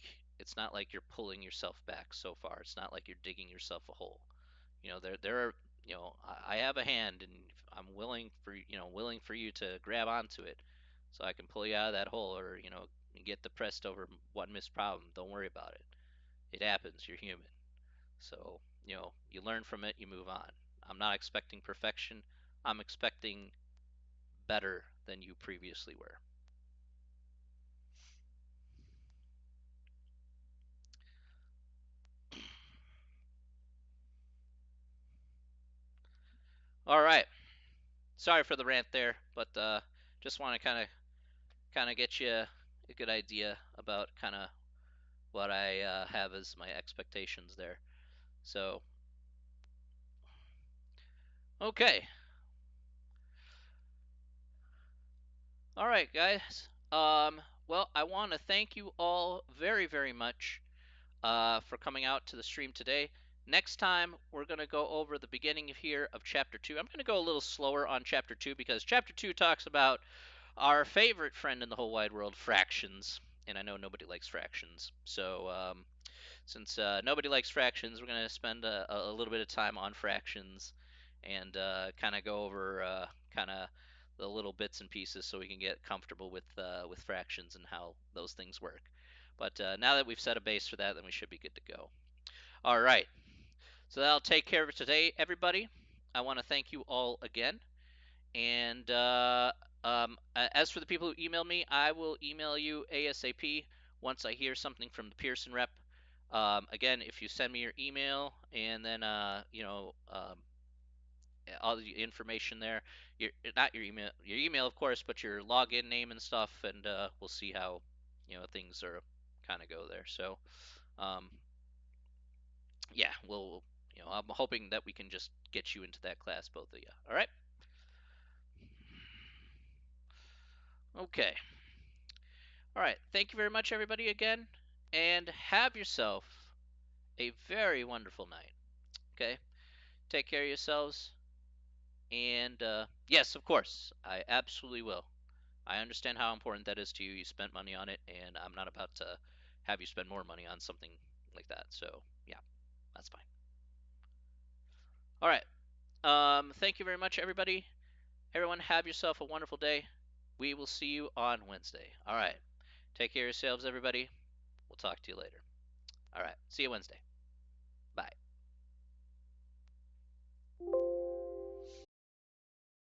you're pulling yourself back so far. It's not like you're digging yourself a hole. There are. I have a hand, and I'm willing for you to grab onto it, so I can pull you out of that hole, or get depressed over one missed problem. Don't worry about it. It happens. You're human. So, you learn from it, you move on. I'm not expecting perfection. I'm expecting better than you previously were. All right. Sorry for the rant there, but just want to kind of get you a good idea about kind of what I have as my expectations there. So, okay. All right, guys. Well, I want to thank you all very, very much for coming out to the stream today. Next time, we're going to go over the beginning here of Chapter 2. I'm going to go a little slower on Chapter 2 because Chapter 2 talks about our favorite friend in the whole wide world, fractions. And I know nobody likes fractions. So, since nobody likes fractions, we're going to spend a little bit of time on fractions and kind of go over kind of the little bits and pieces so we can get comfortable with fractions and how those things work. But now that we've set a base for that, then we should be good to go. All right. So that'll take care of it today, everybody. I want to thank you all again. And as for the people who emailed me, I will email you ASAP once I hear something from the Pearson rep. Again, if you send me your email and then all the information there, not your email of course, but your login name and stuff, and we'll see how things are kind of go there. So um, yeah, I'm hoping that we can just get you into that class, both of you. All right. Okay. All right. Thank you very much, everybody, again, and have yourself a very wonderful night. Okay. Take care of yourselves. And yes, of course, I absolutely will. I understand how important that is to you. You spent money on it, and I'm not about to have you spend more money on something like that. So, yeah, that's fine. All right. Thank you very much, everybody. Everyone, have yourself a wonderful day. We will see you on Wednesday. All right. Take care of yourselves, everybody. We'll talk to you later. All right. See you Wednesday. Bye.